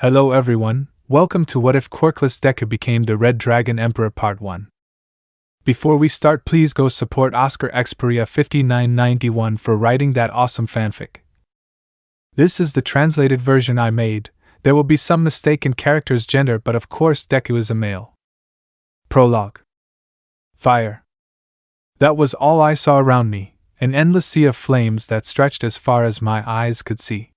Hello everyone, welcome to What If Quirkless Deku Became the Red Dragon Emperor Part 1. Before we start, please go support Oscar Xperia 5991 for writing that awesome fanfic. This is the translated version I made. There will be some mistake in character's gender, but of course Deku is a male. Prologue. Fire. That was all I saw around me, an endless sea of flames that stretched as far as my eyes could see.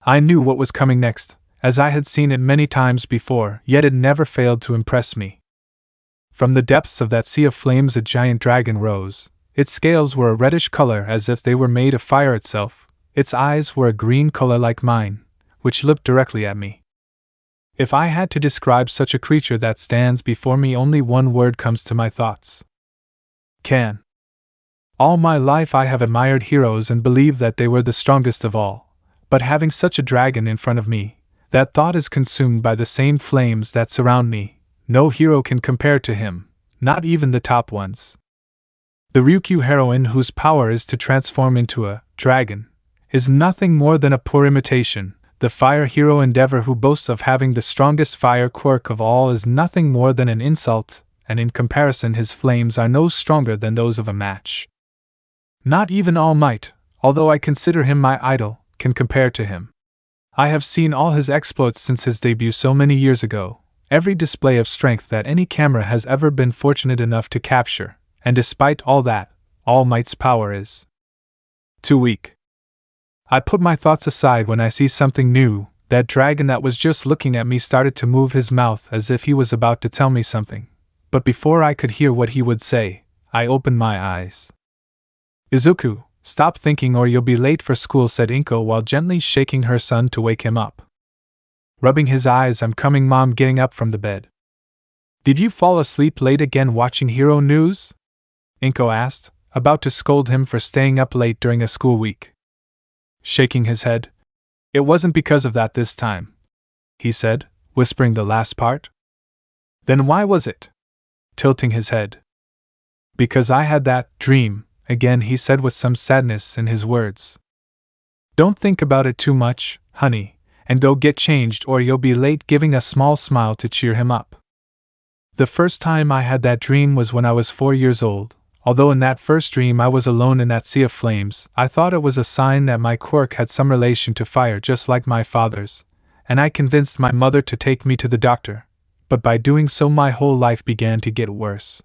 I knew what was coming next, as I had seen it many times before, yet it never failed to impress me. From the depths of that sea of flames a giant dragon rose. Its scales were a reddish color as if they were made of fire itself. Its eyes were a green color like mine, which looked directly at me. If I had to describe such a creature that stands before me, only one word comes to my thoughts. Can. All my life I have admired heroes and believed that they were the strongest of all, but having such a dragon in front of me, that thought is consumed by the same flames that surround me. No hero can compare to him, not even the top ones. The Ryukyu heroine, whose power is to transform into a dragon, is nothing more than a poor imitation. The fire hero Endeavor, who boasts of having the strongest fire quirk of all, is nothing more than an insult, and in comparison his flames are no stronger than those of a match. Not even All Might, although I consider him my idol, can compare to him. I have seen all his exploits since his debut so many years ago, every display of strength that any camera has ever been fortunate enough to capture, and despite all that, All Might's power is too weak. I put my thoughts aside when I see something new. That dragon that was just looking at me started to move his mouth as if he was about to tell me something, but before I could hear what he would say, I opened my eyes. Izuku, stop thinking or you'll be late for school, said Inko while gently shaking her son to wake him up. Rubbing his eyes, I'm coming, Mom, getting up from the bed. Did you fall asleep late again watching Hero News? Inko asked, about to scold him for staying up late during a school week. Shaking his head. It wasn't because of that this time, he said, whispering the last part. Then why was it? Tilting his head. Because I had that dream. Again, he said with some sadness in his words. Don't think about it too much, honey, and go get changed or you'll be late, giving a small smile to cheer him up. The first time I had that dream was when I was 4 years old. Although in that first dream I was alone in that sea of flames, I thought it was a sign that my quirk had some relation to fire just like my father's, and I convinced my mother to take me to the doctor, but by doing so my whole life began to get worse.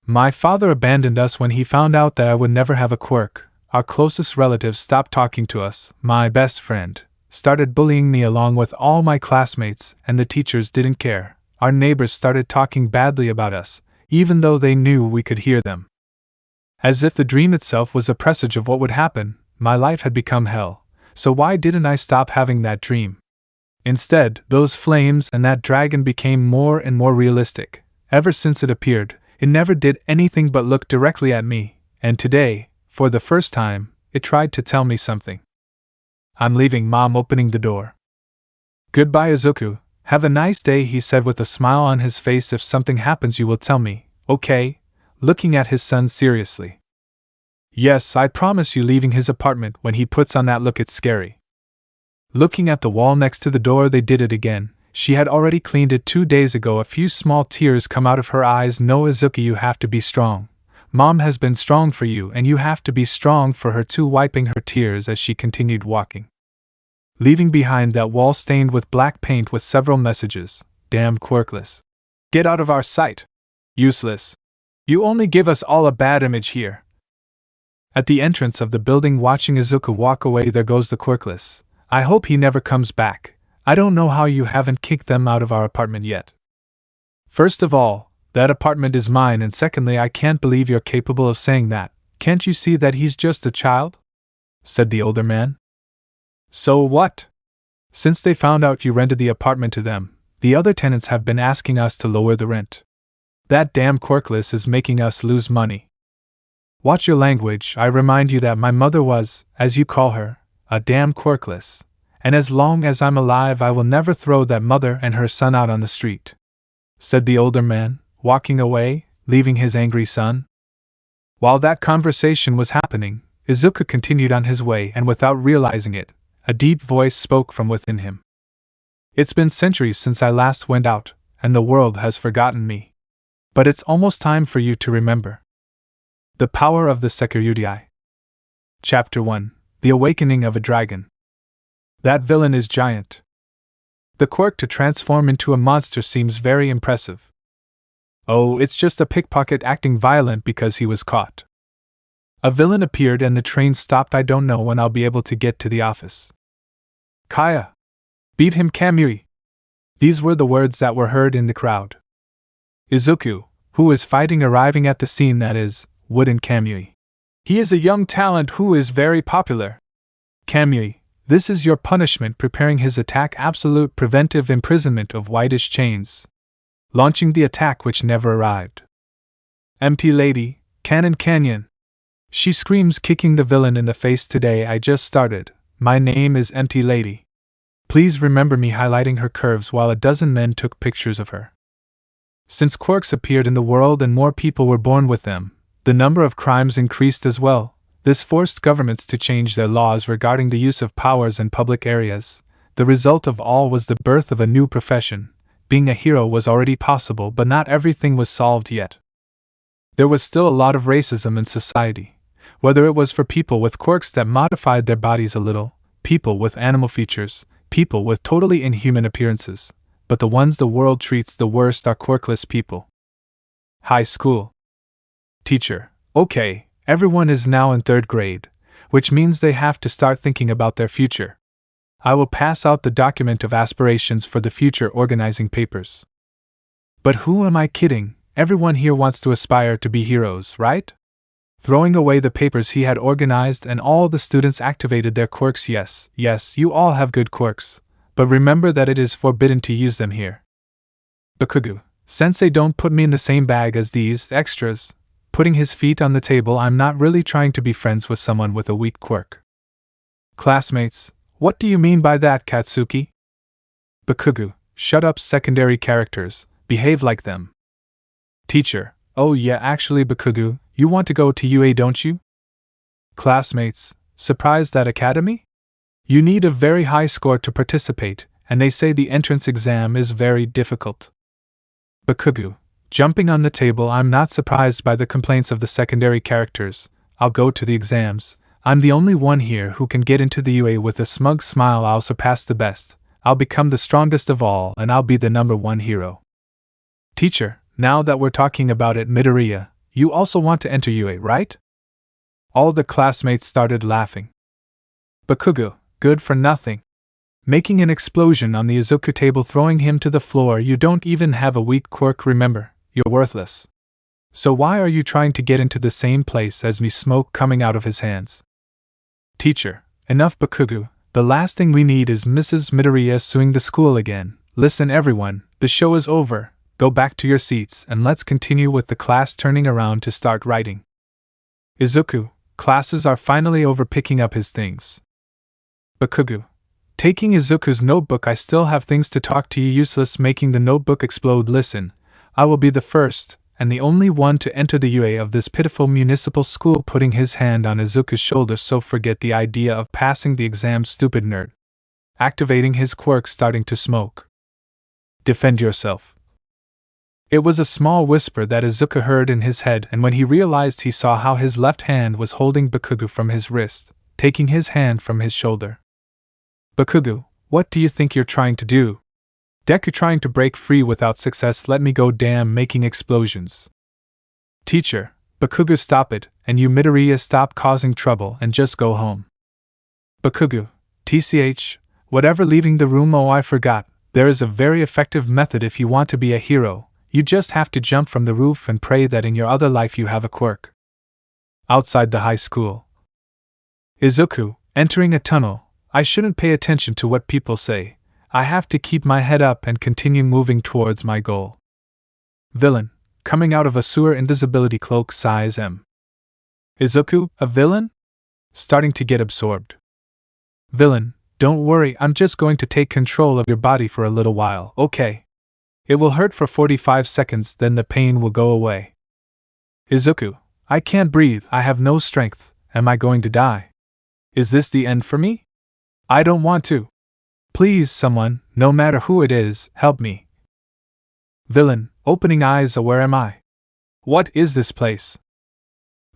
My father abandoned us when he found out that I would never have a quirk. Our closest relatives stopped talking to us. My best friend started bullying me along with all my classmates, and the teachers didn't care. Our neighbors started talking badly about us, even though they knew we could hear them. As if the dream itself was a presage of what would happen, my life had become hell, so why didn't I stop having that dream? Instead, those flames and that dragon became more and more realistic. Ever since it appeared, it never did anything but look directly at me, and today, for the first time, it tried to tell me something. I'm leaving, Mom, opening the door. Goodbye, Izuku. Have a nice day, he said with a smile on his face. If something happens you will tell me, okay? Looking at his son seriously. Yes, I promise you. Leaving his apartment, when he puts on that look it's scary. Looking at the wall next to the door, they did it again. She had already cleaned it 2 days ago. A few small tears come out of her eyes. No, Izuku, you have to be strong. Mom has been strong for you and you have to be strong for her too, wiping her tears as she continued walking. Leaving behind that wall stained with black paint with several messages. Damn Quirkless. Get out of our sight. Useless. You only give us all a bad image here. At the entrance of the building, watching Izuku walk away, there goes the Quirkless. I hope he never comes back. I don't know how you haven't kicked them out of our apartment yet. First of all, that apartment is mine, and secondly, I can't believe you're capable of saying that. Can't you see that he's just a child? Said the older man. So what? Since they found out you rented the apartment to them, the other tenants have been asking us to lower the rent. That damn Quirkless is making us lose money. Watch your language. I remind you that my mother was, as you call her, a damn Quirkless. And as long as I'm alive I will never throw that mother and her son out on the street, said the older man, walking away, leaving his angry son. While that conversation was happening, Izuku continued on his way, and without realizing it, a deep voice spoke from within him. It's been centuries since I last went out, and the world has forgotten me. But it's almost time for you to remember. The Power of the Sekiryuutei. Chapter 1: The Awakening of a Dragon. That villain is giant. The quirk to transform into a monster seems very impressive. Oh, it's just a pickpocket acting violent because he was caught. A villain appeared and the train stopped. I don't know when I'll be able to get to the office. Kaya! Beat him, Kamui! These were the words that were heard in the crowd. Izuku, who is fighting, arriving at the scene, that is, wouldn't Kamui. He is a young talent who is very popular. Kamui, this is your punishment, preparing his attack, absolute preventive imprisonment of whitish chains. Launching the attack which never arrived. Empty lady, Cannon Canyon. She screams, kicking the villain in the face. Today I just started. My name is Empty Lady. Please remember me, highlighting her curves while a dozen men took pictures of her. Since quirks appeared in the world and more people were born with them, the number of crimes increased as well. This forced governments to change their laws regarding the use of powers in public areas. The result of all was the birth of a new profession. Being a hero was already possible, but not everything was solved yet. There was still a lot of racism in society, whether it was for people with quirks that modified their bodies a little, people with animal features, people with totally inhuman appearances, but the ones the world treats the worst are quirkless people. High school. Teacher: okay, everyone is now in 3rd grade, which means they have to start thinking about their future. I will pass out the document of aspirations for the future organizing papers. But who am I kidding? Everyone here wants to aspire to be heroes, right? Throwing away the papers he had organized, and all the students activated their quirks. Yes, you all have good quirks, but remember that it is forbidden to use them here. Bakugu, sensei, don't put me in the same bag as these extras. Putting his feet on the table, I'm not really trying to be friends with someone with a weak quirk. Classmates, what do you mean by that, Katsuki? Bakugu, shut up, secondary characters, behave like them. Teacher, oh yeah, actually Bakugu, you want to go to UA, don't you? Classmates, surprised at academy? You need a very high score to participate, and they say the entrance exam is very difficult. Bakugu, jumping on the table, I'm not surprised by the complaints of the secondary characters. I'll go to the exams. I'm the only one here who can get into the UA. With a smug smile, I'll surpass the best. I'll become the strongest of all, and I'll be the #1 hero. Teacher, now that we're talking about it, Midoriya, you also want to enter UA, right? All the classmates started laughing. Bakugu, good for nothing. Making an explosion on the izuku table, throwing him to the floor. You don't even have a weak quirk, remember, you're worthless. So why are you trying to get into the same place as me? Smoke coming out of his hands. Teacher, enough Bakugu, the last thing we need is Mrs. Midoriya suing the school again. Listen everyone, the show is over. Go back to your seats and let's continue with the class. Turning around to start writing. Izuku, classes are finally over. Picking up his things. Bakugu, taking Izuku's notebook. I still have things to talk to you. Useless, making the notebook explode. Listen, I will be the first and the only one to enter the UA of this pitiful municipal school. Putting his hand on Izuku's shoulder. So forget the idea of passing the exam, stupid nerd. Activating his quirk, starting to smoke. Defend yourself. It was a small whisper that Izuku heard in his head, and when he realized, he saw how his left hand was holding Bakugu from his wrist, taking his hand from his shoulder. Bakugu, what do you think you're trying to do? Deku, trying to break free without success. Let me go, damn, making explosions. Teacher, Bakugu, stop it, and you Midoriya, stop causing trouble and just go home. Bakugu, TCH, whatever, leaving the room. Oh, I forgot, there is a very effective method if you want to be a hero. You just have to jump from the roof and pray that in your other life you have a quirk. Outside the high school. Izuku, entering a tunnel. I shouldn't pay attention to what people say. I have to keep my head up and continue moving towards my goal. Villain, coming out of a sewer, invisibility cloak, size M. Izuku, a villain? Starting to get absorbed. Villain, don't worry, I'm just going to take control of your body for a little while, okay? It will hurt for 45 seconds, then the pain will go away. Izuku, I can't breathe, I have no strength, am I going to die? Is this the end for me? I don't want to. Please, someone, no matter who it is, help me. Villain, opening eyes, where am I? What is this place?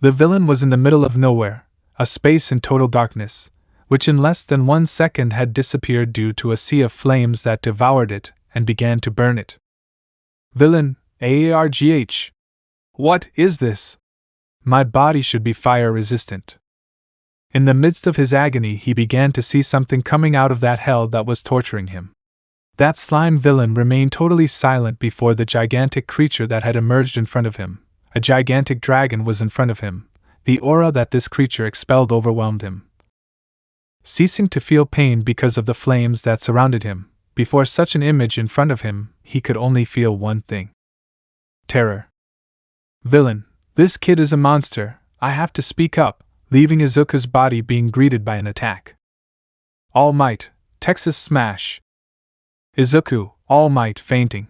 The villain was in the middle of nowhere, a space in total darkness, which in less than 1 second had disappeared due to a sea of flames that devoured it and began to burn it. Villain, AARGH. What is this? My body should be fire resistant. In the midst of his agony, he began to see something coming out of that hell that was torturing him. That slime villain remained totally silent before the gigantic creature that had emerged in front of him. A gigantic dragon was in front of him. The aura that this creature expelled overwhelmed him. Ceasing to feel pain because of the flames that surrounded him, before such an image in front of him, he could only feel one thing: terror. Villain, this kid is a monster, I have to speak up, leaving Izuku's body being greeted by an attack. All Might, Texas Smash. Izuku, All Might, fainting.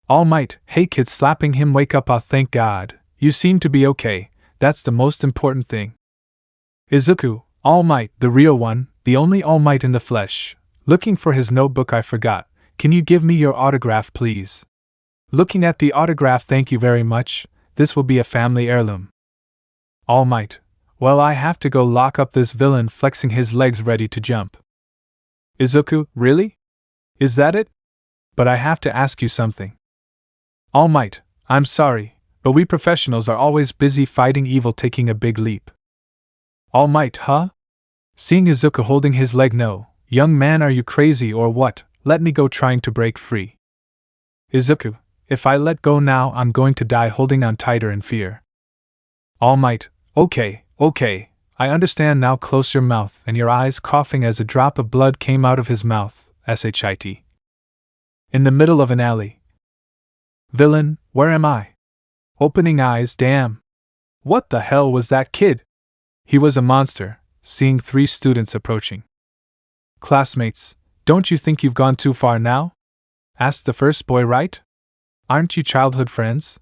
All Might, hey kid, slapping him, wake up, thank God, you seem to be okay, that's the most important thing. Izuku, All Might, the real one, the only All Might in the flesh, looking for his notebook, I forgot, can you give me your autograph please? Looking at the autograph, thank you very much, this will be a family heirloom. All Might, well, I have to go lock up this villain, flexing his legs ready to jump. Izuku, really? Is that it? But I have to ask you something. All Might, I'm sorry, but we professionals are always busy fighting evil, taking a big leap. All Might, huh? Seeing Izuku holding his leg, no, young man, are you crazy or what? Let me go, trying to break free. Izuku, if I let go now, I'm going to die, holding on tighter in fear. All Might, okay, I understand now, close your mouth and your eyes, coughing as a drop of blood came out of his mouth, shit. In the middle of an alley. Villain, where am I? Opening eyes, damn. What the hell was that kid? He was a monster, seeing 3 students approaching. Classmates, don't you think you've gone too far now? Asked the first boy, right? Aren't you childhood friends?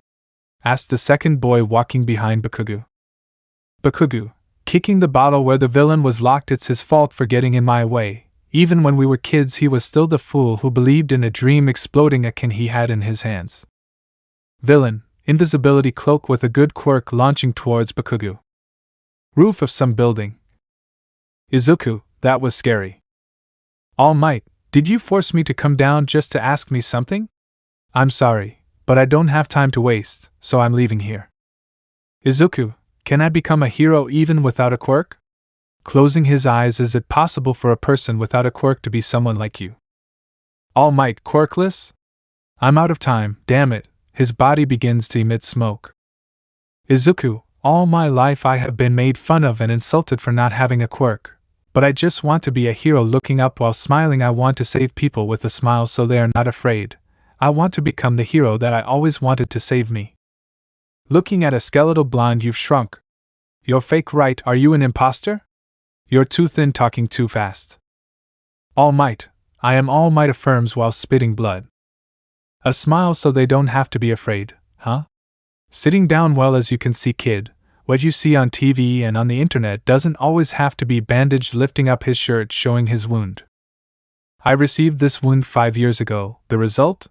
Asked the second boy walking behind Bakugo. Bakugo, kicking the bottle where the villain was locked, it's his fault for getting in my way. Even when we were kids, he was still the fool who believed in a dream exploding a can he had in his hands. Villain, invisibility cloak with a good quirk, launching towards Bakugo. Roof of some building. Izuku, that was scary. All Might, did you force me to come down just to ask me something? I'm sorry, but I don't have time to waste, so I'm leaving here. Izuku, can I become a hero even without a quirk? Closing his eyes, is it possible for a person without a quirk to be someone like you? All Might, quirkless? I'm out of time, damn it, his body begins to emit smoke. Izuku, all my life I have been made fun of and insulted for not having a quirk, but I just want to be a hero, looking up while smiling. I want to save people with a smile so they are not afraid. I want to become the hero that I always wanted to save me. Looking at a skeletal blonde, you've shrunk. You're fake, right? Are you an imposter? You're too thin, talking too fast. All Might, I am All Might, affirms while spitting blood. A smile so they don't have to be afraid, huh? Sitting down, well, as you can see, kid, what you see on TV and on the internet doesn't always have to be bandaged, lifting up his shirt showing his wound. I received this wound 5 years ago. The result?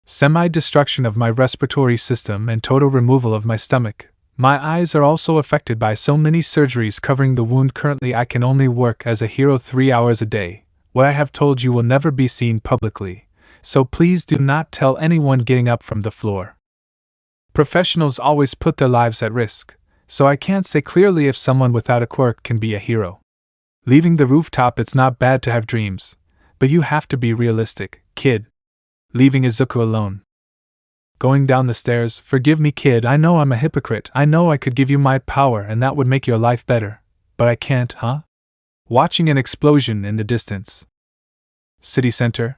Semi-destruction of my respiratory system and total removal of my stomach. My eyes are also affected by so many surgeries covering the wound. Currently I can only work as a hero 3 hours a day. What I have told you will never be seen publicly, so please do not tell anyone getting up from the floor. Professionals always put their lives at risk, so I can't say clearly if someone without a quirk can be a hero. Leaving the rooftop, it's not bad to have dreams, but you have to be realistic, kid. Leaving Izuku alone. Going down the stairs, forgive me, kid, I know I'm a hypocrite. I know I could give you my power and that would make your life better, but I can't, huh? Watching an explosion in the distance. City center.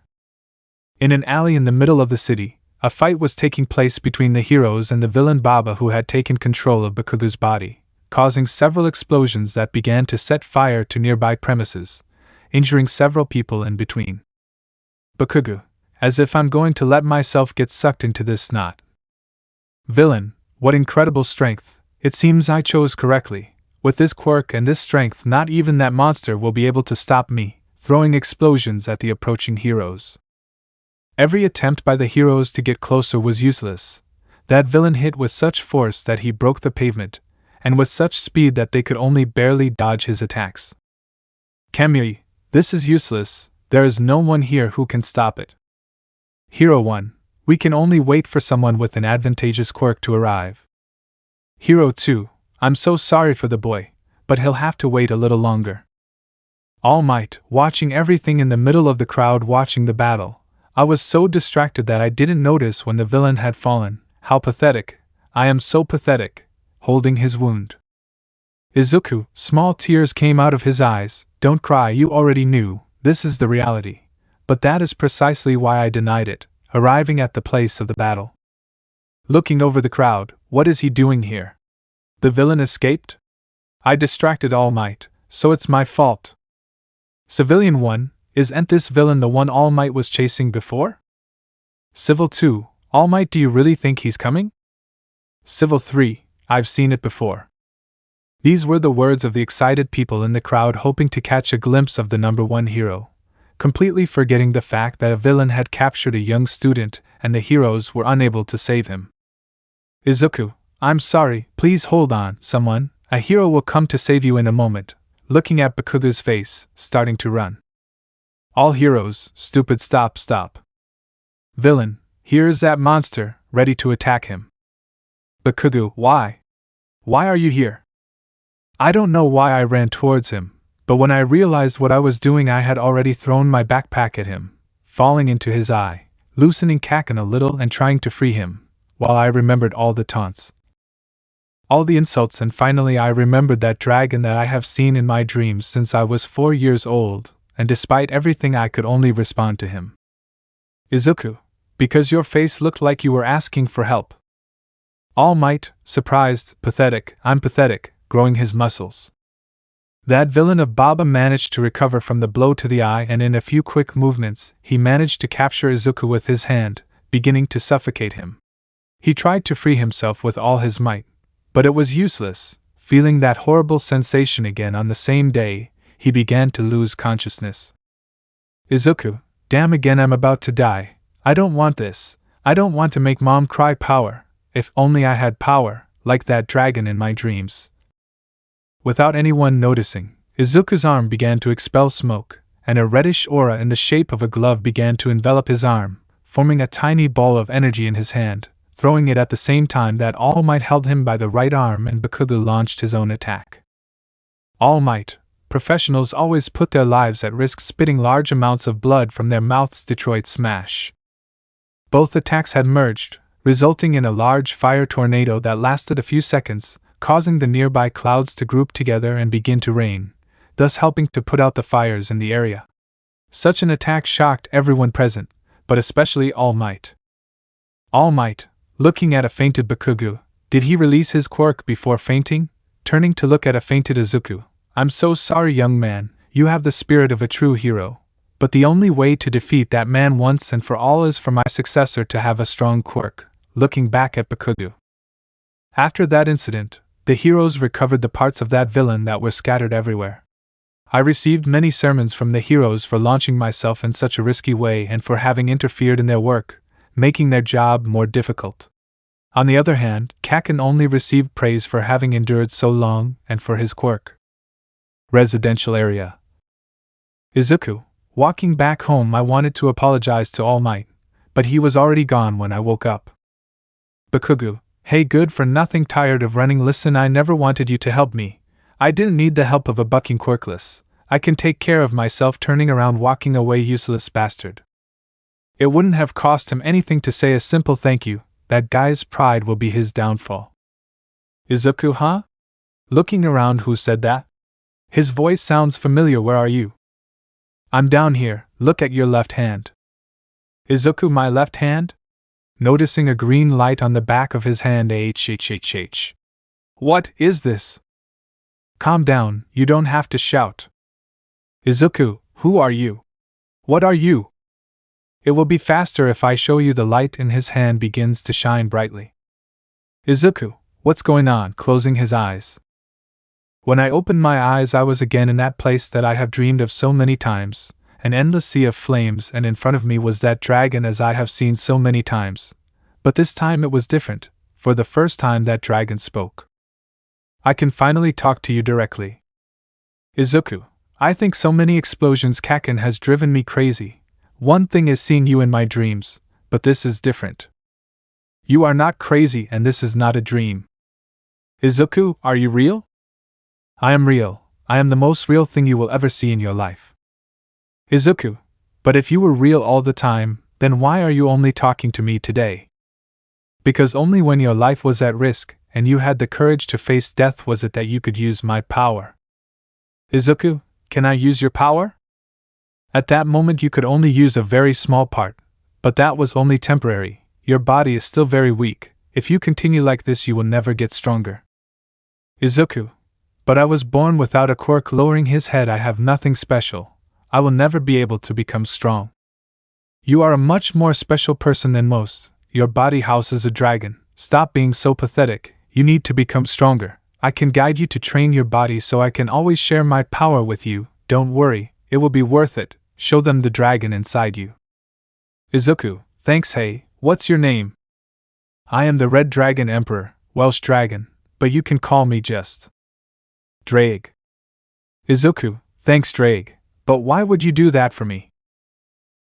In an alley in the middle of the city, a fight was taking place between the heroes and the villain Baba, who had taken control of Bakugo's body, causing several explosions that began to set fire to nearby premises, injuring several people in between. Bakugo, as if I'm going to let myself get sucked into this snot. Villain, what incredible strength, it seems I chose correctly. With this quirk and this strength, not even that monster will be able to stop me. throwing explosions at the approaching heroes. Every attempt by the heroes to get closer was useless. That villain hit with such force that he broke the pavement, and with such speed that they could only barely dodge his attacks. Kamui, this is useless, there is no one here who can stop it. Hero 1, we can only wait for someone with an advantageous quirk to arrive. Hero 2, I'm so sorry for the boy, but he'll have to wait a little longer. All Might, watching everything in the middle of the crowd watching the battle. I was so distracted that I didn't notice when the villain had fallen. How pathetic, I am so pathetic, holding his wound. Izuku, small tears came out of his eyes. Don't cry, you already knew, this is the reality. But that is precisely why I denied it, arriving at the place of the battle. Looking over the crowd, what is he doing here? The villain escaped? I distracted All Might, so it's my fault. Civilian 1, isn't this villain the one All Might was chasing before? Civil 2, All Might, do you really think he's coming? Civil 3, I've seen it before. These were the words of the excited people in the crowd hoping to catch a glimpse of the number 1 hero, completely forgetting the fact that a villain had captured a young student and the heroes were unable to save him. Izuku, I'm sorry, please hold on, someone, a hero will come to save you in a moment, looking at Bakuga's face, starting to run. All heroes, stupid, stop. Villain, here is that monster, ready to attack him. Bakuga, why? Why are you here? I don't know why I ran towards him, but when I realized what I was doing I had already thrown my backpack at him, falling into his eye, loosening Kaken a little and trying to free him, while I remembered all the taunts. All the insults, and finally I remembered that dragon that I have seen in my dreams since I was 4 years old, and despite everything I could only respond to him. Izuku, because your face looked like you were asking for help. All Might, surprised, pathetic, I'm pathetic, growing his muscles. That villain of Baba managed to recover from the blow to the eye, and in a few quick movements, he managed to capture Izuku with his hand, beginning to suffocate him. He tried to free himself with all his might, but it was useless. Feeling that horrible sensation again on the same day, he began to lose consciousness. Izuku, damn again, I'm about to die. I don't want this. I don't want to make mom cry. Power. If only I had power, like that dragon in my dreams. Without anyone noticing, Izuku's arm began to expel smoke, and a reddish aura in the shape of a glove began to envelop his arm, forming a tiny ball of energy in his hand, throwing it at the same time that All Might held him by the right arm and Bakuga launched his own attack. All Might. Professionals always put their lives at risk spitting large amounts of blood from their mouths. Detroit Smash. Both attacks had merged, resulting in a large fire tornado that lasted a few seconds, causing the nearby clouds to group together and begin to rain, thus helping to put out the fires in the area. Such an attack shocked everyone present, but especially All Might. All Might, looking at a fainted Bakuga, did he release his quirk before fainting? Turning to look at a fainted Izuku. I'm so sorry, young man, you have the spirit of a true hero, but the only way to defeat that man once and for all is for my successor to have a strong quirk. Looking back at Bakuga. After that incident, the heroes recovered the parts of that villain that were scattered everywhere. I received many sermons from the heroes for launching myself in such a risky way and for having interfered in their work, making their job more difficult. On the other hand, Kaken only received praise for having endured so long and for his quirk. Residential area. Izuku, walking back home, I wanted to apologize to All Might, but he was already gone when I woke up. Bakuga, hey, good for nothing, tired of running. Listen, I never wanted you to help me. I didn't need the help of a bucking Quirkless. I can take care of myself. Turning around, walking away, useless bastard. It wouldn't have cost him anything to say a simple thank you. That guy's pride will be his downfall. Izuku, huh? Looking around, who said that? His voice sounds familiar. Where are you? I'm down here. Look at your left hand. Izuku, my left hand? Noticing a green light on the back of his hand. What is this? Calm down, you don't have to shout. Izuku, who are you? What are you? It will be faster if I show you. The light in his hand begins to shine brightly. Izuku, what's going on? Closing his eyes. When I opened my eyes, I was again in that place that I have dreamed of so many times, an endless sea of flames, and in front of me was that dragon as I have seen so many times. But this time it was different. For the first time that dragon spoke. I can finally talk to you directly. Izuku, I think so many explosions Kaken has driven me crazy. One thing is seeing you in my dreams, but this is different. You are not crazy and this is not a dream. Izuku, are you real? I am real. I am the most real thing you will ever see in your life. Izuku, but if you were real all the time, then why are you only talking to me today? Because only when your life was at risk, and you had the courage to face death was it that you could use my power. Izuku, can I use your power? At that moment you could only use a very small part, but that was only temporary. Your body is still very weak. If you continue like this you will never get stronger. Izuku, but I was born without a quirk. Lowering his head, I have nothing special. I will never be able to become strong. You are a much more special person than most. Your body houses a dragon. Stop being so pathetic. You need to become stronger. I can guide you to train your body so I can always share my power with you. Don't worry, it will be worth it. Show them the dragon inside you. Izuku, thanks. Hey, what's your name? I am the Red Dragon Emperor, Welsh Dragon, but you can call me just Drake. Izuku, thanks Drake, but why would you do that for me?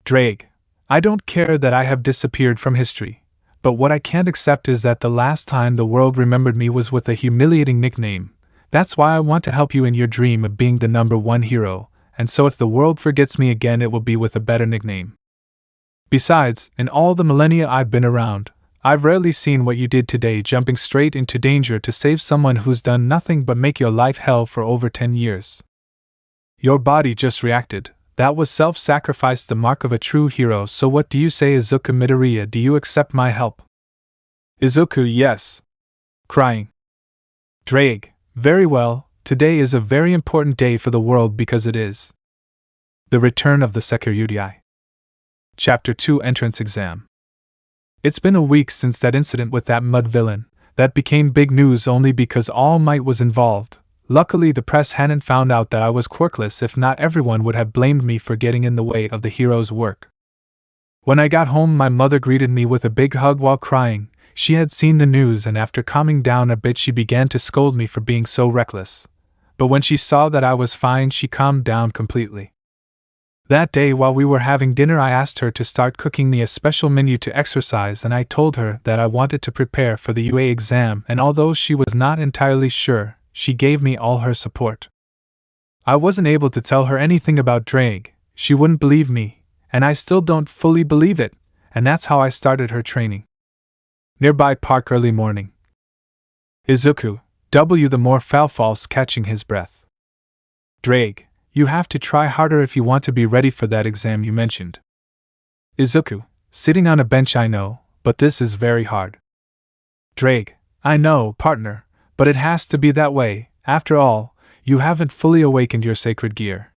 Drake, I don't care that I have disappeared from history. But what I can't accept is that the last time the world remembered me was with a humiliating nickname. That's why I want to help you in your dream of being the #1 hero, and so if the world forgets me again it will be with a better nickname. Besides, in all the millennia I've been around, I've rarely seen what you did today, jumping straight into danger to save someone who's done nothing but make your life hell for over 10 years. Your body just reacted. That was self-sacrifice, the mark of a true hero. So what do you say, Izuku Midoriya? Do you accept my help? Izuku, yes. Crying. Drake, very well. Today is a very important day for the world because it is the return of the sekiryuutei. Chapter 2 Entrance Exam. It's been a week since that incident with that mud villain. That became big news only because All Might was involved. Luckily the press hadn't found out that I was quirkless, if not everyone would have blamed me for getting in the way of the hero's work. When I got home my mother greeted me with a big hug while crying. She had seen the news and after calming down a bit she began to scold me for being so reckless. But when she saw that I was fine she calmed down completely. That day while we were having dinner I asked her to start cooking me a special menu to exercise and I told her that I wanted to prepare for the UA exam, and although she was not entirely sure, she gave me all her support. I wasn't able to tell her anything about Drake. She wouldn't believe me, and I still don't fully believe it, and that's how I started her training. Nearby park early morning. Izuku, W the more false catching his breath. Drake, you have to try harder if you want to be ready for that exam you mentioned. Izuku, sitting on a bench I know, but this is very hard. Drake, I know, partner. But it has to be that way. After all, you haven't fully awakened your sacred gear.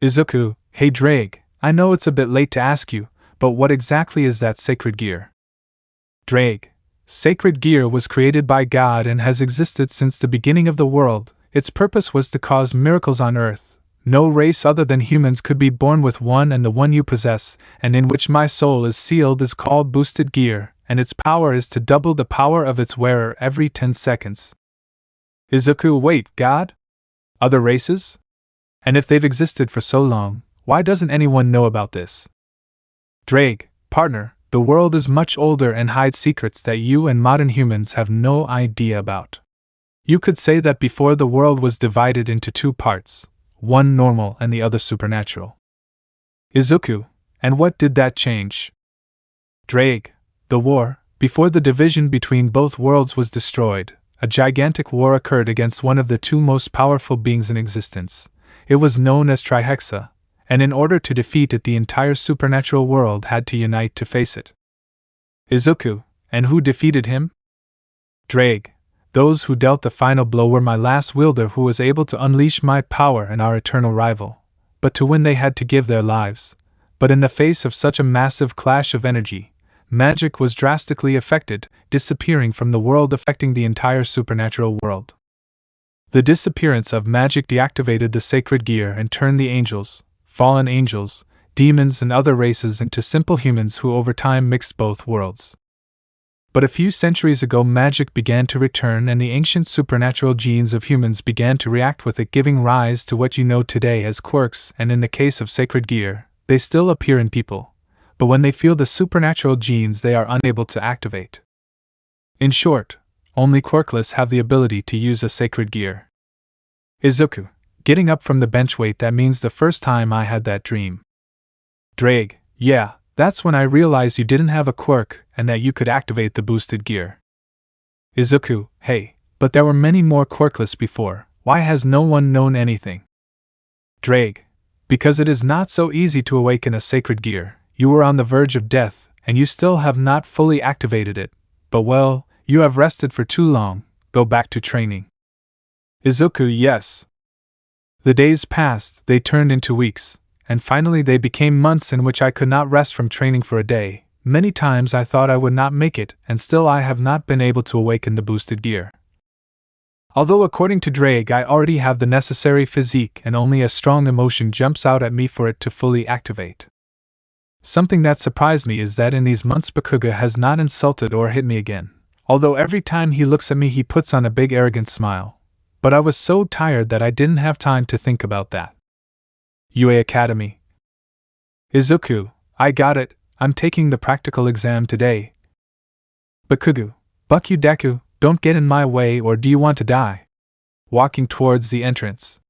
Izuku, hey Drake, I know it's a bit late to ask you, but what exactly is that sacred gear? Drake, sacred gear was created by God and has existed since the beginning of the world. Its purpose was to cause miracles on earth. No race other than humans could be born with one, and the one you possess, and in which my soul is sealed, is called boosted gear, and its power is to double the power of its wearer every 10 seconds. Izuku, wait, God? Other races? And if they've existed for so long, why doesn't anyone know about this? Drake, partner, the world is much older and hides secrets that you and modern humans have no idea about. You could say that before the world was divided into two parts, one normal and the other supernatural. Izuku, and what did that change? Drake, the war, before the division between both worlds was destroyed, a gigantic war occurred against one of the two most powerful beings in existence. It was known as Trihexa, and in order to defeat it the entire supernatural world had to unite to face it. Izuku, and who defeated him? Drake, those who dealt the final blow were my last wielder who was able to unleash my power and our eternal rival. But to win they had to give their lives. But in the face of such a massive clash of energy, magic was drastically affected, disappearing from the world, affecting the entire supernatural world. The disappearance of magic deactivated the sacred gear and turned the angels, fallen angels, demons and other races into simple humans who over time mixed both worlds. But a few centuries ago magic began to return and the ancient supernatural genes of humans began to react with it, giving rise to what you know today as quirks, and in the case of sacred gear, they still appear in people, but when they feel the supernatural genes they are unable to activate. In short, only quirkless have the ability to use a sacred gear. Izuku, getting up from the bench. Wait, that means the first time I had that dream. Drake, yeah, that's when I realized you didn't have a quirk and that you could activate the boosted gear. Izuku, hey, but there were many more quirkless before, why has no one known anything? Drake, because it is not so easy to awaken a sacred gear, you were on the verge of death and you still have not fully activated it, but well, you have rested for too long, go back to training. Izuku, yes. The days passed, they turned into weeks, and finally they became months in which I could not rest from training for a day. Many times I thought I would not make it, and still I have not been able to awaken the boosted gear. Although according to Drake I already have the necessary physique and only a strong emotion jumps out at me for it to fully activate. Something that surprised me is that in these months Bakuga has not insulted or hit me again, although every time he looks at me he puts on a big arrogant smile. But I was so tired that I didn't have time to think about that. UA Academy. Izuku, I got it, I'm taking the practical exam today. Bakugu, Buck you Deku, don't get in my way or do you want to die? Walking towards the entrance.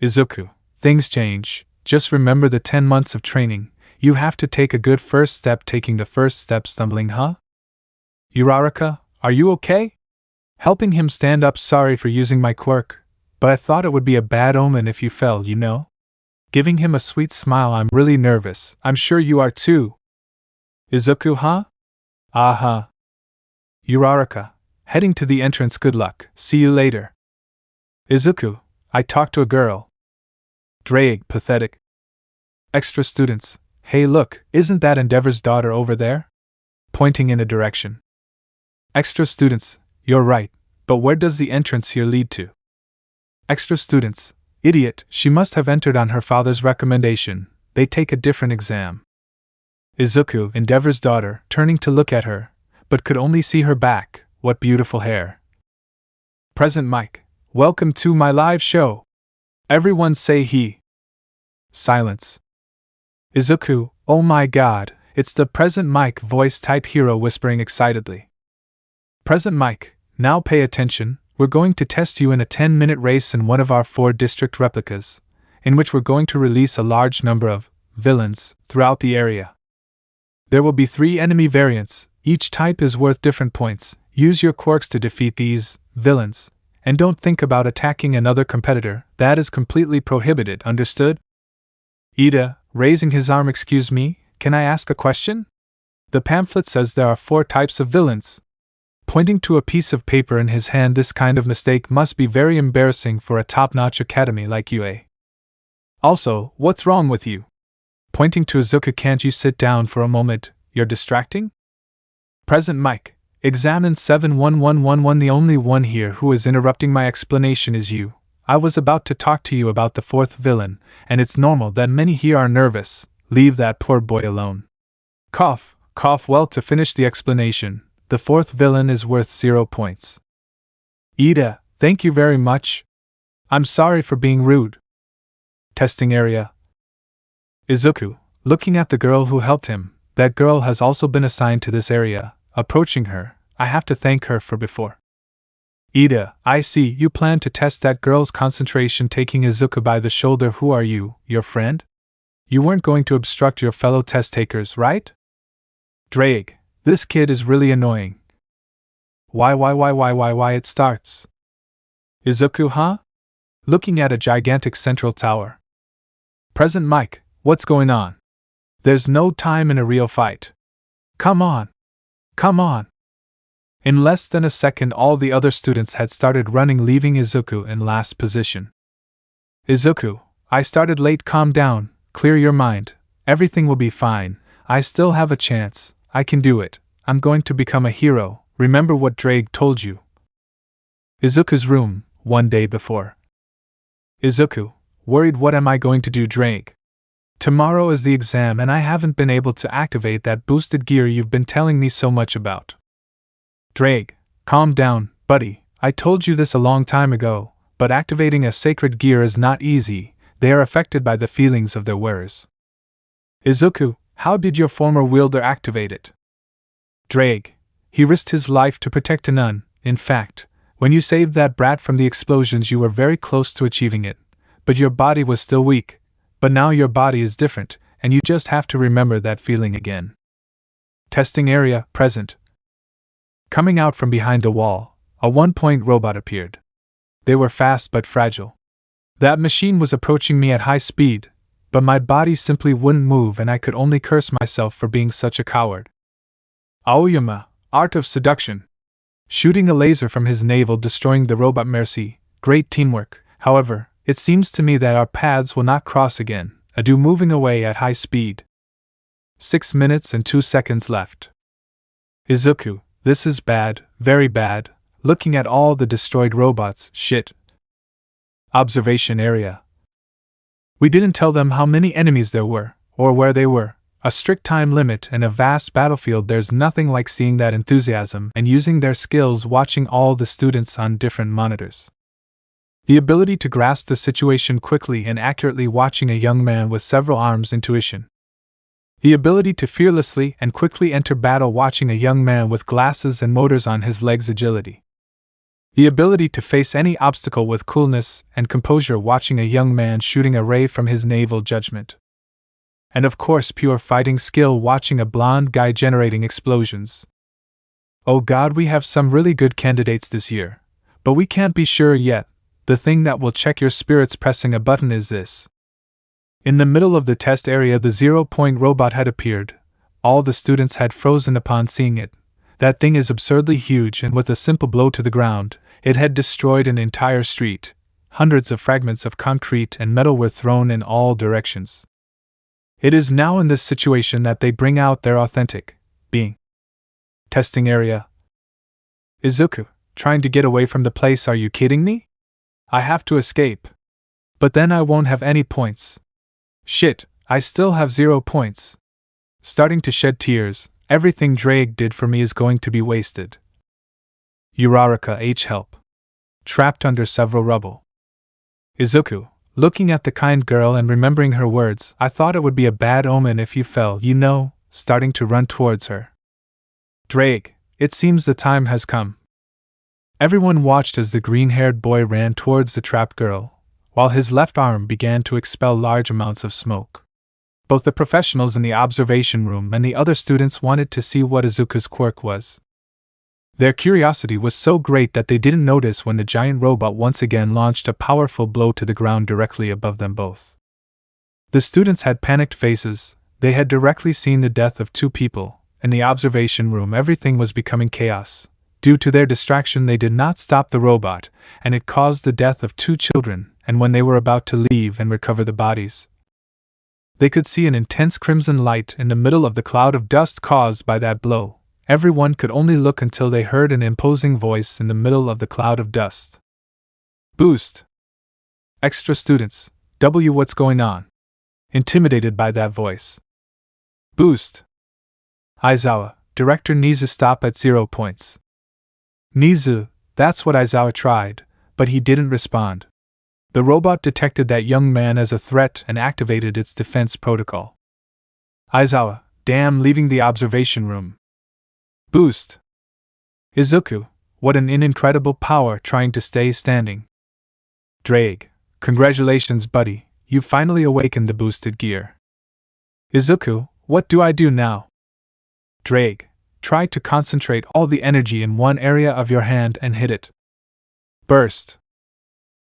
Izuku, things change, just remember the 10 months of training, you have to take a good first step. Taking the first step stumbling, huh? Uraraka, are you okay? Helping him stand up. Sorry for using my quirk, but I thought it would be a bad omen if you fell, you know? Giving him a sweet smile. I'm really nervous, I'm sure you are too. Izuku, huh? Uh-huh. Uraraka, heading to the entrance. Good luck, see you later. Izuku, I talked to a girl. Drake, pathetic. Extra students, hey look, isn't that Endeavor's daughter over there? Pointing in a direction. Extra students, you're right, but where does the entrance here lead to? Extra students, idiot, she must have entered on her father's recommendation, they take a different exam. Izuku, Endeavor's daughter, turning to look at her, but could only see her back. What beautiful hair. Present Mike, welcome to my live show. Everyone say he. Silence. Izuku, oh my god, it's the Present Mike voice type hero whispering excitedly. Present Mike, now pay attention, we're going to test you in a 10-minute race in one of our 4 district replicas, in which we're going to release a large number of villains throughout the area. There will be 3 enemy variants, each type is worth different points. Use your quirks to defeat these villains, and don't think about attacking another competitor, that is completely prohibited, understood? Ida, raising his arm, excuse me, can I ask a question? The pamphlet says there are 4 types of villains. Pointing to a piece of paper in his hand, this kind of mistake must be very embarrassing for a top-notch academy like UA. Also, what's wrong with you? Pointing to Izuku, can't you sit down for a moment, you're distracting? Present Mike, examine 71111, the only one here who is interrupting my explanation is you. I was about to talk to you about the 4th villain, and it's normal that many here are nervous, leave that poor boy alone. Cough, cough. Well, to finish the explanation, the 4th villain is worth 0 points. Ida, thank you very much. I'm sorry for being rude. Testing area. Izuku, looking at the girl who helped him, that girl has also been assigned to this area, approaching her, I have to thank her for before. Ida, I see, you plan to test that girl's concentration. Taking Izuku by the shoulder, who are you, your friend? You weren't going to obstruct your fellow test takers, right? Drake, this kid is really annoying. Why it starts. Izuku, huh? Looking at a gigantic central tower. Present Mike, what's going on? There's no time in a real fight. Come on. Come on. In less than a second all the other students had started running, leaving Izuku in last position. Izuku, I started late, calm down, clear your mind, everything will be fine, I still have a chance, I can do it, I'm going to become a hero, remember what Drake told you. Izuku's room, one day before. Izuku, worried, what am I going to do, Drake? Tomorrow is the exam and I haven't been able to activate that boosted gear you've been telling me so much about. Drake, calm down, buddy, I told you this a long time ago, but activating a sacred gear is not easy, they are affected by the feelings of their wearers. Izuku, how did your former wielder activate it? Drake, he risked his life to protect a nun. In fact, when you saved that brat from the explosions you were very close to achieving it, but your body was still weak. But now your body is different, and you just have to remember that feeling again. Testing area, present. Coming out from behind a wall, a one-point robot appeared. They were fast but fragile. That machine was approaching me at high speed, but my body simply wouldn't move and I could only curse myself for being such a coward. Aoyama, art of seduction. Shooting a laser from his navel, destroying the robot. Mercy, great teamwork. However, it seems to me that our paths will not cross again. Adieu, moving away at high speed. 6 minutes and 2 seconds left. Izuku, this is bad, very bad, looking at all the destroyed robots, shit. Observation area. We didn't tell them how many enemies there were, or where they were. A strict time limit and a vast battlefield. There's nothing like seeing that enthusiasm and using their skills, watching all the students on different monitors. The ability to grasp the situation quickly and accurately, watching a young man with several arms, intuition. The ability to fearlessly and quickly enter battle, watching a young man with glasses and motors on his legs, agility. The ability to face any obstacle with coolness and composure, watching a young man shooting a ray from his navel, judgment. And of course, pure fighting skill, watching a blonde guy generating explosions. Oh God, we have some really good candidates this year, but we can't be sure yet. The thing that will check your spirits, pressing a button, is this. In the middle of the test area, the 0-point robot had appeared. All the students had frozen upon seeing it. That thing is absurdly huge, and with a simple blow to the ground, it had destroyed an entire street. Hundreds of fragments of concrete and metal were thrown in all directions. It is now in this situation that they bring out their authentic being. Testing area. Izuku, trying to get away from the place, are you kidding me? I have to escape. But then I won't have any points. Shit, I still have 0 points. Starting to shed tears, everything Drake did for me is going to be wasted. Uraraka H. Help. Trapped under several rubble. Izuku, looking at the kind girl and remembering her words, I thought it would be a bad omen if you fell, you know, starting to run towards her. Drake, it seems the time has come. Everyone watched as the green-haired boy ran towards the trapped girl, while his left arm began to expel large amounts of smoke. Both the professionals in the observation room and the other students wanted to see what Izuku's quirk was. Their curiosity was so great that they didn't notice when the giant robot once again launched a powerful blow to the ground directly above them both. The students had panicked faces. They had directly seen the death of 2 people. In the observation room, everything was becoming chaos. Due to their distraction, they did not stop the robot, and it caused the death of 2 children, and when they were about to leave and recover the bodies, they could see an intense crimson light in the middle of the cloud of dust caused by that blow. Everyone could only look until they heard an imposing voice in the middle of the cloud of dust. Boost! Extra students, W, what's going on? Intimidated by that voice. Boost! Aizawa, Director Nizu, stop at 0 points. Nizu, that's what Aizawa tried, but he didn't respond. The robot detected that young man as a threat and activated its defense protocol. Aizawa, damn, leaving the observation room. Boost! Izuku, what an incredible power, trying to stay standing. Drake, congratulations buddy, you finally awakened the boosted gear. Izuku, what do I do now? Drake, try to concentrate all the energy in one area of your hand and hit it. Burst!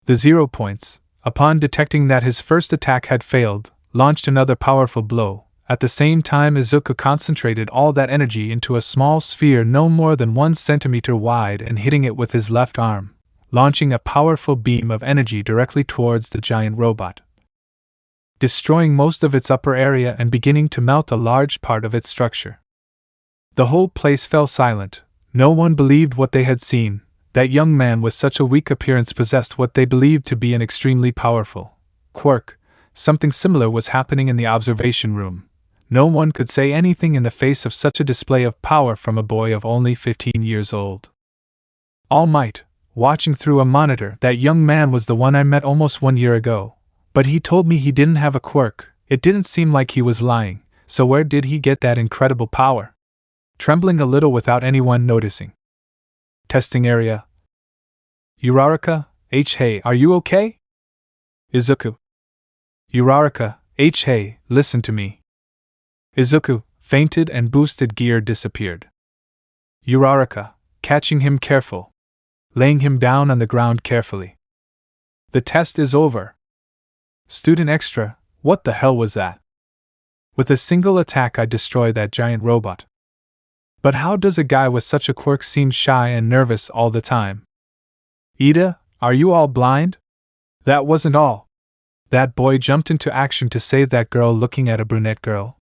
The 0 points, upon detecting that his first attack had failed, launched another powerful blow. At the same time, Izuku concentrated all that energy into a small sphere no more than 1 centimeter wide and hitting it with his left arm, launching a powerful beam of energy directly towards the giant robot, destroying most of its upper area and beginning to melt a large part of its structure. The whole place fell silent. No one believed what they had seen. That young man with such a weak appearance possessed what they believed to be an extremely powerful quirk. Something similar was happening in the observation room. No one could say anything in the face of such a display of power from a boy of only 15 years old. All Might, watching through a monitor, that young man was the one I met almost 1 year ago. But he told me he didn't have a quirk. It didn't seem like he was lying, so where did he get that incredible power? Trembling a little without anyone noticing. Testing area. Uraraka, hey, are you okay? Izuku. Uraraka, hey, listen to me. Izuku, fainted and boosted gear disappeared. Uraraka, catching him careful. Laying him down on the ground carefully. The test is over. Student Extra, what the hell was that? With a single attack I destroy that giant robot. But how does a guy with such a quirk seem shy and nervous all the time? Ida, are you all blind? That wasn't all. That boy jumped into action to save that girl looking at a brunette girl.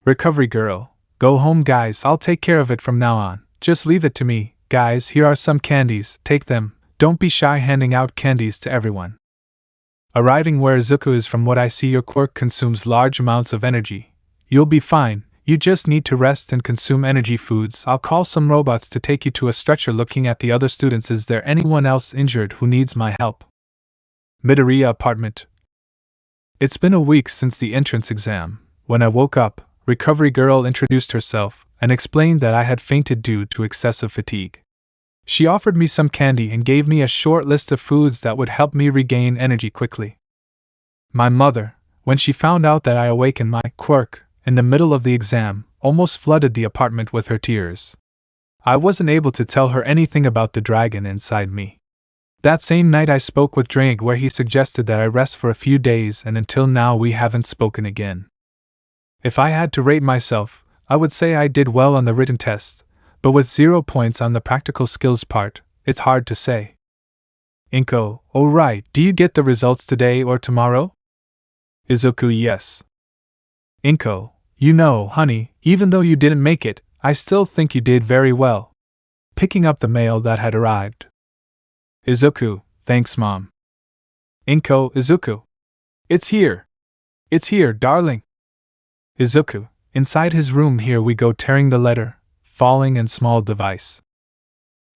Recovery girl, go home guys, I'll take care of it from now on. Just leave it to me. Guys, here are some candies, take them. Don't be shy handing out candies to everyone. Arriving where Izuku is, from what I see your quirk consumes large amounts of energy. You'll be fine, you just need to rest and consume energy foods. I'll call some robots to take you to a stretcher. Looking at the other students, is there anyone else injured who needs my help? Midoriya apartment. It's been a week since the entrance exam. When I woke up, Recovery Girl introduced herself and explained that I had fainted due to excessive fatigue. She offered me some candy and gave me a short list of foods that would help me regain energy quickly. My mother, when she found out that I awakened my quirk in the middle of the exam, almost flooded the apartment with her tears. I wasn't able to tell her anything about the dragon inside me. That same night I spoke with Drake, where he suggested that I rest for a few days, and until now we haven't spoken again. If I had to rate myself, I would say I did well on the written test, but with 0 points on the practical skills part, it's hard to say. Inko, oh right, do you get the results today or tomorrow? Izuku, yes. Inko, you know, honey, even though you didn't make it, I still think you did very well. Picking up the mail that had arrived. Izuku, thanks mom. Inko, Izuku. It's here. It's here, darling. Izuku, inside his room, here we go, tearing the letter, falling and small device.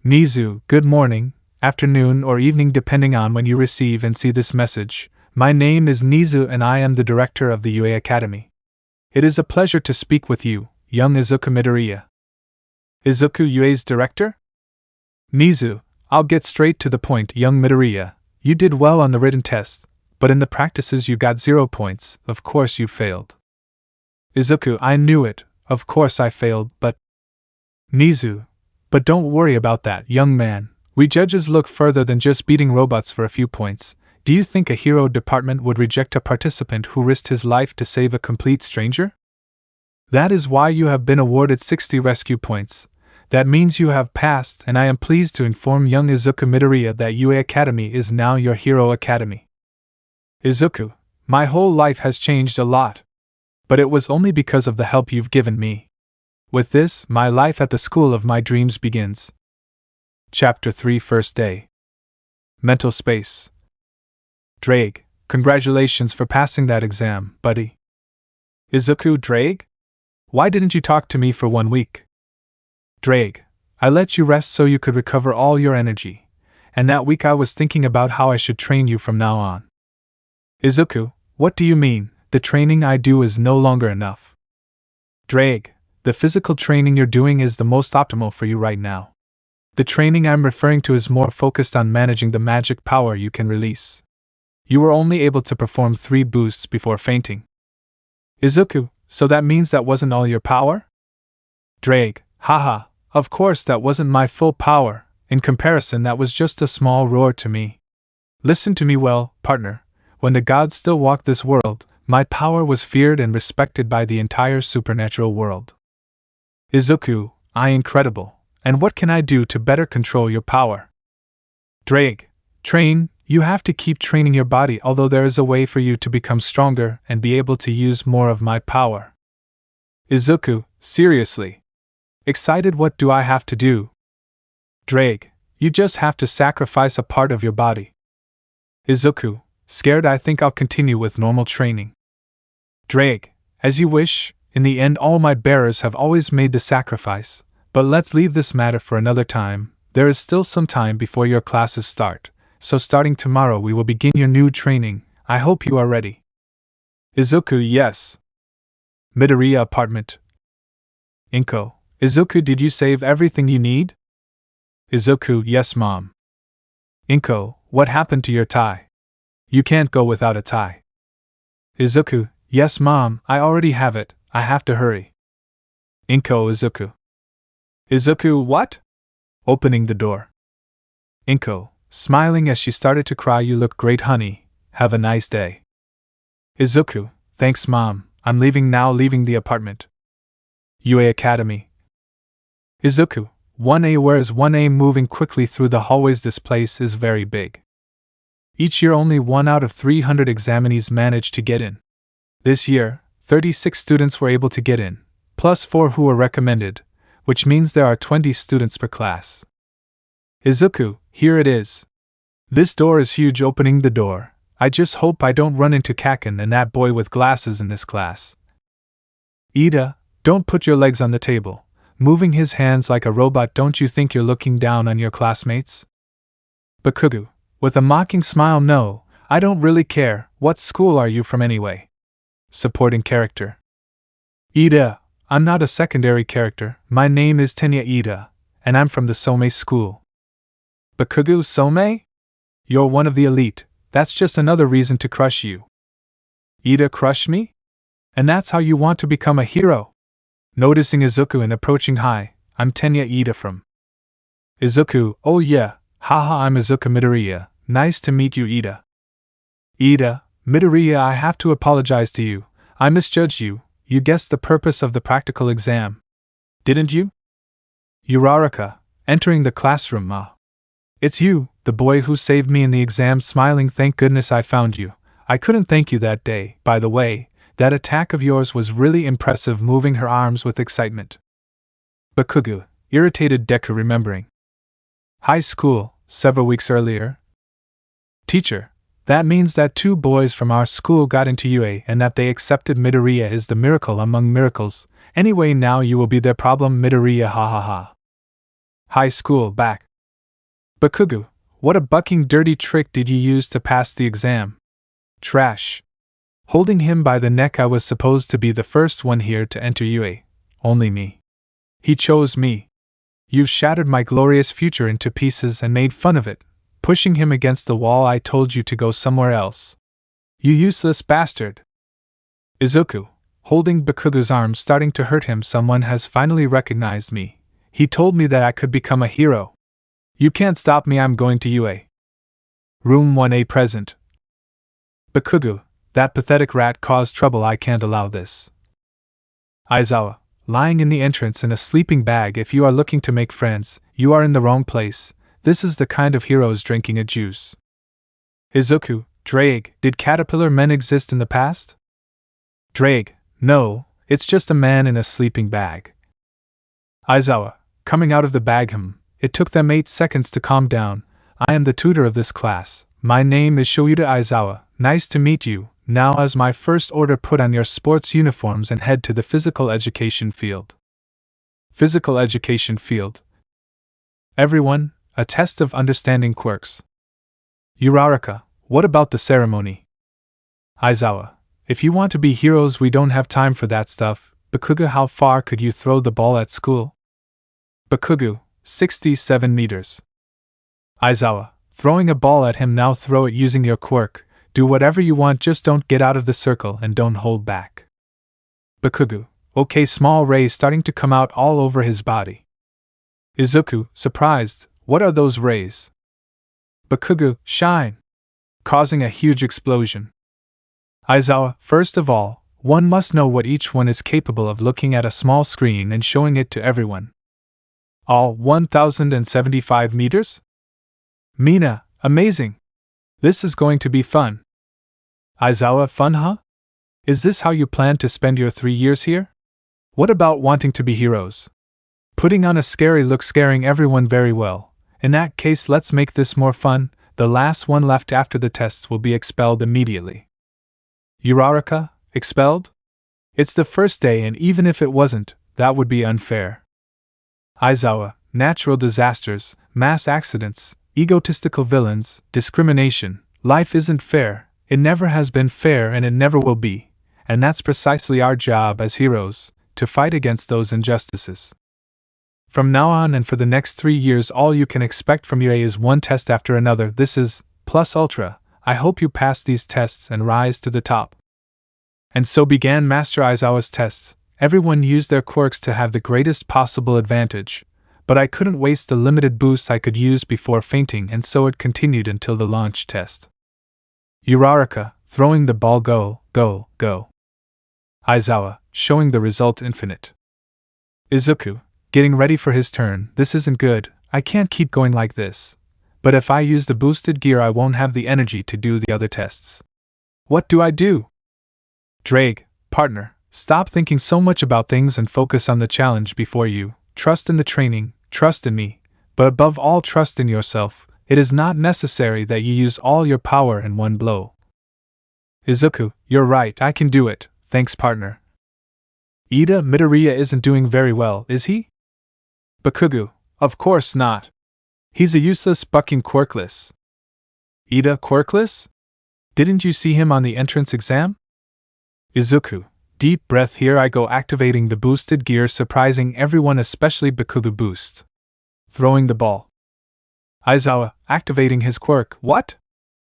Nizu, good morning, afternoon or evening depending on when you receive and see this message. My name is Nizu and I am the director of the UA Academy. It is a pleasure to speak with you, young Izuku Midoriya. Izuku, UA's director? Nizu, I'll get straight to the point, young Midoriya. You did well on the written test, but in the practices you got 0 points, of course you failed. Izuku, I knew it, of course I failed, but… Nizu, but don't worry about that, young man. We judges look further than just beating robots for a few points. Do you think a hero department would reject a participant who risked his life to save a complete stranger? That is why you have been awarded 60 rescue points. That means you have passed, and I am pleased to inform young Izuku Midoriya that UA Academy is now your hero academy. Izuku, my whole life has changed a lot. But it was only because of the help you've given me. With this, my life at the school of my dreams begins. Chapter 3, First Day. Mental Space. Drake, congratulations for passing that exam, buddy. Izuku, Drake? Why didn't you talk to me for 1 week? Drake, I let you rest so you could recover all your energy, and that week I was thinking about how I should train you from now on. Izuku, what do you mean? The training I do is no longer enough. Drake, the physical training you're doing is the most optimal for you right now. The training I'm referring to is more focused on managing the magic power you can release. You were only able to perform 3 boosts before fainting. Izuku, so that means that wasn't all your power? Drake, haha, of course that wasn't my full power. In comparison, that was just a small roar to me. Listen to me well, partner. When the gods still walked this world, my power was feared and respected by the entire supernatural world. Izuku, incredible. And what can I do to better control your power? Drake, train. You have to keep training your body, although there is a way for you to become stronger and be able to use more of my power. Izuku, seriously? Excited, what do I have to do? Drake, You just have to sacrifice a part of your body. Izuku, scared I think I'll continue with normal training. Drake, as you wish, in the end all my bearers have always made the sacrifice, but let's leave this matter for another time. There is still some time before your classes start, so starting tomorrow we will begin your new training. I hope you are ready. Izuku, yes. Midoriya apartment. Inko, Izuku, did you save everything you need? Izuku, yes mom. Inko, what happened to your tie? You can't go without a tie. Izuku, yes mom, I already have it, I have to hurry. Inko, Izuku. Izuku, what? Opening the door. Inko, smiling as she started to cry, you look great honey, have a nice day. Izuku, thanks mom, I'm leaving now, leaving the apartment. UA Academy. Izuku, 1A, where is 1A? Moving quickly through the hallways, this place is very big. Each year only 1 out of 300 examinees manage to get in. This year, 36 students were able to get in, plus 4 who were recommended, which means there are 20 students per class. Izuku, here it is. This door is huge. Opening the door, I just hope I don't run into Kaken and that boy with glasses in this class. Ida, don't put your legs on the table. Moving his hands like a robot, don't you think you're looking down on your classmates? Bakugo, with a mocking smile, no, I don't really care. What school are you from anyway? Supporting character. Ida, I'm not a secondary character, my name is Tenya Ida, and I'm from the Somei school. Bakugo, Somei? You're one of the elite, that's just another reason to crush you. Ida, crush me? And that's how you want to become a hero? Noticing Izuku and approaching, hi, I'm Tenya Ida from. Izuku, oh yeah, haha, I'm Izuku Midoriya, nice to meet you Ida. Ida, Midoriya, I have to apologize to you, I misjudged you, you guessed the purpose of the practical exam. Didn't you? Uraraka, entering the classroom, It's you, the boy who saved me in the exam, smiling, thank goodness I found you, I couldn't thank you that day, by the way. That attack of yours was really impressive, moving her arms with excitement. Bakugo, irritated Deku, remembering. High school, several weeks earlier. Teacher, that means that 2 boys from our school got into UA and that they accepted Midoriya is the miracle among miracles. Anyway, now you will be their problem, Midoriya, ha ha ha. High school, back. Bakugo, what a bucking dirty trick did you use to pass the exam? Trash. Holding him by the neck, I was supposed to be the first one here to enter UA. Only me. He chose me. You've shattered my glorious future into pieces and made fun of it. Pushing him against the wall, I told you to go somewhere else. You useless bastard. Izuku, holding Bakugo's arm, starting to hurt him, someone has finally recognized me. He told me that I could become a hero. You can't stop me, I'm going to UA. Room 1A present. Bakugo, that pathetic rat caused trouble, I can't allow this. Aizawa, lying in the entrance in a sleeping bag, if you are looking to make friends, you are in the wrong place, this is the kind of heroes drinking a juice. Izuku, Drake, did caterpillar men exist in the past? Drake, no, it's just a man in a sleeping bag. Aizawa, coming out of the bag, it took them 8 seconds to calm down, I am the tutor of this class, my name is Shoyuta Aizawa, nice to meet you. Now, as my first order, put on your sports uniforms and head to the physical education field. Physical education field. Everyone, a test of understanding quirks. Uraraka, what about the ceremony? Aizawa, if you want to be heroes, we don't have time for that stuff. Bakugo, how far could you throw the ball at school? Bakugo, 67 meters. Aizawa, throwing a ball at him, now throw it using your quirk. Do whatever you want, just don't get out of the circle and don't hold back. Bakugo, okay, small rays starting to come out all over his body. Izuku, surprised, what are those rays? Bakugo, shine. Causing a huge explosion. Aizawa, first of all, one must know what each one is capable of, looking at a small screen and showing it to everyone. All 1075 meters? Mina, amazing. This is going to be fun. Aizawa, fun, huh? Is this how you plan to spend your 3 years here? What about wanting to be heroes? Putting on a scary look, scaring everyone very well. In that case, let's make this more fun. The last one left after the tests will be expelled immediately. Uraraka, expelled? It's the first day, and even if it wasn't, that would be unfair. Aizawa, natural disasters, mass accidents, egotistical villains, discrimination. Life isn't fair, it never has been fair and it never will be, and that's precisely our job as heroes, to fight against those injustices. From now on and for the next 3 years, all you can expect from UA is one test after another. This is Plus Ultra. I hope you pass these tests and rise to the top. And so began Master Aizawa's tests. Everyone used their quirks to have the greatest possible advantage, but I couldn't waste the limited boost I could use before fainting, and so it continued until the launch test. Uraraka, throwing the ball, go, go, go. Aizawa, showing the result infinite. Izuku, getting ready for his turn. This isn't good, I can't keep going like this. But if I use the boosted gear, I won't have the energy to do the other tests. What do I do? Drake, partner, stop thinking so much about things and focus on the challenge before you. Trust in the training, trust in me, but above all, trust in yourself. It is not necessary that you use all your power in one blow. Izuku, you're right, I can do it, thanks partner. Ida Midoriya isn't doing very well, is he? Bakugo, of course not. He's a useless bucking Quirkless. Ida Quirkless? Didn't you see him on the entrance exam? Izuku, deep breath, here I go, activating the boosted gear, surprising everyone, especially Bakugo. Boost. Throwing the ball. Aizawa, activating his quirk. What?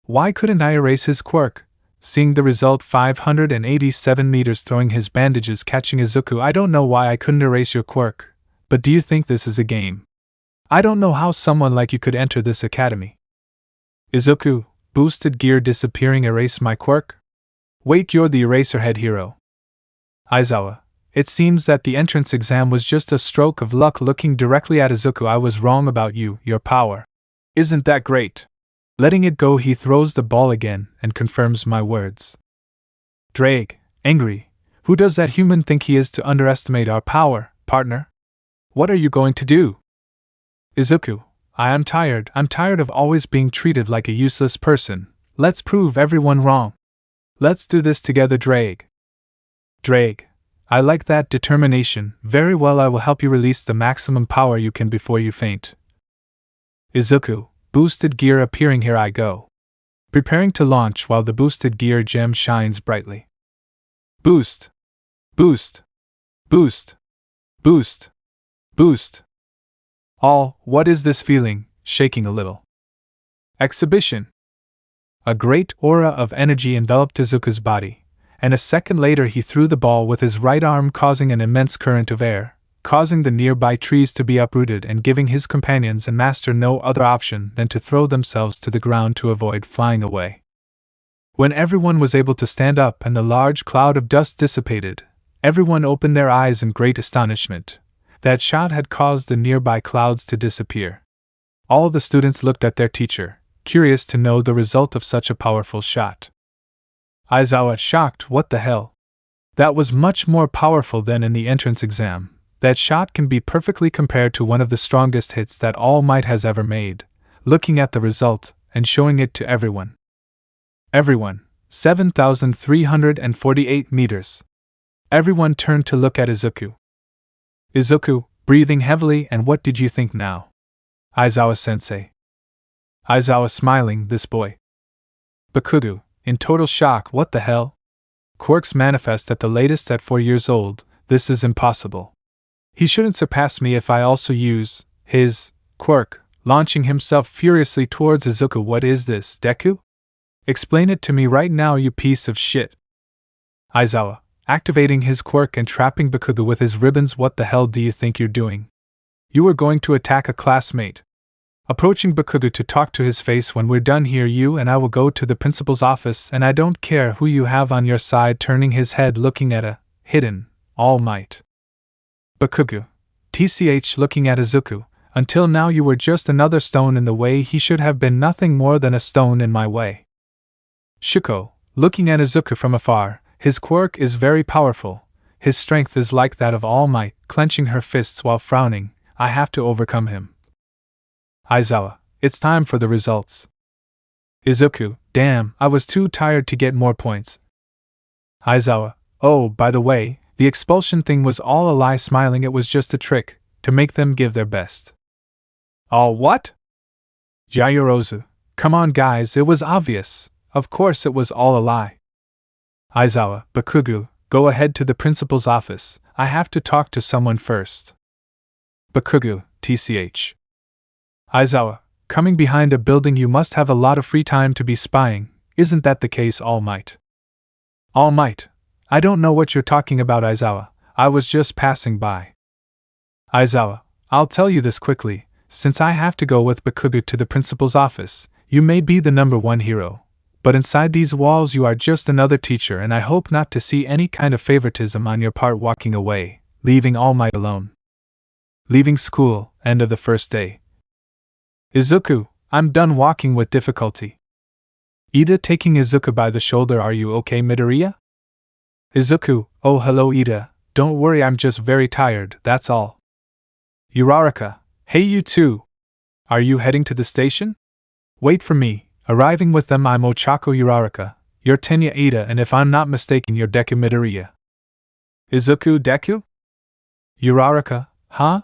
Why couldn't I erase his quirk? Seeing the result, 587 meters, throwing his bandages, catching Izuku. I don't know why I couldn't erase your quirk, but do you think this is a game? I don't know how someone like you could enter this academy. Izuku, boosted gear disappearing, erase my quirk? Wait, you're the Eraserhead hero. Aizawa, it seems that the entrance exam was just a stroke of luck. Looking directly at Izuku, I was wrong about you, your power. Isn't that great? Letting it go, he throws the ball again and confirms my words. Drake, angry, who does that human think he is to underestimate our power, partner? What are you going to do? Izuku, I'm tired of always being treated like a useless person. Let's prove everyone wrong. Let's do this together, Drake. Drake, I like that determination. Very well, I will help you release the maximum power you can before you faint. Izuku, boosted gear appearing, here I go. Preparing to launch while the boosted gear gem shines brightly. Boost! Boost! Boost! Boost! Boost! What is this feeling? Shaking a little. Exhibition! A great aura of energy enveloped Izuku's body, and a second later he threw the ball with his right arm, causing an immense current of air, causing the nearby trees to be uprooted and giving his companions and master no other option than to throw themselves to the ground to avoid flying away. When everyone was able to stand up and the large cloud of dust dissipated, everyone opened their eyes in great astonishment. That shot had caused the nearby clouds to disappear. All the students looked at their teacher, curious to know the result of such a powerful shot. Aizawa, shocked, what the hell? That was much more powerful than in the entrance exam. That shot can be perfectly compared to one of the strongest hits that All Might has ever made, looking at the result and showing it to everyone. Everyone, 7,348 meters. Everyone turned to look at Izuku. Izuku, breathing heavily, and what did you think now? Aizawa-sensei. Aizawa, smiling, this boy. Bakugo, in total shock, what the hell? Quirks manifest at the latest at 4 years old, this is impossible. He shouldn't surpass me if I also use his quirk, launching himself furiously towards Izuku. What is this, Deku? Explain it to me right now, you piece of shit. Aizawa, activating his quirk and trapping Bakugo with his ribbons. What the hell do you think you're doing? You are going to attack a classmate. Approaching Bakugo to talk to his face. When we're done here, you and I will go to the principal's office, and I don't care who you have on your side. Turning his head, looking at a hidden All Might. Bakugo, TCH, looking at Izuku, until now you were just another stone in the way. He should have been nothing more than a stone in my way. Shuko, looking at Izuku from afar, his quirk is very powerful. His strength is like that of All Might, clenching her fists while frowning. I have to overcome him. Aizawa, it's time for the results. Izuku, damn, I was too tired to get more points. Aizawa, oh, by the way, the expulsion thing was all a lie, smiling, it was just a trick, to make them give their best. All what? Yaoyorozu, come on guys, it was obvious, of course it was all a lie. Aizawa, Bakugu, go ahead to the principal's office, I have to talk to someone first. Bakugu, tch. Aizawa, coming behind a building you must have a lot of free time to be spying, isn't that the case, All Might? All Might, I don't know what you're talking about, Aizawa, I was just passing by. Aizawa, I'll tell you this quickly, since I have to go with Bakugu to the principal's office, you may be the #1 hero, but inside these walls you are just another teacher, and I hope not to see any kind of favoritism on your part walking away, leaving All Might alone. Leaving school, end of the first day. Izuku, I'm done walking with difficulty. Ida taking Izuku by the shoulder, are you okay, Midoriya? Izuku, oh hello Ida, don't worry, I'm just very tired, that's all. Uraraka, hey you two! Are you heading to the station? Wait for me, arriving with them I'm Ochako Uraraka, you're Tenya Ida, and if I'm not mistaken you're Deku Midoriya. Izuku Deku? Uraraka, huh?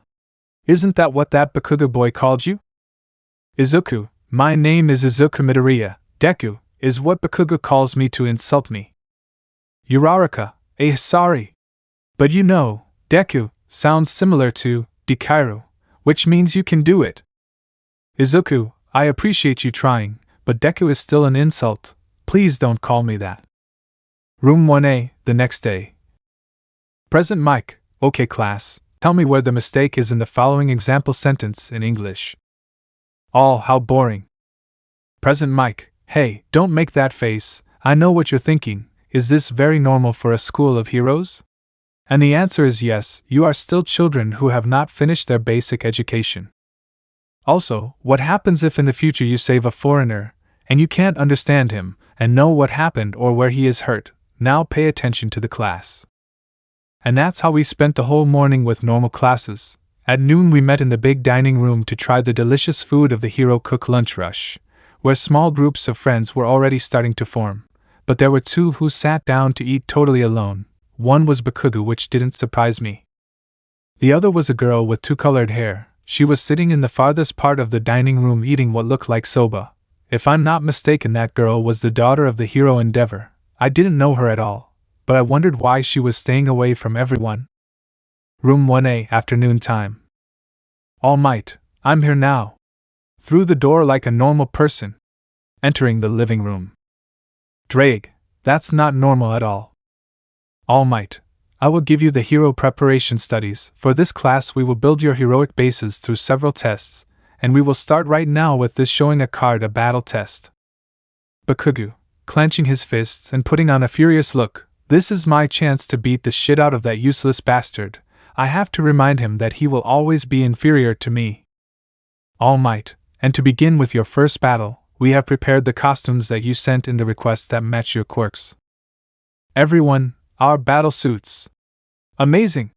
Isn't that what that Bakugo boy called you? Izuku, my name is Izuku Midoriya, Deku, is what Bakugo calls me to insult me. Uraraka, sorry. But you know, Deku sounds similar to Dikairu, which means you can do it. Izuku, I appreciate you trying, but Deku is still an insult, please don't call me that. Room 1A, the next day. Present Mike, okay class, tell me where the mistake is in the following example sentence in English. All, how boring. Present Mike, hey, don't make that face, I know what you're thinking, is this very normal for a school of heroes? And the answer is yes, you are still children who have not finished their basic education. Also, what happens if in the future you save a foreigner, and you can't understand him, and know what happened or where he is hurt? Now pay attention to the class. And that's how we spent the whole morning with normal classes. At noon we met in the big dining room to try the delicious food of the hero cook lunch rush, where small groups of friends were already starting to form, but there were two who sat down to eat totally alone. One was Bakugo, which didn't surprise me. The other was a girl with two colored hair. She was sitting in the farthest part of the dining room eating what looked like soba. If I'm not mistaken, that girl was the daughter of the hero Endeavor. I didn't know her at all, but I wondered why she was staying away from everyone. Room 1A, afternoon time. All Might, I'm here now. Through the door like a normal person. Entering the living room. Drake, that's not normal at all. All Might, I will give you the hero preparation studies. For this class we will build your heroic bases through several tests, and we will start right now with this showing a card, a battle test. Bakugo, clenching his fists and putting on a furious look, this is my chance to beat the shit out of that useless bastard. I have to remind him that he will always be inferior to me. All Might, and to begin with your first battle, we have prepared the costumes that you sent in the request that match your quirks. Everyone, our battle suits. Amazing!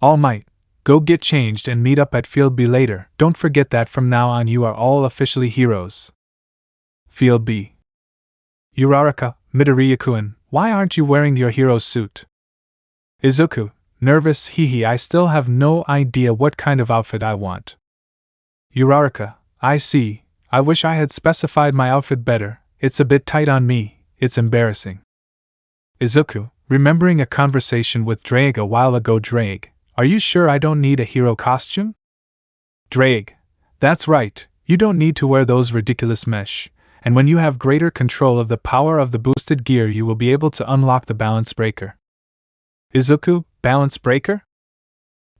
All Might, go get changed and meet up at Field B later. Don't forget that from now on you are all officially heroes. Field B. Uraraka, Midoriya-kun, why aren't you wearing your hero suit? Izuku, nervous, hehe, I still have no idea what kind of outfit I want. Uraraka, I see, I wish I had specified my outfit better, it's a bit tight on me, it's embarrassing. Izuku, remembering a conversation with Drake a while ago. Drake, are you sure I don't need a hero costume? Drake, that's right, you don't need to wear those ridiculous mesh, and when you have greater control of the power of the boosted gear you will be able to unlock the balance breaker. Izuku, balance breaker?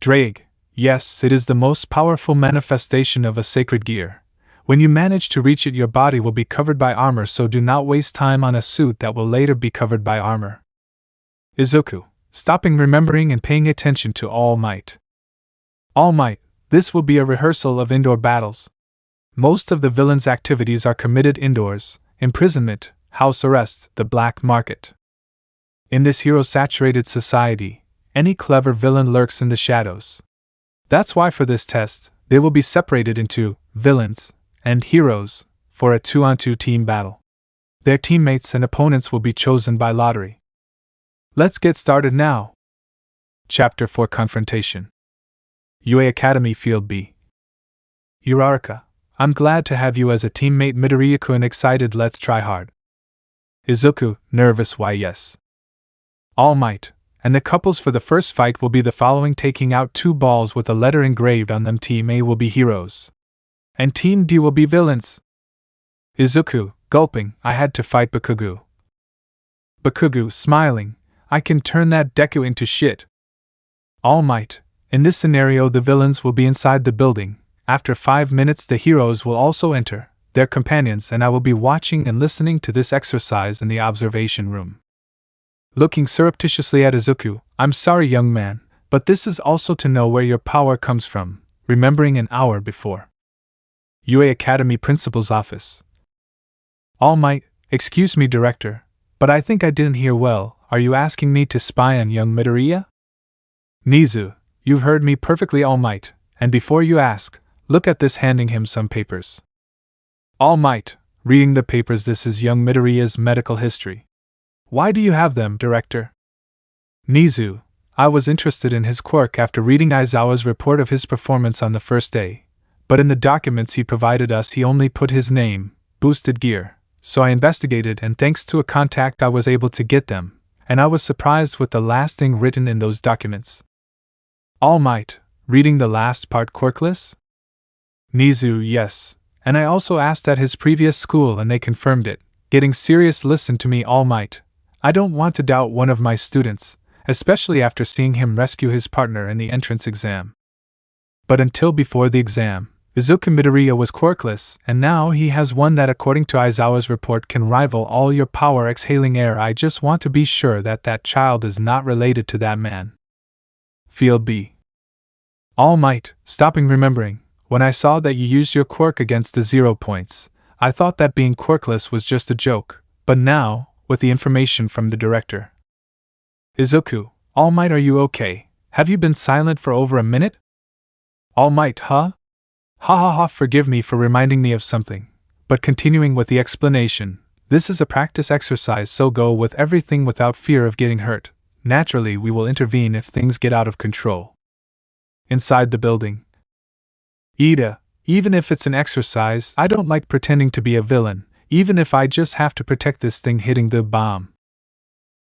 Drake, yes, it is the most powerful manifestation of a sacred gear. When you manage to reach it your body will be covered by armor, so do not waste time on a suit that will later be covered by armor. Izuku, stopping, remembering and paying attention to All Might. All Might, this will be a rehearsal of indoor battles. Most of the villain's activities are committed indoors: imprisonment, house arrest, the black market. In this hero-saturated society, any clever villain lurks in the shadows. That's why for this test, They will be separated into villains and heroes for a 2-on-2 team battle. Their teammates and opponents will be chosen by lottery. Let's get started now. Chapter 4 Confrontation. UA Academy Field B. Uraraka, I'm glad to have you as a teammate. Midoriya-kun excited. Let's try hard. Izuku, nervous. Why yes. All Might, and the couples for the first fight will be the following: taking out 2 balls with a letter engraved on them. Team A will be heroes, and Team D will be villains. Izuku, gulping, I had to fight Bakugo. Bakugo, smiling, I can turn that Deku into shit. All Might, in this scenario the villains will be inside the building. After 5 minutes the heroes will also enter, their companions, and I will be watching and listening to this exercise in the observation room. Looking surreptitiously at Izuku, I'm sorry young man, but this is also to know where your power comes from, remembering an hour before. UA Academy Principal's Office. All Might, excuse me director, but I think I didn't hear well. Are you asking me to spy on young Midoriya? Nizu, you've heard me perfectly All Might, and before you ask, look at this, handing him some papers. All Might, reading the papers, this is young Midoriya's medical history. Why do you have them, director? Nizu, I was interested in his quirk after reading Aizawa's report of his performance on the first day, but in the documents he provided us he only put his name, boosted gear, so I investigated and thanks to a contact I was able to get them, and I was surprised with the last thing written in those documents. All Might, reading the last part, Quirkless? Nizu, yes, and I also asked at his previous school and they confirmed it. Getting serious, listen to me All Might. I don't want to doubt one of my students, especially after seeing him rescue his partner in the entrance exam. But until before the exam, Izuku Midoriya was quirkless, and now he has one that according to Aizawa's report can rival all your power exhaling air. I just want to be sure that that child is not related to that man. Field B. All Might, stopping, remembering, when I saw that you used your quirk against the 0 points, I thought that being quirkless was just a joke, but now, with the information from the director. Izuku, All Might, are you okay? Have you been silent for over a minute? All Might, huh? Ha ha ha, forgive me for reminding me of something, but continuing with the explanation, this is a practice exercise, so go with everything without fear of getting hurt. Naturally, we will intervene if things get out of control. Inside the building. Ida, even if it's an exercise, I don't like pretending to be a villain, even if I just have to protect this thing hitting the bomb.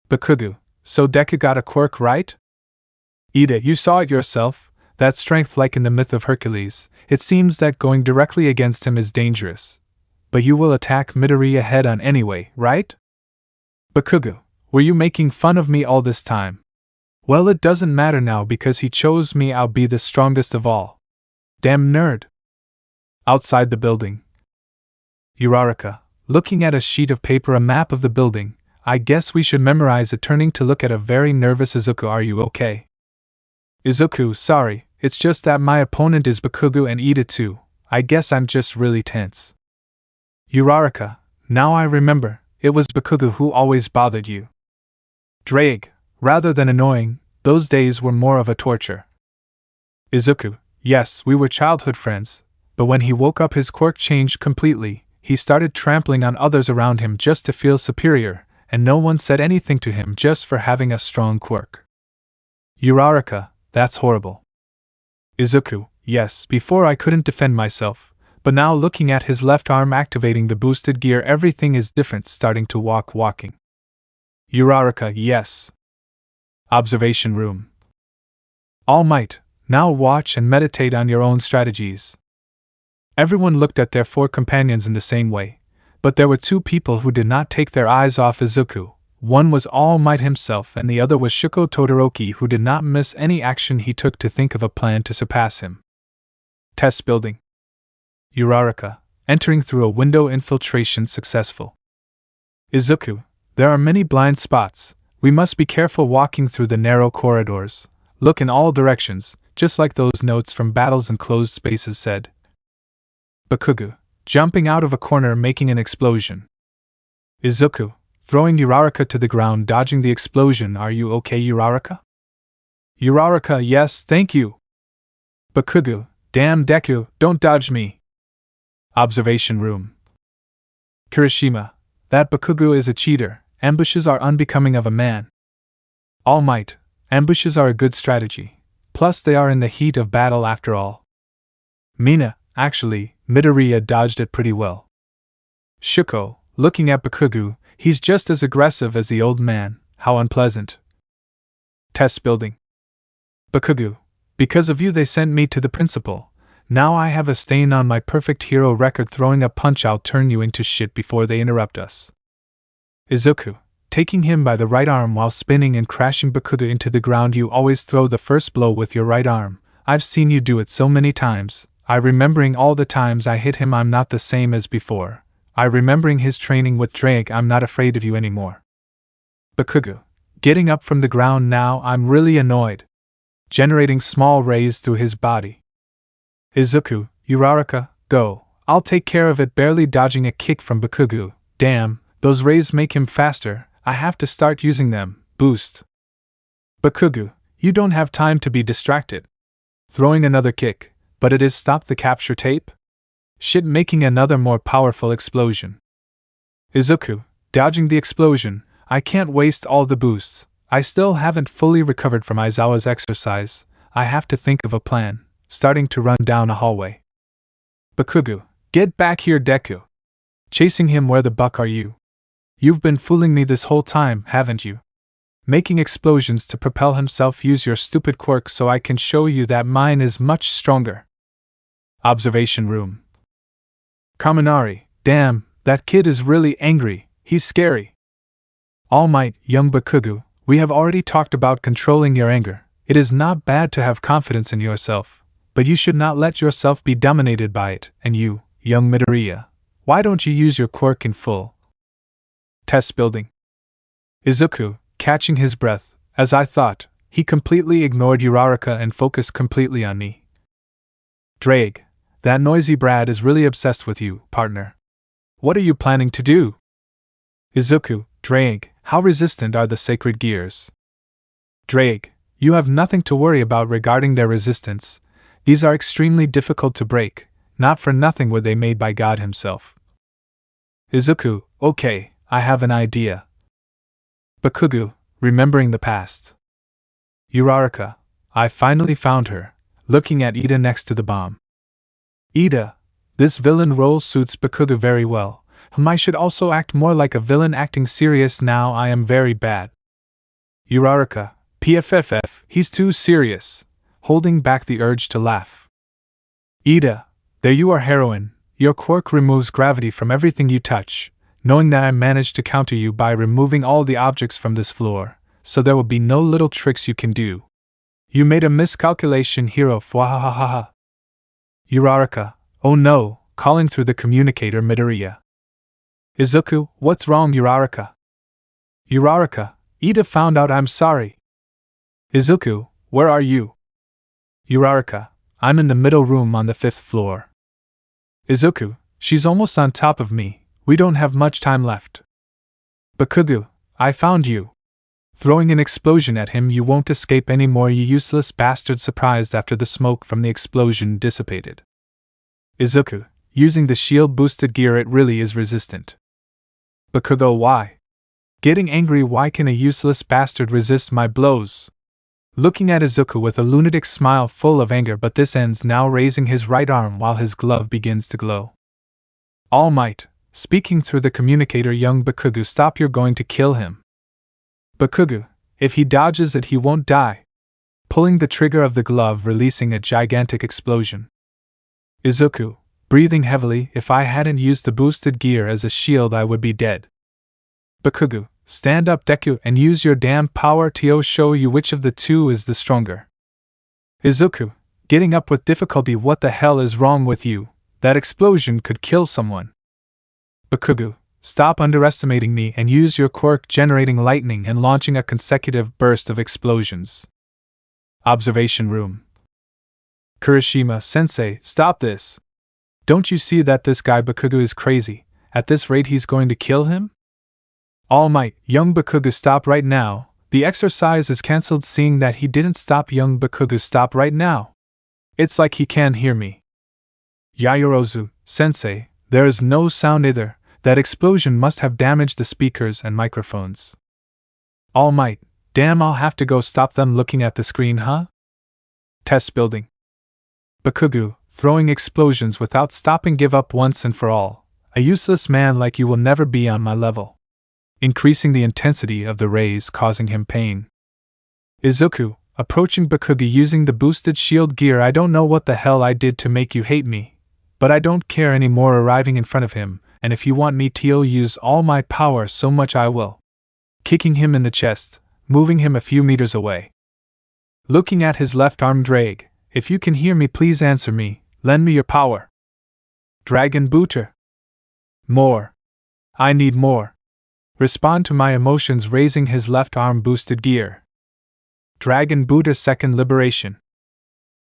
Bakugo, so Deku got a quirk, right? Ida, you saw it yourself. That strength, like in the myth of Hercules, it seems that going directly against him is dangerous. But you will attack Midoriya head on anyway, right? Bakugo, were you making fun of me all this time? Well, it doesn't matter now because he chose me. I'll be the strongest of all. Damn nerd. Outside the building. Uraraka, looking at a sheet of paper, a map of the building. I guess we should memorize it. Turning to look at a very nervous Izuku, are you okay? Izuku, sorry, it's just that my opponent is Bakugo and Ida too. I guess I'm just really tense. Uraraka, now I remember, it was Bakugo who always bothered you. Drake, rather than annoying, those days were more of a torture. Izuku, yes, we were childhood friends, but when he woke up his quirk changed completely. He started trampling on others around him just to feel superior, and no one said anything to him just for having a strong quirk. Uraraka, that's horrible. Izuku, yes, before I couldn't defend myself, but now looking at his left arm activating the boosted gear, everything is different, starting to walking. Uraraka, yes. Observation room. All Might, now watch and meditate on your own strategies. Everyone looked at their 4 companions in the same way, but there were 2 people who did not take their eyes off Izuku. One was All Might himself and the other was Shuko Todoroki, who did not miss any action he took to think of a plan to surpass him. Test building. Uraraka, entering through a window, infiltration successful. Izuku, there are many blind spots. We must be careful walking through the narrow corridors. Look in all directions, just like those notes from battles and closed spaces said. Bakugo, jumping out of a corner, making an explosion. Izuku, throwing Uraraka to the ground, dodging the explosion. Are you okay, Uraraka? Uraraka, yes, thank you. Bakugo, Damn Deku, don't dodge me. Observation room. Kirishima, that Bakugo is a cheater. Ambushes are unbecoming of a man. All Might, ambushes are a good strategy. Plus they are in the heat of battle after all. Mina, actually, Midoriya dodged it pretty well. Shuko, looking at Bakugo, he's just as aggressive as the old man, how unpleasant. Test building. Bakugo, because of you they sent me to the principal. Now I have a stain on my perfect hero record. Throwing a punch I'll turn you into shit before they interrupt us. Izuku, taking him by the right arm while spinning and crashing Bakugo into the ground. You always throw the first blow with your right arm. I've seen you do it so many times. I remembering all the times I hit him. I'm not the same as before. I remembering his training with Drake. I'm not afraid of you anymore. Bakugo, getting up from the ground now. I'm really annoyed. Generating small rays through his body. Izuku, Uraraka, go. I'll take care of it. Barely dodging a kick from Bakugo. Damn, those rays make him faster. I have to start using them. Boost. Bakugo, you don't have time to be distracted. Throwing another kick, but it is stop the capture tape? Shit, making another more powerful explosion. Izuku, dodging the explosion. I can't waste all the boosts. I still haven't fully recovered from Aizawa's exercise. I have to think of a plan. Starting to run down a hallway. Bakugo, get back here Deku. Chasing him. Where the buck are you? You've been fooling me this whole time, haven't you? Making explosions to propel himself. Use your stupid quirk so I can show you that mine is much stronger. Observation room. Kaminari, damn, that kid is really angry. He's scary. All Might, young Bakugo, we have already talked about controlling your anger. It is not bad to have confidence in yourself, but you should not let yourself be dominated by it. And you, young Midoriya, why don't you use your quirk in full? Test building. Izuku, catching his breath, as I thought, he completely ignored Uraraka and focused completely on me. Drake, that noisy Brad is really obsessed with you, partner. What are you planning to do? Izuku, Drake, how resistant are the sacred gears? Drake, you have nothing to worry about regarding their resistance. These are extremely difficult to break. Not for nothing were they made by God himself. Izuku, okay, I have an idea. Bakugo, remembering the past. Uraraka, I finally found her, looking at Ida next to the bomb. Ida, this villain role suits Bakugo very well. I should also act more like a villain. Acting serious now. I am very bad. Uraraka, PFFF, he's too serious, holding back the urge to laugh. Ida, there you are heroine. Your quirk removes gravity from everything you touch, knowing that I managed to counter you by removing all the objects from this floor, so there will be no little tricks you can do. You made a miscalculation, hero. Fwahahaha. Uraraka, oh no, calling through the communicator. Midoriya. Izuku, what's wrong Uraraka? Uraraka, Ida found out. I'm sorry. Izuku, where are you? Uraraka, I'm in the middle room on the 5th floor. Izuku, she's almost on top of me. We don't have much time left. Bakugo, I found you. Throwing an explosion at him. You won't escape anymore, you useless bastard. Surprised after the smoke from the explosion dissipated. Izuku, using the shield boosted gear. It really is resistant. Bakugo, why? Getting angry. Why can a useless bastard resist my blows? Looking at Izuku with a lunatic smile full of anger, but this ends now, raising his right arm while his glove begins to glow. All Might, speaking through the communicator. Young Bakugo, stop, you're going to kill him. Bakugo, if he dodges it he won't die. Pulling the trigger of the glove, releasing a gigantic explosion. Izuku, breathing heavily, if I hadn't used the boosted gear as a shield I would be dead. Bakugo, stand up Deku and use your damn power to show you which of the two is the stronger. Izuku, getting up with difficulty. What the hell is wrong with you? That explosion could kill someone. Bakugo, stop underestimating me and use your quirk, generating lightning and launching a consecutive burst of explosions. Observation room. Kirishima-sensei, stop this. Don't you see that this guy Bakugo is crazy? At this rate he's going to kill him? All Might, young Bakugo, stop right now. The exercise is cancelled. Seeing that he didn't stop, young Bakugo, stop right now. It's like he can't hear me. Yaoyorozu, sensei, there is no sound either. That explosion must have damaged the speakers and microphones. All Might, damn, I'll have to go stop them looking at the screen, huh? Test building. Bakugo, throwing explosions without stopping, give up once and for all. A useless man like you will never be on my level. Increasing the intensity of the rays, causing him pain. Izuku, approaching Bakugo using the boosted shield gear. I don't know what the hell I did to make you hate me, but I don't care anymore. Arriving in front of him, and if you want me to use all my power so much I will. Kicking him in the chest, moving him a few meters away. Looking at his left arm, Drag, if you can hear me please answer me, lend me your power. Dragon Booter. More. I need more. Respond to my emotions, raising his left arm, boosted gear. Dragon Booter second liberation.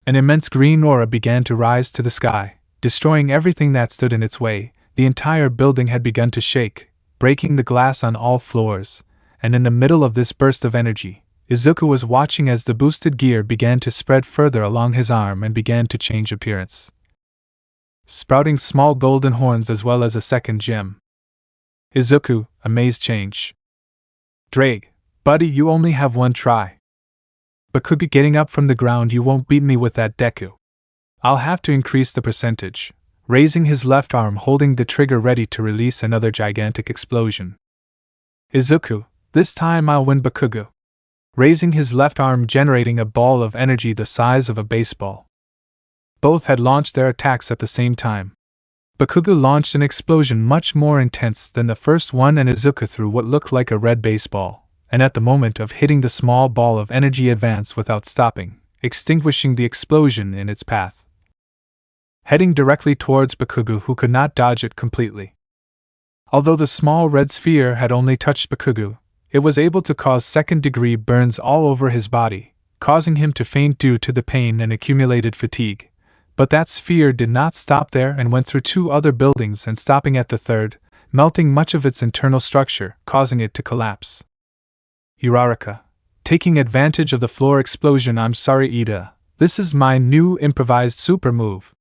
An immense green aura began to rise to the sky, destroying everything that stood in its way. The entire building had begun to shake, breaking the glass on all floors, and in the middle of this burst of energy, Izuku was watching as the boosted gear began to spread further along his arm and began to change appearance, sprouting small golden horns as well as a second gem. Izuku, amazed change. Drag, buddy, you only have one try. Bakugo getting up from the ground, you won't beat me with that Deku. I'll have to increase the percentage. Raising his left arm, holding the trigger ready to release another gigantic explosion. Izuku, this time I'll win. Bakugo. Raising his left arm, generating a ball of energy the size of a baseball. Both had launched their attacks at the same time. Bakugo launched an explosion much more intense than the first one, and Izuku threw what looked like a red baseball, and at the moment of hitting the small ball of energy advanced without stopping, extinguishing the explosion in its path, heading directly towards Bakugo, who could not dodge it completely. Although the small red sphere had only touched Bakugo, it was able to cause second-degree burns all over his body, causing him to faint due to the pain and accumulated fatigue. But that sphere did not stop there and went through 2 other buildings and stopping at the third, melting much of its internal structure, causing it to collapse. Uraraka, taking advantage of the floor explosion. I'm sorry, Ida, this is my new improvised super move.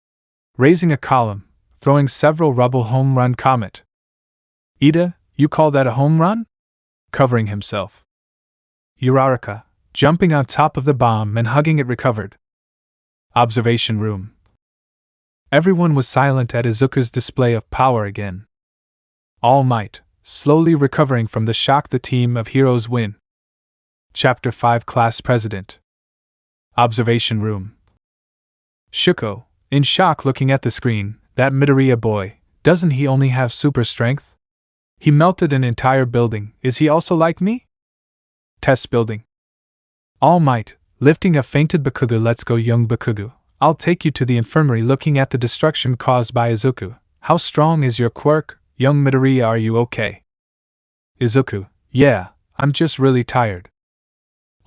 Raising a column, throwing several rubble home run comet. Ida, you call that a home run? Covering himself. Uraraka, jumping on top of the bomb and hugging it, recovered. Observation room. Everyone was silent at Izuku's display of power again. All Might, slowly recovering from the shock. The team of heroes win. Chapter 5 Class President. Observation room. Shuko, in shock, looking at the screen. That Midoriya boy, doesn't he only have super strength? He melted an entire building. Is he also like me? Test building. All Might, lifting a fainted Bakugo. Let's go, young Bakugo. I'll take you to the infirmary. Looking at the destruction caused by Izuku. How strong is your quirk, young Midoriya? Are you okay? Izuku, yeah, I'm just really tired.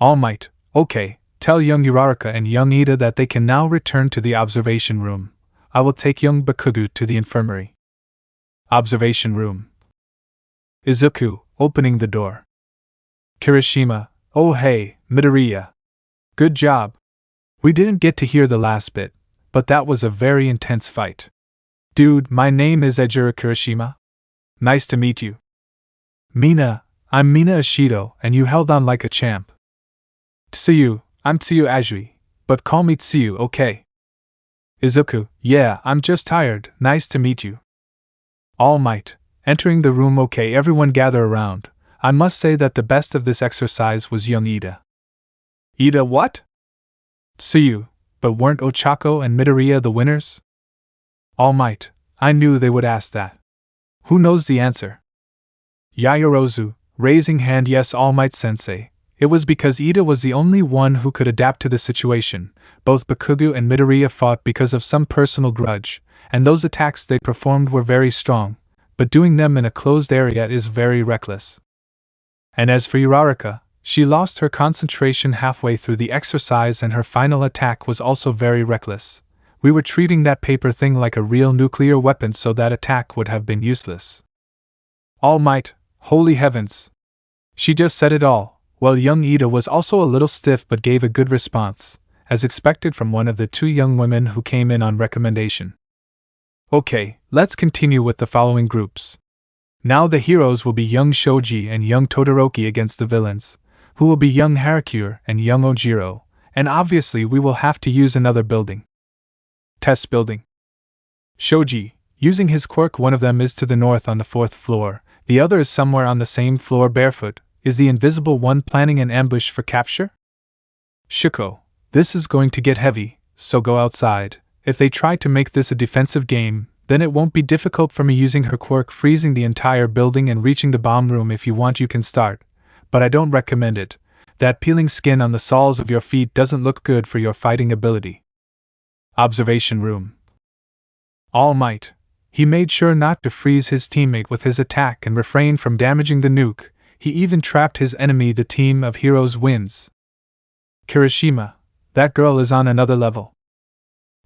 All Might, okay, tell young Uraraka and young Ida that they can now return to the observation room. I will take young Bakugo to the infirmary. Observation room. Izuku, opening the door. Kirishima, oh hey, Midoriya. Good job. We didn't get to hear the last bit, but that was a very intense fight. Dude, my name is Ejiro Kirishima. Nice to meet you. Mina, I'm Mina Ishido, and you held on like a champ. Tsuyu, I'm Tsuyu Ajui, but call me Tsuyu, okay? Izuku, yeah, I'm just tired. Nice to meet you. All Might, entering the room. Okay, everyone gather around. I must say that the best of this exercise was young Ida. Ida what? Tsuyu, but weren't Ochako and Midoriya the winners? All Might, I knew they would ask that. Who knows the answer? Yaoyorozu, raising hand. Yes, All Might sensei. It was because Ida was the only one who could adapt to the situation. Both Bakugo and Midoriya fought because of some personal grudge, and those attacks they performed were very strong, but doing them in a closed area is very reckless. And as for Uraraka, she lost her concentration halfway through the exercise, and her final attack was also very reckless. We were treating that paper thing like a real nuclear weapon, so that attack would have been useless. All Might, holy heavens! She just said it all. Well, young Ida was also a little stiff but gave a good response, as expected from one of the two young women who came in on recommendation. Okay, let's continue with the following groups. Now the heroes will be young Shoji and young Todoroki against the villains, who will be young Harakure and young Ojiro, and obviously we will have to use another building. Test building. Shoji, using his quirk, one of them is to the north on the 4th floor, the other is somewhere on the same floor barefoot. Is the invisible one planning an ambush for capture? Shuko, this is going to get heavy, so go outside. If they try to make this a defensive game, then it won't be difficult for me using her quirk, freezing the entire building and reaching the bomb room. If you want, you can start, but I don't recommend it. That peeling skin on the soles of your feet doesn't look good for your fighting ability. Observation room. All Might. He made sure not to freeze his teammate with his attack and refrain from damaging the nuke. He even trapped his enemy. The team of heroes wins. Kirishima. That girl is on another level.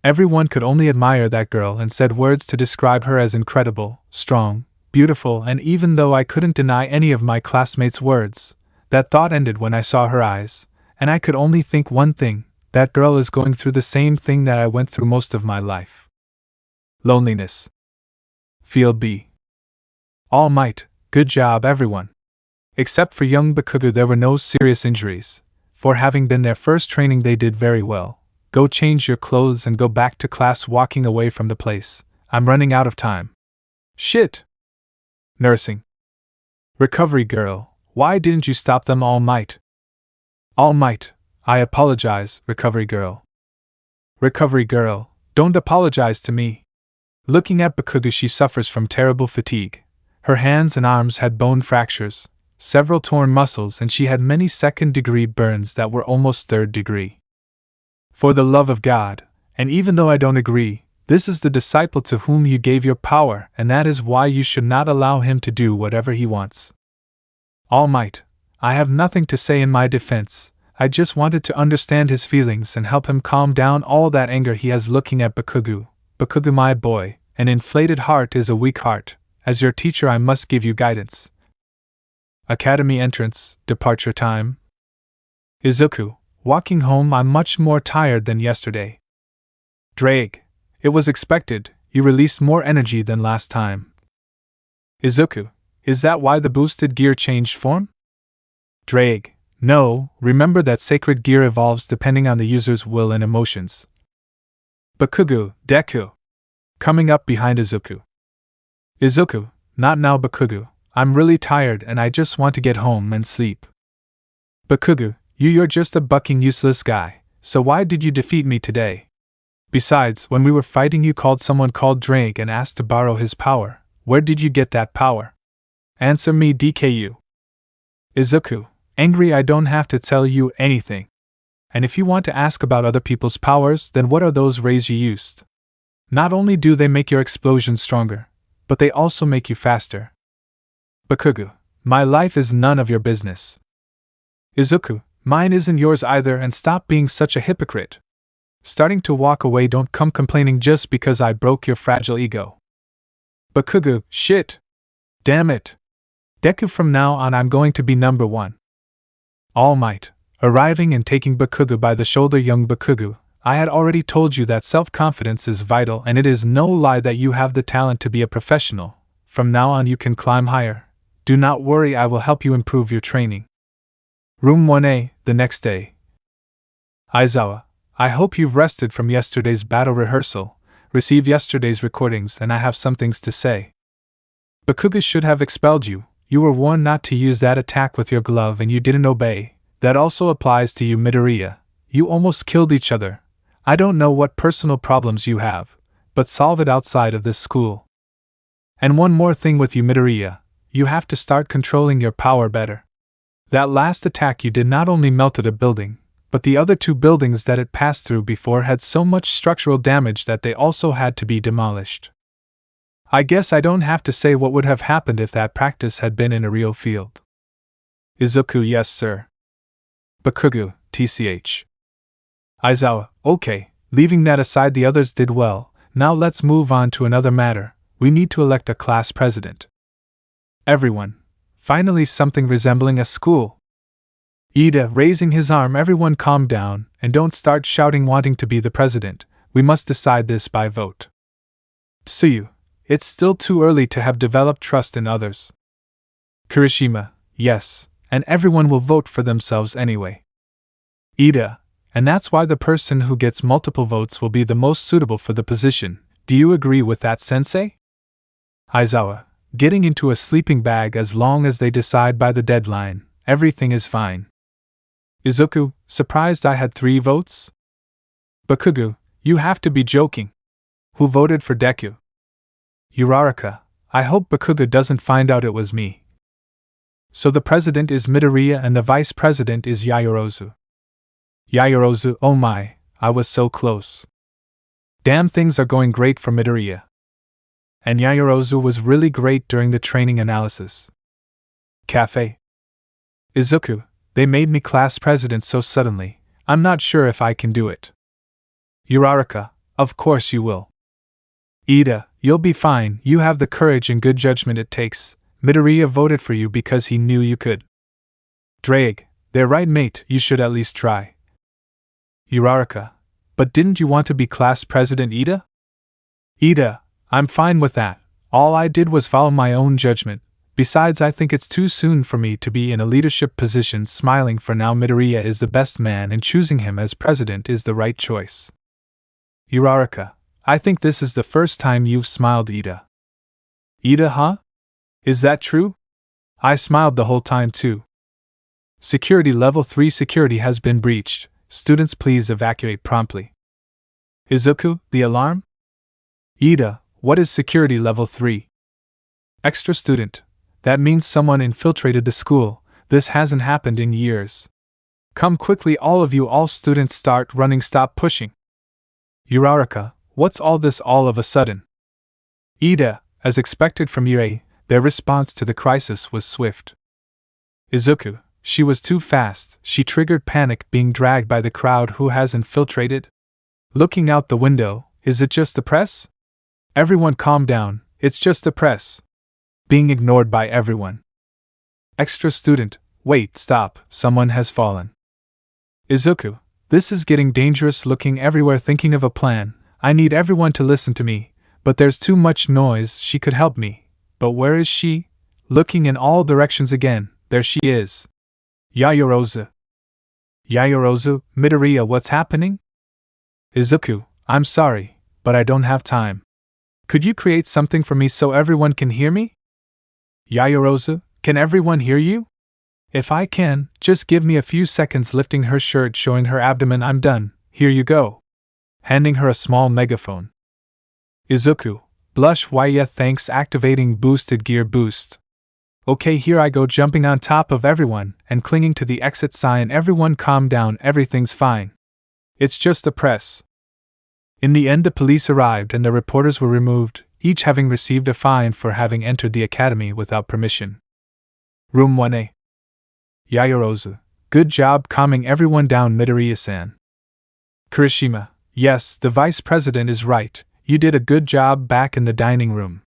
Everyone could only admire that girl and said words to describe her as incredible, strong, beautiful, and even though I couldn't deny any of my classmates' words, that thought ended when I saw her eyes, and I could only think one thing: that girl is going through the same thing that I went through most of my life. Loneliness. Field B. All Might. Good job, everyone. Except for young Bakugo, there were no serious injuries. For having been their first training, they did very well. Go change your clothes and go back to class. Walking away from the place. I'm running out of time. Shit! Nursing. Recovery girl, why didn't you stop them? All Might. All Might, I apologize, Recovery girl. Recovery girl, don't apologize to me. Looking at Bakugo, she suffers from terrible fatigue. Her hands and arms had bone fractures, several torn muscles, and she had many second-degree burns that were almost third-degree. For the love of God, and even though I don't agree, this is the disciple to whom you gave your power, and that is why you should not allow him to do whatever he wants. All Might, I have nothing to say in my defense. I just wanted to understand his feelings and help him calm down all that anger he has. Looking at Bakugo. Bakugo, my boy, an inflated heart is a weak heart. As your teacher, I must give you guidance. Academy entrance, departure time. Izuku. Walking home, I'm much more tired than yesterday. Drake. It was expected, you released more energy than last time. Izuku. Is that why the boosted gear changed form? Drake. No, remember that sacred gear evolves depending on the user's will and emotions. Bakugo. Deku. Coming up behind Izuku. Izuku. Not now, Bakugo. I'm really tired and I just want to get home and sleep. Bakugo. You're just a bucking useless guy, so why did you defeat me today? Besides, when we were fighting, you called someone called Drake and asked to borrow his power. Where did you get that power? Answer me, DKU. Izuku. Angry, I don't have to tell you anything. And if you want to ask about other people's powers, then what are those rays you used? Not only do they make your explosions stronger, but they also make you faster. Bakugo. My life is none of your business. Izuku. Mine isn't yours either, and stop being such a hypocrite. Starting to walk away, don't come complaining just because I broke your fragile ego. Bakugo. Shit. Damn it. Deku, from now on I'm going to be number one. All Might. Arriving and taking Bakugo by the shoulder. Young Bakugo, I had already told you that self-confidence is vital, and it is no lie that you have the talent to be a professional. From now on you can climb higher. Do not worry, I will help you improve your training. Room 1A, the next day. Aizawa, I hope you've rested from yesterday's battle rehearsal, received yesterday's recordings, and I have some things to say. Bakugo should have expelled you. You were warned not to use that attack with your glove and you didn't obey. That also applies to you, Midoriya. You almost killed each other. I don't know what personal problems you have, but solve it outside of this school. And one more thing with you, Midoriya. You have to start controlling your power better. That last attack you did not only melted a building, but the other two buildings that it passed through before had so much structural damage that they also had to be demolished. I guess I don't have to say what would have happened if that practice had been in a real field. Izuku. Yes, sir. Bakugo. TCH. Aizawa. Okay, leaving that aside, the others did well. Now let's move on to another matter. We need to elect a class president. Everyone. Finally something resembling a school. Ida, raising his arm, everyone calm down, and don't start shouting wanting to be the president. We must decide this by vote. Tsuyu, it's still too early to have developed trust in others. Kirishima, yes, and everyone will vote for themselves anyway. Ida, and that's why the person who gets multiple votes will be the most suitable for the position. Do you agree with that, sensei? Aizawa, getting into a sleeping bag as long as they decide by the deadline, everything is fine. Izuku, surprised I had 3 votes? Bakugu, you have to be joking. Who voted for Deku? Uraraka, I hope Bakugu doesn't find out it was me. So the president is Midoriya and the vice president is Yaoyorozu. Yaoyorozu, oh my, I was so close. Damn, things are going great for Midoriya. And Yaoyorozu was really great during the training analysis. Cafe. Izuku, they made me class president so suddenly, I'm not sure if I can do it. Uraraka, of course you will. Ida, you'll be fine, you have the courage and good judgment it takes. Midoriya voted for you because he knew you could. Drake, they're right mate, you should at least try. Uraraka, but didn't you want to be class president, Ida? Ida, I'm fine with that, all I did was follow my own judgment. Besides, I think it's too soon for me to be in a leadership position. Smiling, for now Midoriya is the best man and choosing him as president is the right choice. Uraraka, I think this is the first time you've smiled, Ida. Ida, huh? Is that true? I smiled the whole time too. Security level 3 security has been breached. Students please evacuate promptly. Izuku, the alarm? Ida, what is security level 3? Extra student. That means someone infiltrated the school. This hasn't happened in years. Come quickly, all of you, all students start running, stop pushing. Uraraka, what's all this all of a sudden? Ida, as expected from Yurei, their response to the crisis was swift. Izuku, she was too fast, she triggered panic, being dragged by the crowd who has infiltrated. Looking out the window, is it just the press? Everyone calm down, it's just the press. Being ignored by everyone. Extra student, wait, stop, someone has fallen. Izuku, this is getting dangerous, looking everywhere, thinking of a plan. I need everyone to listen to me, but there's too much noise. She could help me. But where is she? Looking in all directions again, there she is. Yaoyorozu. Yaoyorozu, Midoriya, what's happening? Izuku, I'm sorry, but I don't have time. Could you create something for me so everyone can hear me? Yaoyorozu, can everyone hear you? If I can, just give me a few seconds. Lifting her shirt, showing her abdomen, I'm done, here you go. Handing her a small megaphone. Izuku, blush, why yeah thanks, activating boosted gear boost. Okay, here I go, jumping on top of everyone and clinging to the exit sign. Everyone calm down, everything's fine. It's just the press. In the end, the police arrived and the reporters were removed, each having received a fine for having entered the academy without permission. Room 1A. Yaoyorozu, good job calming everyone down, Midoriya-san. Kirishima, yes, the vice president is right, you did a good job back in the dining room.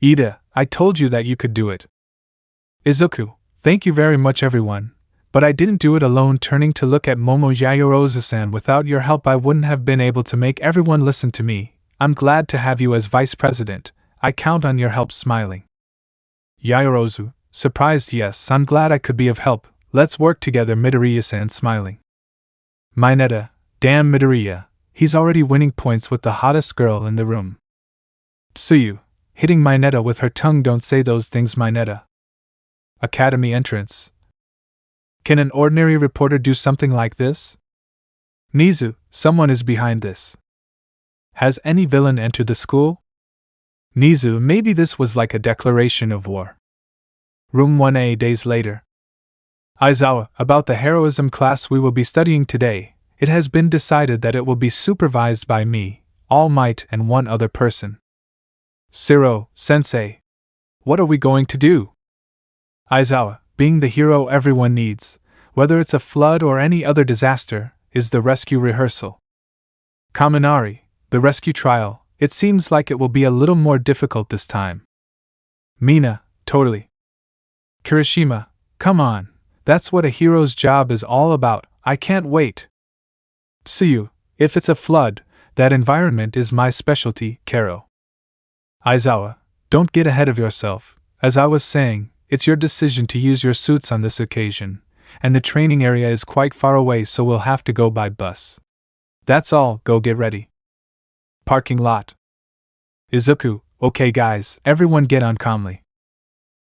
Ida, I told you that you could do it. Izuku, thank you very much everyone, but I didn't do it alone. Turning to look at Momo, Yaoyorozu-san, without your help I wouldn't have been able to make everyone listen to me. I'm glad to have you as vice president, I count on your help. Smiling. Yaoyorozu, surprised, yes, I'm glad I could be of help, let's work together. Midoriya-san, smiling. Mineta, damn Midoriya, he's already winning points with the hottest girl in the room. Tsuyu, hitting Mineta with her tongue, don't say those things, Mineta. Academy entrance. Can an ordinary reporter do something like this? Nizu, someone is behind this. Has any villain entered the school? Nizu, maybe this was like a declaration of war. Room 1A. Days later. Aizawa, about the heroism class we will be studying today, it has been decided that it will be supervised by me, All Might, and one other person. Siro, sensei. What are we going to do? Aizawa, being the hero everyone needs, whether it's a flood or any other disaster, is the rescue rehearsal. Kaminari, the rescue trial, it seems like it will be a little more difficult this time. Mina, totally. Kirishima, come on, That's what a hero's job is all about. I can't wait. Tsuyu, if it's a flood, that environment is my specialty, Karo. Aizawa, don't get ahead of yourself. As I was saying, it's your decision to use your suits on this occasion, and the training area is quite far away, so we'll have to go by bus. That's all, go get ready. Parking lot. Izuku, okay guys, everyone get on calmly.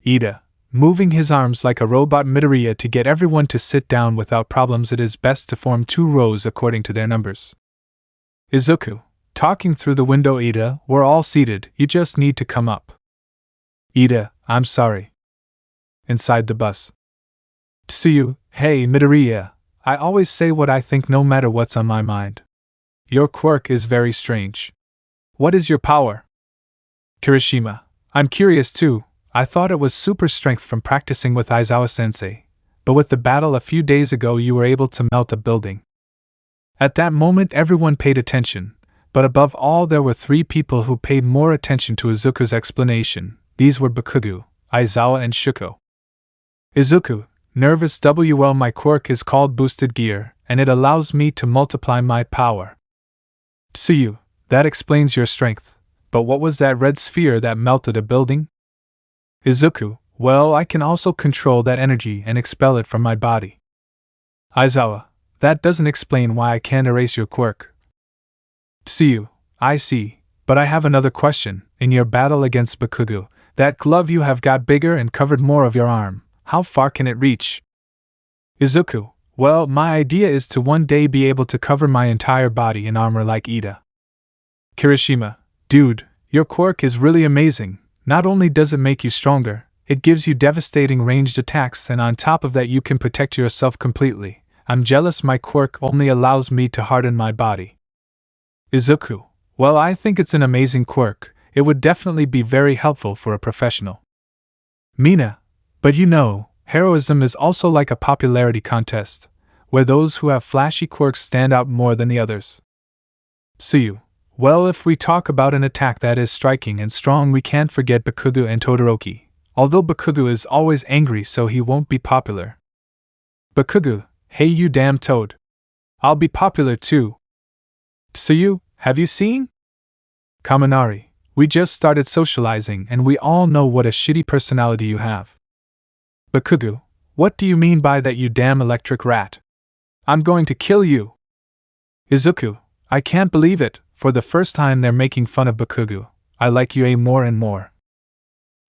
Ida, moving his arms like a robot Midoriya to get everyone to sit down without problems. It is best to form 2 rows according to their numbers. Izuku, talking through the window. Ida, we're all seated, you just need to come up. Ida, I'm sorry. Inside the bus. Tsuyu, hey Midoriya, I always say what I think no matter what's on my mind. Your quirk is very strange. What is your power? Kirishima, I'm curious too. I thought it was super strength from practicing with Aizawa-sensei, but with the battle a few days ago you were able to melt a building. At that moment everyone paid attention, but above all there were 3 people who paid more attention to Izuku's explanation. These were Bakugo, Aizawa and Shuko. Izuku, nervous. Well, my quirk is called Boosted Gear, and it allows me to multiply my power. Tsuyu, that explains your strength, but what was that red sphere that melted a building? Izuku, well, I can also control that energy and expel it from my body. Aizawa, that doesn't explain why I can't erase your quirk. Tsuyu, I see, but I have another question. In your battle against Bakugo, that glove you have got bigger and covered more of your arm. How far can it reach? Izuku, well, my idea is to one day be able to cover my entire body in armor like Ida. Kirishima, dude, your quirk is really amazing. Not only does it make you stronger, it gives you devastating ranged attacks, and on top of that you can protect yourself completely. I'm jealous my quirk only allows me to harden my body. Izuku, well, I think it's an amazing quirk. It would definitely be very helpful for a professional. Mina, but you know, heroism is also like a popularity contest, where those who have flashy quirks stand out more than the others. Tsuyu, well, if we talk about an attack that is striking and strong, we can't forget Bakugo and Todoroki, although Bakugo is always angry so he won't be popular. Bakugo, hey you damn toad. I'll be popular too. Tsuyu, have you seen? Kaminari, we just started socializing and we all know what a shitty personality you have. Bakugo, what do you mean by that, you damn electric rat? I'm going to kill you. Izuku, I can't believe it, for the first time they're making fun of Bakugo. I like you more and more.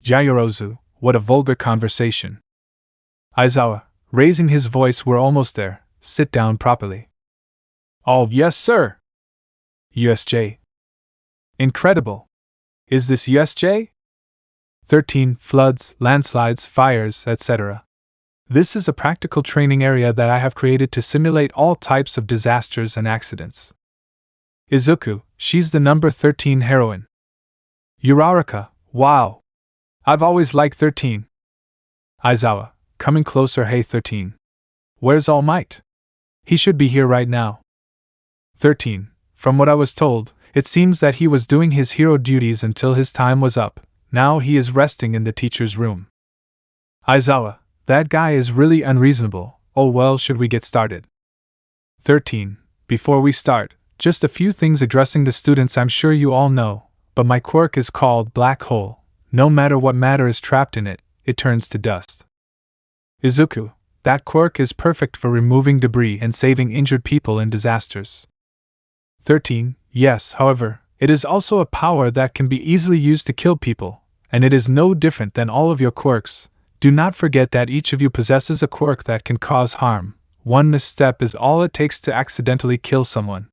Yaoyorozu, what a vulgar conversation. Aizawa, raising his voice, we're almost there, sit down properly. Oh, yes sir. USJ. Incredible. Is this USJ? 13. Floods, landslides, fires, etc. This is a practical training area that I have created to simulate all types of disasters and accidents. Izuku, she's the number 13 heroine. Uraraka, wow. I've always liked 13. Aizawa, coming closer, hey 13. Where's All Might? He should be here right now. 13. From what I was told, it seems that he was doing his hero duties until his time was up. Now he is resting in the teacher's room. Aizawa, that guy is really unreasonable. Oh well, should we get started? 13. Before we start, just a few things addressing the students. I'm sure you all know, but my quirk is called Black Hole. No matter what matter is trapped in it, it turns to dust. Izuku, that quirk is perfect for removing debris and saving injured people in disasters. 13. Yes, however, it is also a power that can be easily used to kill people, and it is no different than all of your quirks. Do not forget that each of you possesses a quirk that can cause harm. One misstep is all it takes to accidentally kill someone.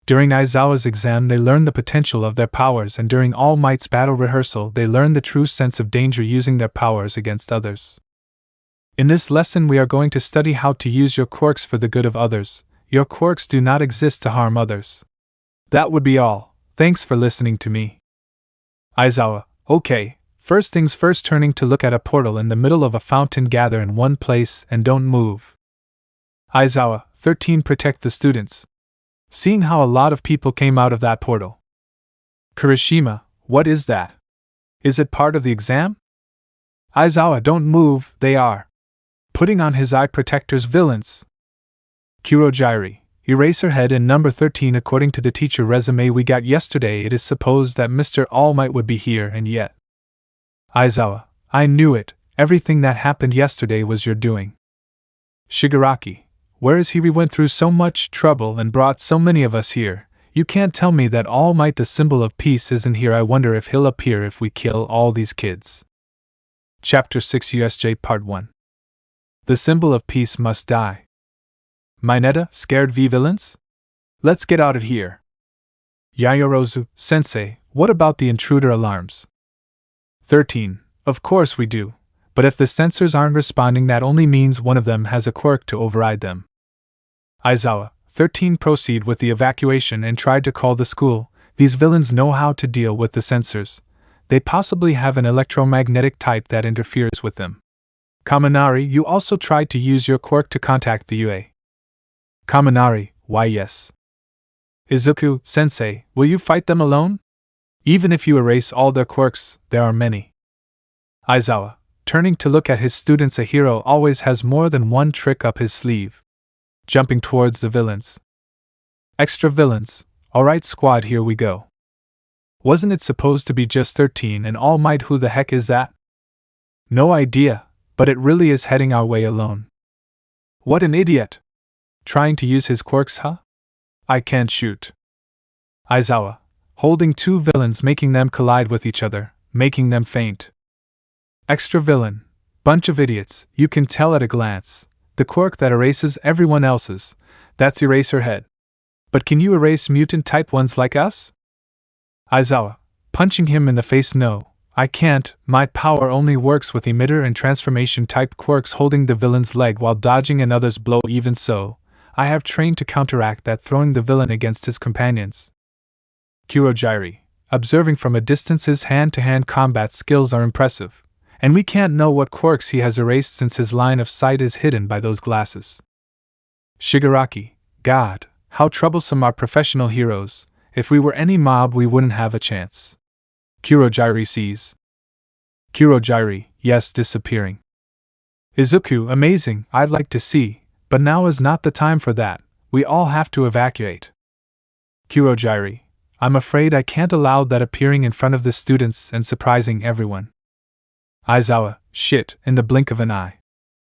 During Aizawa's exam they learned the potential of their powers, and during All Might's battle rehearsal they learned the true sense of danger using their powers against others. In this lesson we are going to study how to use your quirks for the good of others. Your quirks do not exist to harm others. That would be all. Thanks for listening to me. Aizawa, okay, first things first, turning to look at a portal in the middle of a fountain. Gather in one place and don't move. Aizawa, 13. Protect the students. Seeing how a lot of people came out of that portal. Kirishima, what is that? Is it part of the exam? Aizawa, don't move, they are. Putting on his eye protectors, villains! Kurojairi, Eraserhead and number 13. According to the teacher resume we got yesterday, it is supposed that Mr. All Might would be here, and yet. Aizawa, I knew it. Everything that happened yesterday was your doing. Shigaraki, where is he? We went through so much trouble and brought so many of us here. You can't tell me that All Might, the symbol of peace, isn't here. I wonder if he'll appear if we kill all these kids. Chapter 6 USJ Part 1. The symbol of peace must die. Mineta, scared v villains? Let's get out of here. Yayorozu, sensei, what about the intruder alarms? 13. Of course we do. But if the sensors aren't responding, that only means one of them has a quirk to override them. Aizawa, 13. Proceed with the evacuation and try to call the school. These villains know how to deal with the sensors. They possibly have an electromagnetic type that interferes with them. Kaminari, you also tried to use your quirk to contact the UA. Kaminari, why yes. Izuku, sensei, will you fight them alone? Even if you erase all their quirks, there are many. Aizawa, turning to look at his students, a hero always has more than one trick up his sleeve. Jumping towards the villains. Extra villains, alright squad, here we go. Wasn't it supposed to be just 13 and All Might? Who the heck is that? No idea, but it really is heading our way alone. What an idiot! Trying to use his quirks, huh? I can't shoot. Aizawa, holding two villains, making them collide with each other, making them faint. Extra villain, bunch of idiots, you can tell at a glance. The quirk that erases everyone else's, that's Eraserhead. But can you erase mutant type ones like us? Aizawa, punching him in the face. No, I can't. My power only works with emitter and transformation type quirks. Holding the villain's leg while dodging another's blow. Even so, I have trained to counteract that, throwing the villain against his companions. Kurojairi, observing from a distance, his hand-to-hand combat skills are impressive, and we can't know what quirks he has erased since his line of sight is hidden by those glasses. Shigaraki, God, how troublesome are professional heroes. If we were any mob, we wouldn't have a chance. Kurojairi sees. Kurojairi, yes, disappearing. Izuku, amazing, I'd like to see, but now is not the time for that. We all have to evacuate. Kurojairi, I'm afraid I can't allow that, appearing in front of the students and surprising everyone. Aizawa, shit, in the blink of an eye.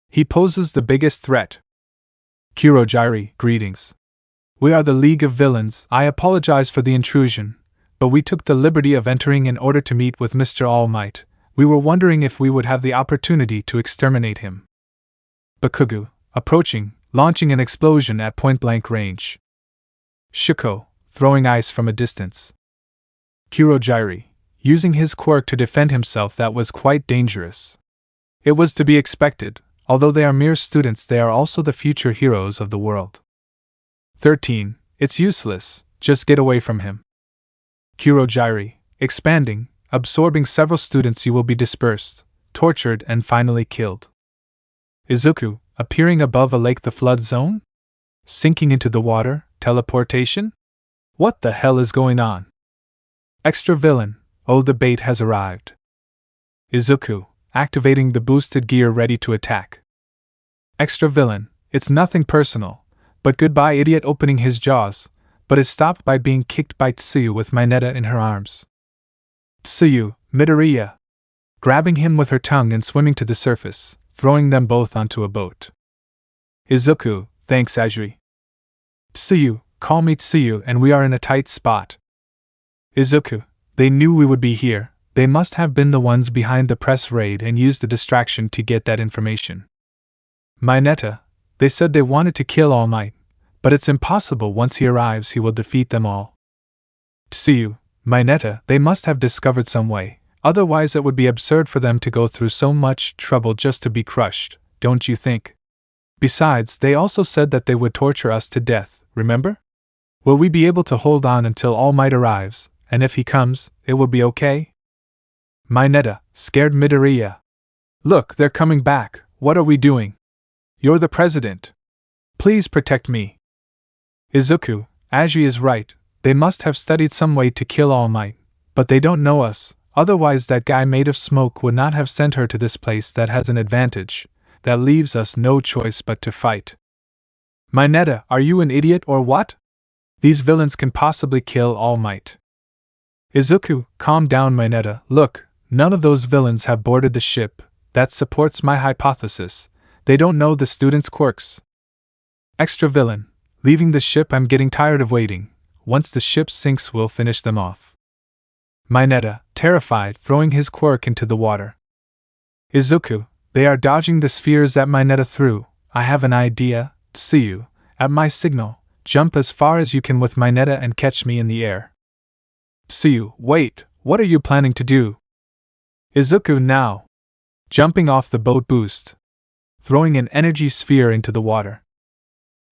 He poses the biggest threat. Kurojairi, greetings. We are the League of Villains. I apologize for the intrusion, but we took the liberty of entering in order to meet with Mr. All Might. We were wondering if we would have the opportunity to exterminate him. Bakugo, approaching, launching an explosion at point-blank range. Shuko, throwing ice from a distance. Kurojairi, using his quirk to defend himself. That was quite dangerous. It was to be expected. Although they are mere students, they are also the future heroes of the world. 13. It's useless, just get away from him. Kurojairi, expanding, absorbing several students. You will be dispersed, tortured, and finally killed. Izuku, appearing above a lake. The flood zone? Sinking into the water, teleportation? What the hell is going on? Extra villain, oh, the bait has arrived. Izuku, activating the boosted gear, ready to attack. Extra villain, it's nothing personal. But goodbye, idiot, opening his jaws, but is stopped by being kicked by Tsuyu with Mineta in her arms. Tsuyu, Midoriya, grabbing him with her tongue and swimming to the surface, throwing them both onto a boat. Izuku, thanks Ajiri. Tsuyu, call me Tsuyu, and we are in a tight spot. Izuku, they knew we would be here. They must have been the ones behind the press raid and used the distraction to get that information. Mineta, they said they wanted to kill All Might, but it's impossible. Once he arrives, he will defeat them all. Tsuyu, Mineta, they must have discovered some way, otherwise it would be absurd for them to go through so much trouble just to be crushed, don't you think? Besides, they also said that they would torture us to death, remember? Will we be able to hold on until All Might arrives, and if he comes, it will be okay? Mineta, scared Midoriya. Look, they're coming back, what are we doing? You're the president. Please protect me. Izuku, Aji is right, they must have studied some way to kill All Might, but they don't know us, otherwise that guy made of smoke would not have sent her to this place that has an advantage. that leaves us no choice but to fight. Mineta, are you an idiot or what? These villains can possibly kill All Might. Izuku, calm down Mineta, look, none of those villains have boarded the ship. That supports my hypothesis. They don't know the students' quirks. Extra villain, leaving the ship, I'm getting tired of waiting. Once the ship sinks we'll finish them off. Mineta, terrified, throwing his quirk into the water. Izuku, they are dodging the spheres that Mineta threw. I have an idea. See you. At my signal, jump as far as you can with Mineta and catch me in the air. See you. Wait, what are you planning to do? Izuku now. Jumping off the boat boost. Throwing an energy sphere into the water.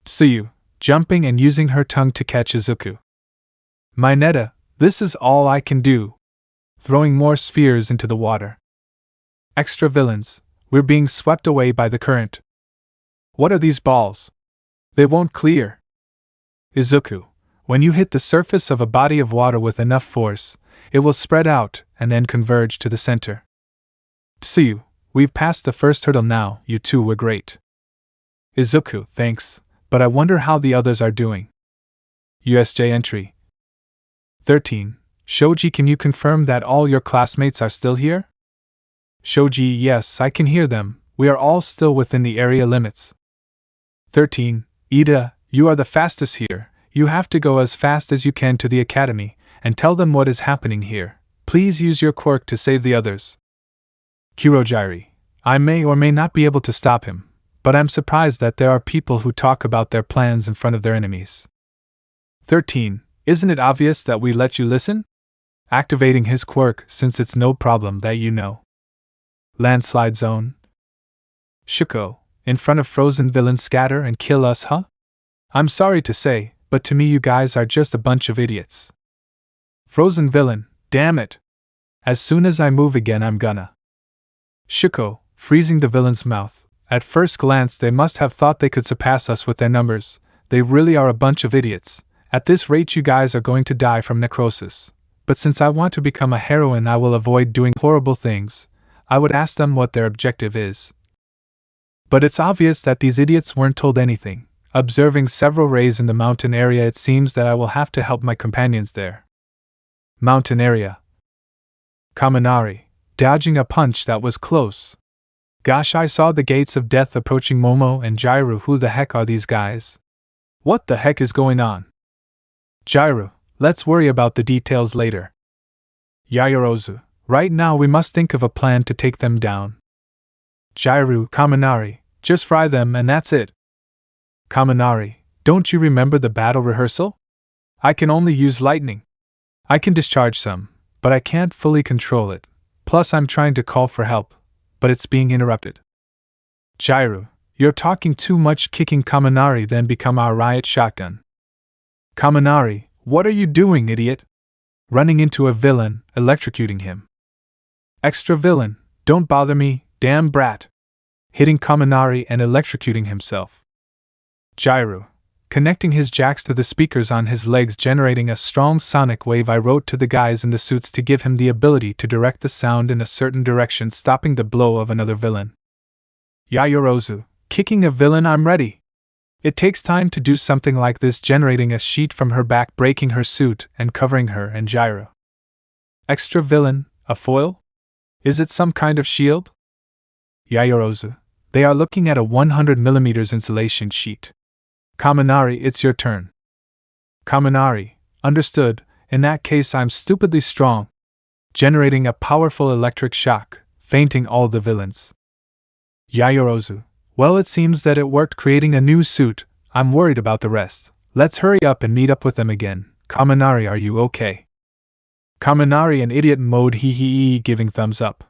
Tsuyu, jumping and using her tongue to catch Izuku. Mineta, this is all I can do. Throwing more spheres into the water. Extra villains, we're being swept away by the current. What are these balls? They won't clear. Izuku, when you hit the surface of a body of water with enough force, it will spread out and then converge to the center. Tsuyu, we've passed the first hurdle now, you two were great. Izuku, thanks, but I wonder how the others are doing. USJ entry 13. Shoji, can you confirm that all your classmates are still here? Shoji, yes, I can hear them, we are all still within the area limits. 13. Ida, you are the fastest here, you have to go as fast as you can to the academy, and tell them what is happening here. Please use your quirk to save the others. Kurogiri, I may or may not be able to stop him, but I'm surprised that there are people who talk about their plans in front of their enemies. 13. Isn't it obvious that we let you listen? Activating his quirk since it's no problem that you know. Landslide zone. Shuko, in front of frozen villains scatter and kill us, huh? I'm sorry to say, but to me you guys are just a bunch of idiots. Frozen villain, damn it. As soon as I move again I'm gonna. Shuko, freezing the villain's mouth. At first glance they must have thought they could surpass us with their numbers. They really are a bunch of idiots. At this rate you guys are going to die from necrosis. But since I want to become a heroine I will avoid doing horrible things. I would ask them what their objective is. But it's obvious that these idiots weren't told anything. Observing several rays in the mountain area, it seems that I will have to help my companions there. Mountain area. Kaminari, dodging a punch that was close. Gosh, I saw the gates of death approaching Momo and Jairu. Who the heck are these guys? What the heck is going on? Jairu, let's worry about the details later. Yaoyorozu, right now we must think of a plan to take them down. Jairu, Kaminari, just fry them and that's it. Kaminari, don't you remember the battle rehearsal? I can only use lightning. I can discharge some, but I can't fully control it. Plus I'm trying to call for help, but it's being interrupted. Jairu, you're talking too much. Kicking Kaminari, then become our riot shotgun. Kaminari, what are you doing, idiot? Running into a villain, electrocuting him. Extra villain, don't bother me, damn brat. Hitting Kaminari and electrocuting himself. Jairu, connecting his jacks to the speakers on his legs, generating a strong sonic wave. I wrote to the guys in the suits to give him the ability to direct the sound in a certain direction, stopping the blow of another villain. Yaoyorozu, kicking a villain, I'm ready. It takes time to do something like this, generating a sheet from her back, breaking her suit and covering her and Jairu. Extra villain, a foil? Is it some kind of shield? Yaoyorozu, they are looking at a 100mm insulation sheet. Kaminari, it's your turn. Kaminari, understood, in that case I'm stupidly strong. Generating a powerful electric shock, fainting all the villains. Yaoyorozu, well, it seems that it worked, creating a new suit. I'm worried about the rest. Let's hurry up and meet up with them again. Kaminari, are you okay? Kaminari in idiot mode, hee, giving thumbs up.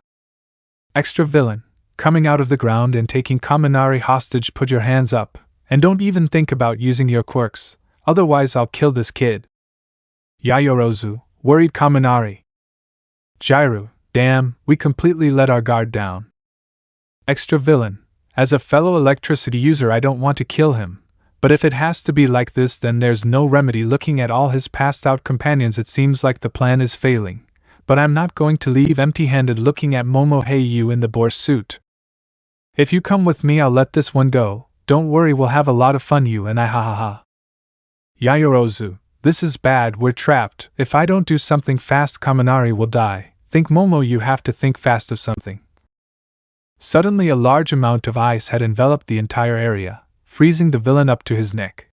Extra villain, coming out of the ground and taking Kaminari hostage. Put your hands up, and don't even think about using your quirks, otherwise I'll kill this kid. Yaoyorozu, worried Kaminari. Jairu, damn, we completely let our guard down. Extra villain, as a fellow electricity user I don't want to kill him, but if it has to be like this then there's no remedy. Looking at all his passed out companions, it seems like the plan is failing, but I'm not going to leave empty-handed. Looking at Momo Heiyu in the boar suit. If you come with me, I'll let this one go. Don't worry, we'll have a lot of fun, you and I, ha ha ha. Yayorozu, this is bad, we're trapped. If I don't do something fast, Kaminari will die. Think, Momo, you have to think fast of something. Suddenly a large amount of ice had enveloped the entire area, freezing the villain up to his neck.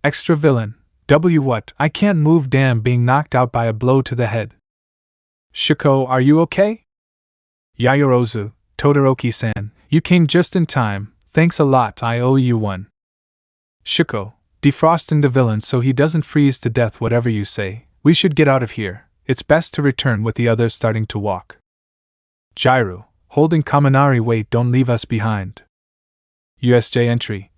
Extra villain. What? I can't move, damn, being knocked out by a blow to the head. Shuko, are you okay? Yayorozu, Todoroki-san, you came just in time, thanks a lot, I owe you one. Shuko, defrosting the villain so he doesn't freeze to death, whatever you say, we should get out of here, it's best to return, with the others starting to walk. Jairu, holding Kaminari, wait, don't leave us behind. USJ entry.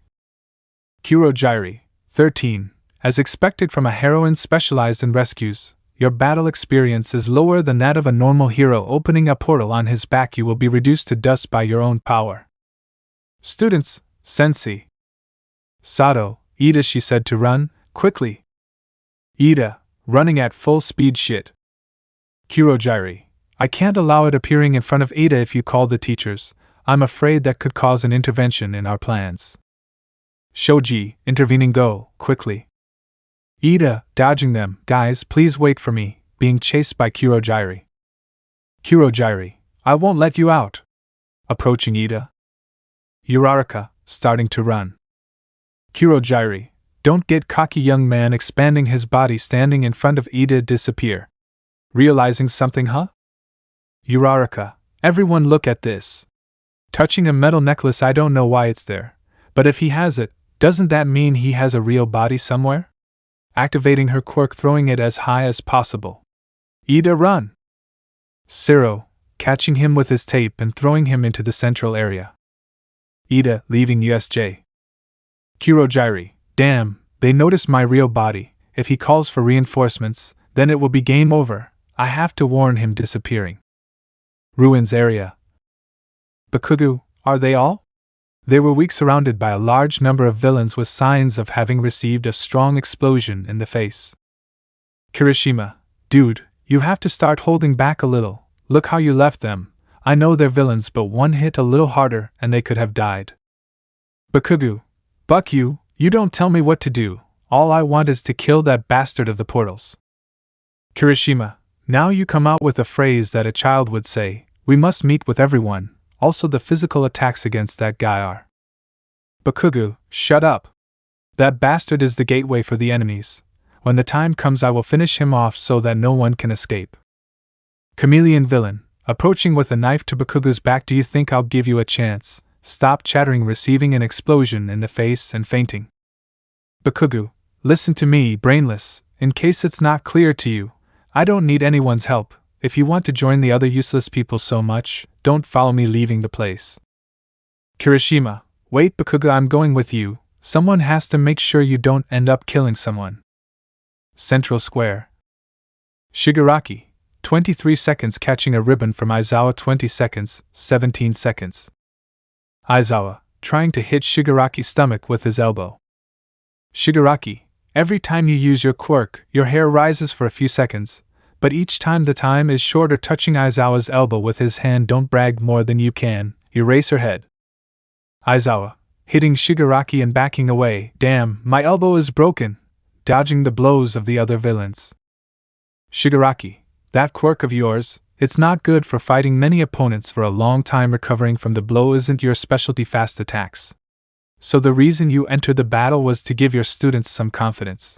Kurojairi, 13. As expected from a heroine specialized in rescues, your battle experience is lower than that of a normal hero. Opening a portal on his back, you will be reduced to dust by your own power. Students, Sensei. Sato, Ida, she said to run, quickly. Ida, running at full speed, shit. Kurojairi, I can't allow it appearing in front of Ida if you call the teachers. I'm afraid that could cause an intervention in our plans. Shoji, intervening, go, quickly. Ida, dodging them, guys, please wait for me, being chased by Kurojairi. Kurojairi, I won't let you out. Approaching Ida. Uraraka, starting to run. Kurojairi, don't get cocky, young man, expanding his body, standing in front of Ida, disappear. Realizing something, huh? Uraraka, everyone look at this. Touching a metal necklace, I don't know why it's there, but if he has it, doesn't that mean he has a real body somewhere? Activating her quirk, throwing it as high as possible. Ida, run! Siro, catching him with his tape and throwing him into the central area. Ida, leaving USJ. Kurojairi, damn, they noticed my real body. If he calls for reinforcements, then it will be game over. I have to warn him, disappearing. Ruins area. Bakugu, are they all? They were weak, surrounded by a large number of villains with signs of having received a strong explosion in the face. Kirishima, dude, you have to start holding back a little. Look how you left them. I know they're villains, but one hit a little harder and they could have died. Bakugu, Buck, you don't tell me what to do. All I want is to kill that bastard of the portals. Kirishima, now you come out with a phrase that a child would say. We must meet with everyone. Also, the physical attacks against that guy are. Bakugu, shut up. That bastard is the gateway for the enemies. When the time comes, I will finish him off so that no one can escape. Chameleon villain, approaching with a knife to Bakugu's back. Do you think I'll give you a chance? Stop chattering, receiving an explosion in the face and fainting. Bakugu, listen to me, brainless, in case it's not clear to you. I don't need anyone's help. If you want to join the other useless people so much, don't follow me, leaving the place. Kirishima, wait, Bakugu, I'm going with you. Someone has to make sure you don't end up killing someone. Central Square. Shigaraki, 23 seconds, catching a ribbon from Aizawa. 20 seconds, 17 seconds. Aizawa, trying to hit Shigaraki's stomach with his elbow. Shigaraki, every time you use your quirk, your hair rises for a few seconds, but each time the time is shorter. Touching Aizawa's elbow with his hand. Don't brag more than you can. Erase her head. Aizawa, hitting Shigaraki and backing away. Damn, my elbow is broken. Dodging the blows of the other villains. Shigaraki, that quirk of yours, it's not good for fighting many opponents for a long time. Recovering from the blow isn't your specialty, fast attacks. So the reason you entered the battle was to give your students some confidence.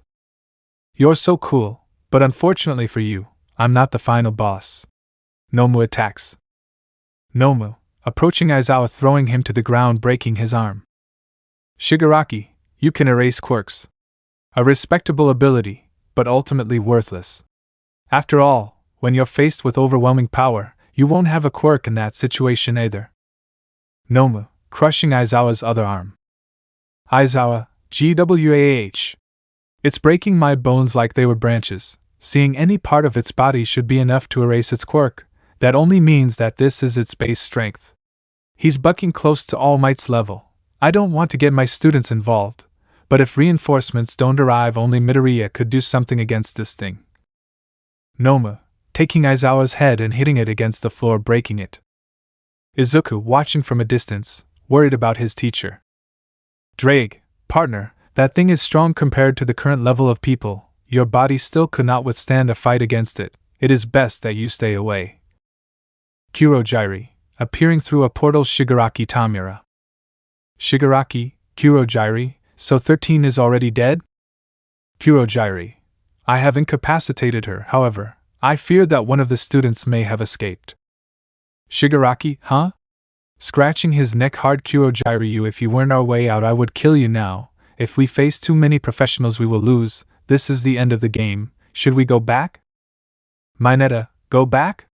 You're so cool, but unfortunately for you, I'm not the final boss. Nomu attacks. Nomu, approaching Aizawa, throwing him to the ground, breaking his arm. Shigaraki, you can erase quirks. A respectable ability, but ultimately worthless. After all, when you're faced with overwhelming power, you won't have a quirk in that situation either. Nomu, crushing Aizawa's other arm. Aizawa, GWAH. It's breaking my bones like they were branches. Seeing any part of its body should be enough to erase its quirk. That only means that this is its base strength. He's bucking close to All Might's level. I don't want to get my students involved, but if reinforcements don't arrive, only Midoriya could do something against this thing. Nomu, taking Aizawa's head and hitting it against the floor, breaking it. Izuku watching from a distance, worried about his teacher. Drake, partner, that thing is strong compared to the current level of people. Your body still could not withstand a fight against it. It is best that you stay away. Kurogiri, appearing through a portal. Shigaraki Tamura. Shigaraki, Kurogiri, so 13 is already dead? Kurogiri. I have incapacitated her, however. I fear that one of the students may have escaped. Shigaraki, huh? Scratching his neck hard. Kurogiri, if you weren't our way out I would kill you now. If we face too many professionals we will lose. This is the end of the game. Should we go back? Mineta, go back?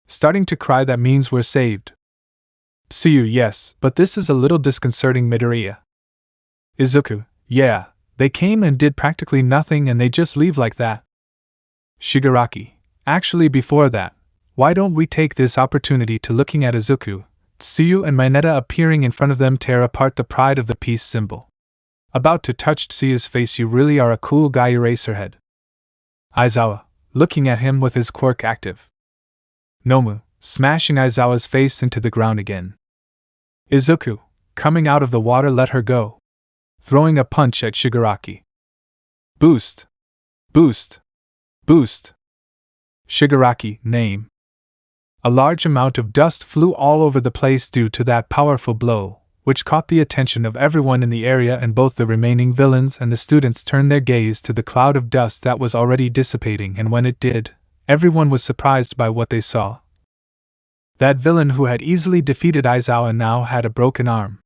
Starting to cry. That means we're saved. Tsuyu, yes, but this is a little disconcerting. Midoriya. Izuku, yeah, they came and did practically nothing and they just leave like that. Shigaraki, actually before that, why don't we take this opportunity to looking at Izuku, Tsuyu and Mineta appearing in front of them tear apart the pride of the peace symbol. About to touch Tsuyu's face. You really are a cool guy. Eraserhead. Aizawa, looking at him with his quirk active. Nomu, smashing Aizawa's face into the ground again. Izuku, coming out of the water. Let her go. Throwing a punch at Shigaraki. Boost! Boost! Boost! Shigaraki, name. A large amount of dust flew all over the place due to that powerful blow, which caught the attention of everyone in the area, and both the remaining villains and the students turned their gaze to the cloud of dust that was already dissipating, and when it did, everyone was surprised by what they saw. That villain who had easily defeated Aizawa now had a broken arm.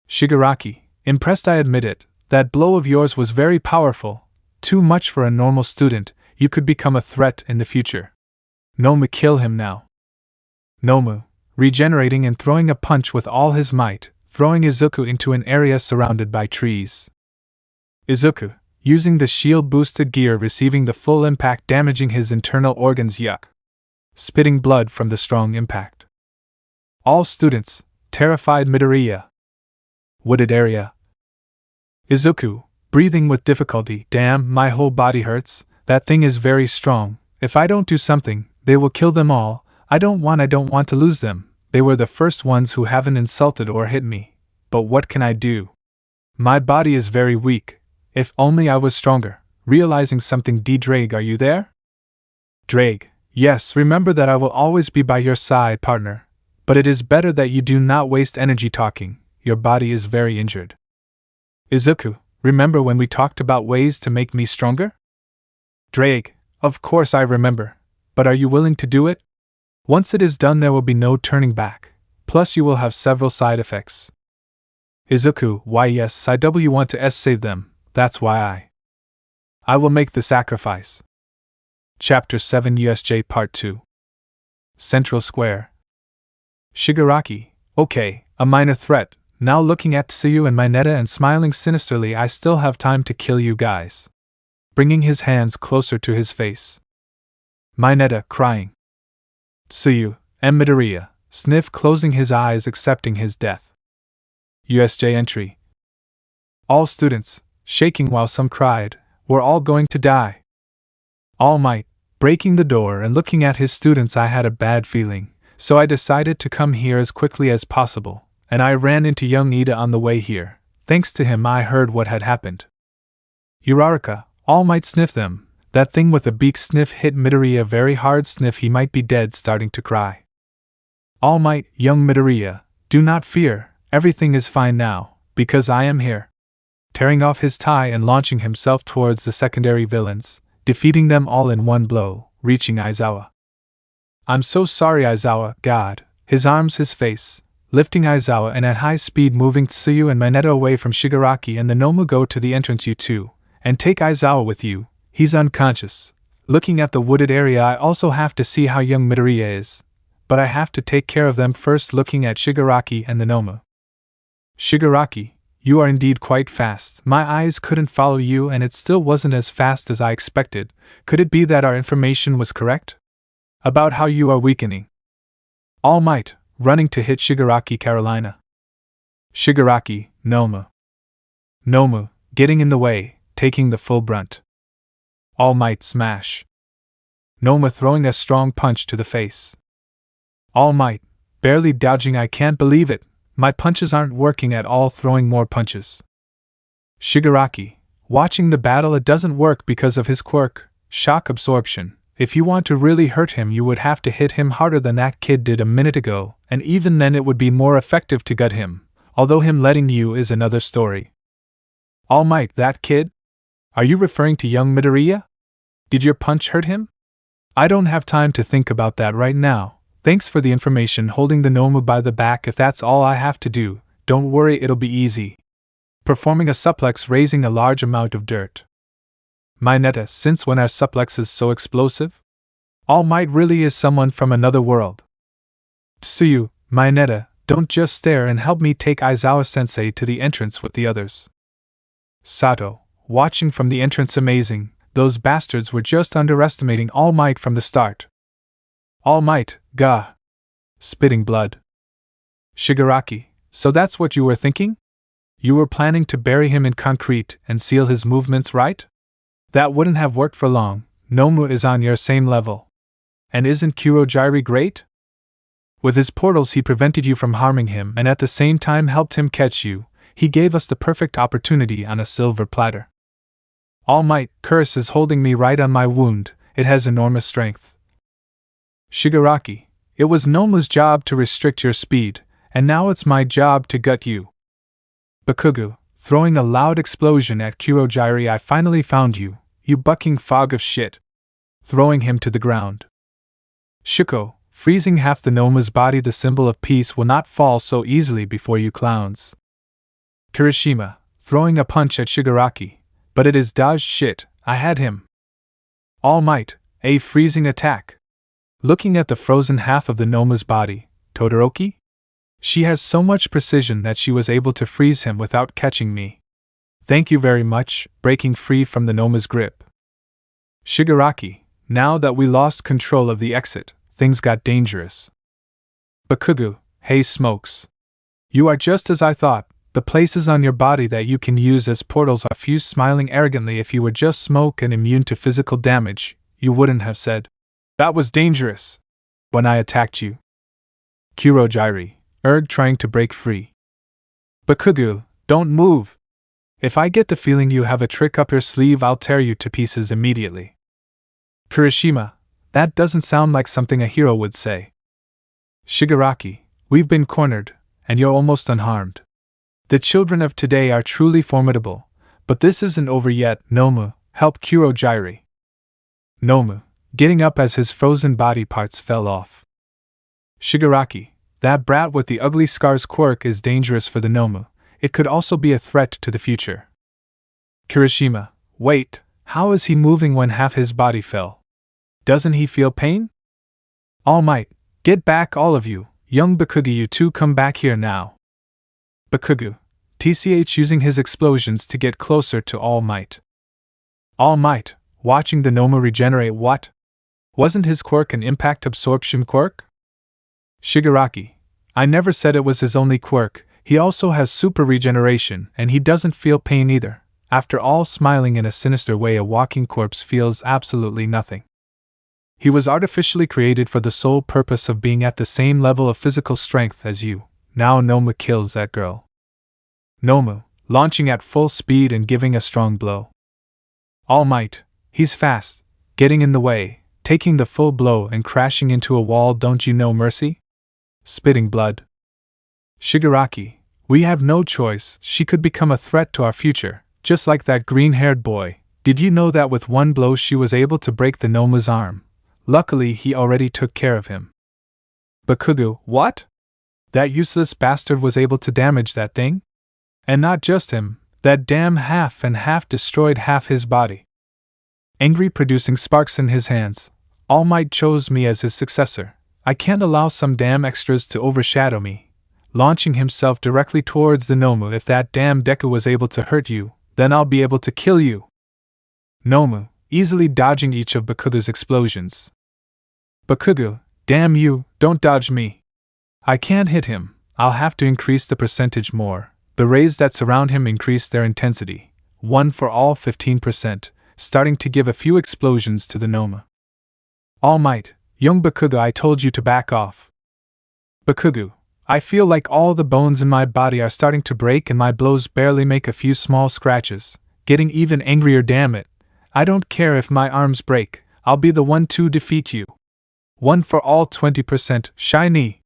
Shigaraki, impressed I admit it, that blow of yours was very powerful, too much for a normal student. You could become a threat in the future. Nomu, kill him now. Nomu, regenerating and throwing a punch with all his might, throwing Izuku into an area surrounded by trees. Izuku, using the shield-boosted gear, receiving the full impact, damaging his internal organs. Yuck. Spitting blood from the strong impact. All students, terrified. Midoriya. Wooded area. Izuku, breathing with difficulty. Damn, my whole body hurts. That thing is very strong. If I don't do something, they will kill them all. I don't want to lose them. They were the first ones who haven't insulted or hit me. But what can I do? My body is very weak. If only I was stronger. Realizing something. Drake, are you there? Drake, yes, remember that I will always be by your side, partner. But it is better that you do not waste energy talking. Your body is very injured. Izuku, remember when we talked about ways to make me stronger? Drake, of course I remember. But are you willing to do it? Once it is done there will be no turning back. Plus you will have several side effects. Izuku, why yes, I want to save them. That's why I will make the sacrifice. Chapter 7 USJ Part 2. Central Square. Shigaraki, okay, a minor threat. Now looking at Tsuyu and Mineta and smiling sinisterly. I still have time to kill you guys. Bringing his hands closer to his face. Mineta, crying. Tsuyu, and Midoriya, sniff, closing his eyes, accepting his death. USJ entry. All students, shaking while some cried, we're all going to die. All Might, breaking the door and looking at his students. I had a bad feeling, so I decided to come here as quickly as possible, and I ran into young Ida on the way here. Thanks to him I heard what had happened. Uraraka, All Might, sniff them. That thing with the beak. Sniff hit Midoriya very hard. Sniff, he might be dead. Starting to cry. All Might, young Midoriya, do not fear, everything is fine now, because I am here. Tearing off his tie and launching himself towards the secondary villains, defeating them all in one blow, reaching Aizawa. I'm so sorry, Aizawa, God, his arms, his face, lifting Aizawa and at high speed moving Tsuyu and Mineta away from Shigaraki and the Nomu. Go to the entrance, you two, and take Aizawa with you. He's unconscious. Looking at the wooded area, I also have to see how young Midoriya is. But I have to take care of them first. Looking at Shigaraki and the Nomu. Shigaraki, you are indeed quite fast. My eyes couldn't follow you and it still wasn't as fast as I expected. Could it be that our information was correct? About how you are weakening. All Might, running to hit Shigaraki. Carolina. Shigaraki, Nomu. Nomu, getting in the way, taking the full brunt. All Might, smash. Nomu throwing a strong punch to the face. All Might, barely dodging. I can't believe it. My punches aren't working at all, throwing more punches. Shigaraki, watching the battle. It doesn't work because of his quirk, shock absorption. If you want to really hurt him, you would have to hit him harder than that kid did a minute ago, and even then it would be more effective to gut him, although him letting you is another story. All Might, that kid? Are you referring to young Midoriya? Did your punch hurt him? I don't have time to think about that right now. Thanks for the information. Holding the Nomu by the back. If that's all I have to do, don't worry, it'll be easy. Performing a suplex, raising a large amount of dirt. Mineta, since when are suplexes so explosive? All Might really is someone from another world. Tsuyu, Mineta, don't just stare and help me take Aizawa-sensei to the entrance with the others. Sato, watching from the entrance. Amazing, those bastards were just underestimating All Might from the start. All Might, gah. Spitting blood. Shigaraki, so that's what you were thinking? You were planning to bury him in concrete and seal his movements, right? That wouldn't have worked for long. Nomu is on your same level. And isn't Kurogiri great? With his portals he prevented you from harming him and at the same time helped him catch you. He gave us the perfect opportunity on a silver platter. All Might, curse is holding me right on my wound. It has enormous strength. Shigaraki, it was Nomu's job to restrict your speed, and now it's my job to gut you. Bakugo, throwing a loud explosion at Kurogiri. I finally found you, you bucking fog of shit. Throwing him to the ground. Shuko, freezing half the Nomu's body. The symbol of peace will not fall so easily before you clowns. Kirishima, throwing a punch at Shigaraki, but it is dodged. Shit, I had him. All Might, a freezing attack. Looking at the frozen half of the Nomu's body, Todoroki? She has so much precision that she was able to freeze him without catching me. Thank you very much, breaking free from the Nomu's grip. Shigaraki, now that we lost control of the exit, things got dangerous. Bakugo, hey smokes. You are just as I thought. The places on your body that you can use as portals are fused. Smiling arrogantly. If you were just smoke and immune to physical damage, you wouldn't have said, that was dangerous, when I attacked you. Kurogiri, trying to break free. Bakugo, don't move. If I get the feeling you have a trick up your sleeve, I'll tear you to pieces immediately. Kirishima, that doesn't sound like something a hero would say. Shigaraki, we've been cornered, and you're almost unharmed. The children of today are truly formidable, but this isn't over yet. Nomu, help Kurogiri. Nomu, getting up as his frozen body parts fell off. Shigaraki, that brat with the ugly scars. Quirk is dangerous for the Nomu. It could also be a threat to the future. Kirishima, wait, how is he moving when half his body fell? Doesn't he feel pain? All Might, get back all of you. Young Bakugo, you two come back here now. Bakugo, TCH using his explosions to get closer to All Might. All Might, watching the Nomu regenerate. What? Wasn't his quirk an impact absorption quirk? Shigaraki, I never said it was his only quirk. He also has super regeneration, and he doesn't feel pain either. After all, smiling in a sinister way, a walking corpse feels absolutely nothing. He was artificially created for the sole purpose of being at the same level of physical strength as you. Now Nomu kills that girl. Nomu, launching at full speed and giving a strong blow. All Might, he's fast, getting in the way, taking the full blow and crashing into a wall. Don't you know mercy? Spitting blood. Shigaraki, we have no choice. She could become a threat to our future, just like that green-haired boy. Did you know that with one blow she was able to break the Nomu's arm? Luckily he already took care of him. Bakugo, what? That useless bastard was able to damage that thing? And not just him, that damn half and half destroyed half his body. Angry, producing sparks in his hands, All Might chose me as his successor. I can't allow some damn extras to overshadow me. Launching himself directly towards the Nomu. If that damn Deku was able to hurt you, then I'll be able to kill you. Nomu, easily dodging each of Bakugo's explosions. Bakugo, damn you, don't dodge me. I can't hit him. I'll have to increase the percentage more. The rays that surround him increase their intensity. 1 for all, 15%, starting to give a few explosions to the Nomu. All Might, young Bakugo, I told you to back off. Bakugu, I feel like all the bones in my body are starting to break and my blows barely make a few small scratches, getting even angrier. Damn it. I don't care if my arms break, I'll be the one to defeat you. One for all 20%, shiny!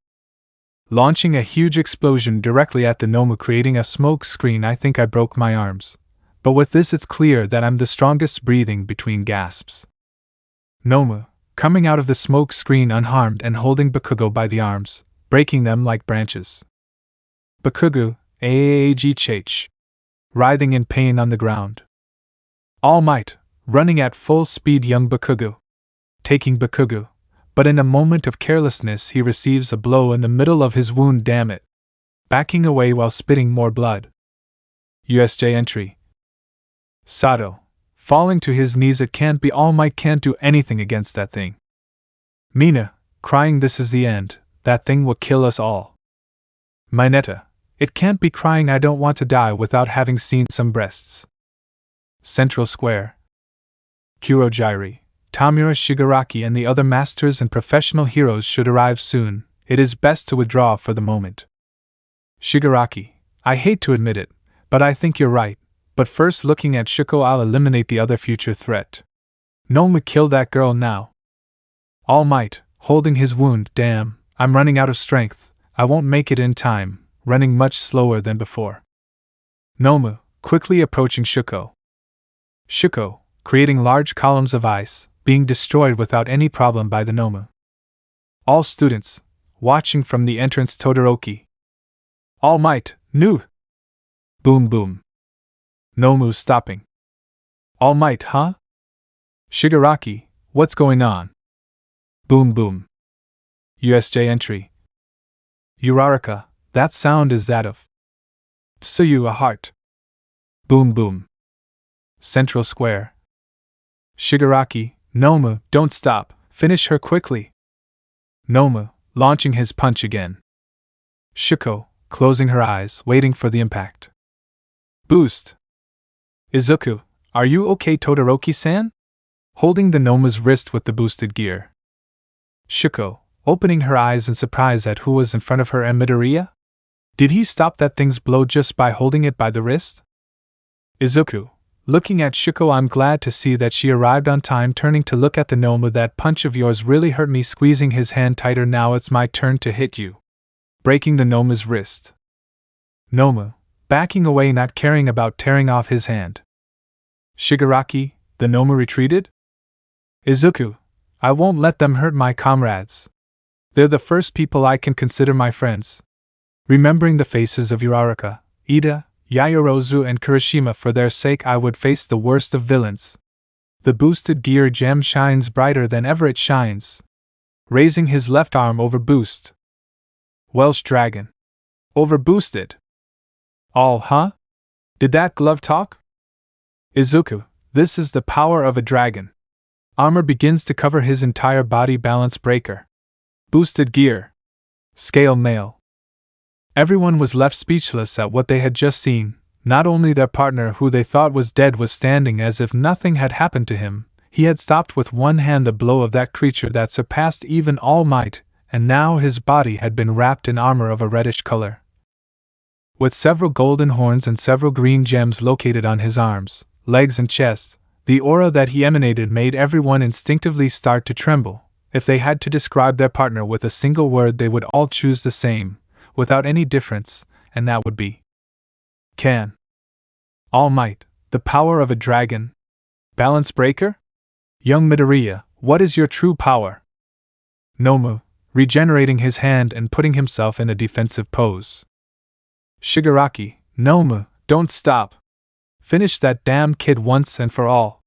Launching a huge explosion directly at the Nomu, creating a smoke screen. I think I broke my arms. But with this it's clear that I'm the strongest, breathing between gasps. Nomu, coming out of the smoke screen unharmed and holding Bakugo by the arms, breaking them like branches. Bakugo, aagh, writhing in pain on the ground. All Might, running at full speed. Young Bakugo, taking Bakugo, but in a moment of carelessness he receives a blow in the middle of his wound. Damn it. Backing away while spitting more blood. USJ entry. Sato, falling to his knees. It can't be. All Might can't do anything against that thing. Mina, crying. This is the end. That thing will kill us all. Mineta, it can't be. Crying. I don't want to die without having seen some breasts. Central Square. Kurogyri, Tamura, Shigaraki and the other masters and professional heroes should arrive soon. It is best to withdraw for the moment. Shigaraki, I hate to admit it, but I think you're right. But first, looking at Shuko, I'll eliminate the other future threat. Nomu, kill that girl now. All Might, holding his wound. Damn, I'm running out of strength. I won't make it in time, running much slower than before. Nomu, quickly approaching Shuko. Shuko, creating large columns of ice, being destroyed without any problem by the Nomu. All students, watching from the entrance. Todoroki. All Might, nu! Boom boom. Nomu stopping. All Might, huh? Shigaraki, what's going on? Boom boom. USJ entry. Uraraka, that sound is that of Tsuyu, a heart. Boom boom. Central Square. Shigaraki, Nomu, don't stop, finish her quickly. Nomu, launching his punch again. Shuko, closing her eyes, waiting for the impact. Boost. Izuku, are you okay? Todoroki-san? Holding the Nomu's wrist with the boosted gear. Shuko, opening her eyes in surprise at who was in front of her. And Midoriya? Did he stop that thing's blow just by holding it by the wrist? Izuku, looking at Shuko, I'm glad to see that she arrived on time. Turning to look at the Nomu, that punch of yours really hurt me. Squeezing his hand tighter. Now it's my turn to hit you. Breaking the Nomu's wrist. Nomu, backing away, not caring about tearing off his hand. Shigaraki, the Nomu retreated? Izuku, I won't let them hurt my comrades. They're the first people I can consider my friends. Remembering the faces of Uraraka, Ida, Yayorozu and Kirishima, for their sake I would face the worst of villains. The boosted gear gem shines brighter than ever. It shines. Raising his left arm over boost. Welsh Dragon. Over boosted. All, huh? Did that glove talk? Izuku, this is the power of a dragon. Armor begins to cover his entire body. Balance breaker. Boosted gear. Scale mail. Everyone was left speechless at what they had just seen. Not only their partner, who they thought was dead, was standing as if nothing had happened to him. He had stopped with one hand the blow of that creature that surpassed even All Might, and now his body had been wrapped in armor of a reddish color, with several golden horns and several green gems located on his arms, legs and chest. The aura that he emanated made everyone instinctively start to tremble. If they had to describe their partner with a single word, they would all choose the same, without any difference, and that would be Can. All Might, the power of a dragon. Balance breaker? Young Midoriya, what is your true power? Nomu, regenerating his hand and putting himself in a defensive pose. Shigaraki, Nomu, don't stop. Finish that damn kid once and for all.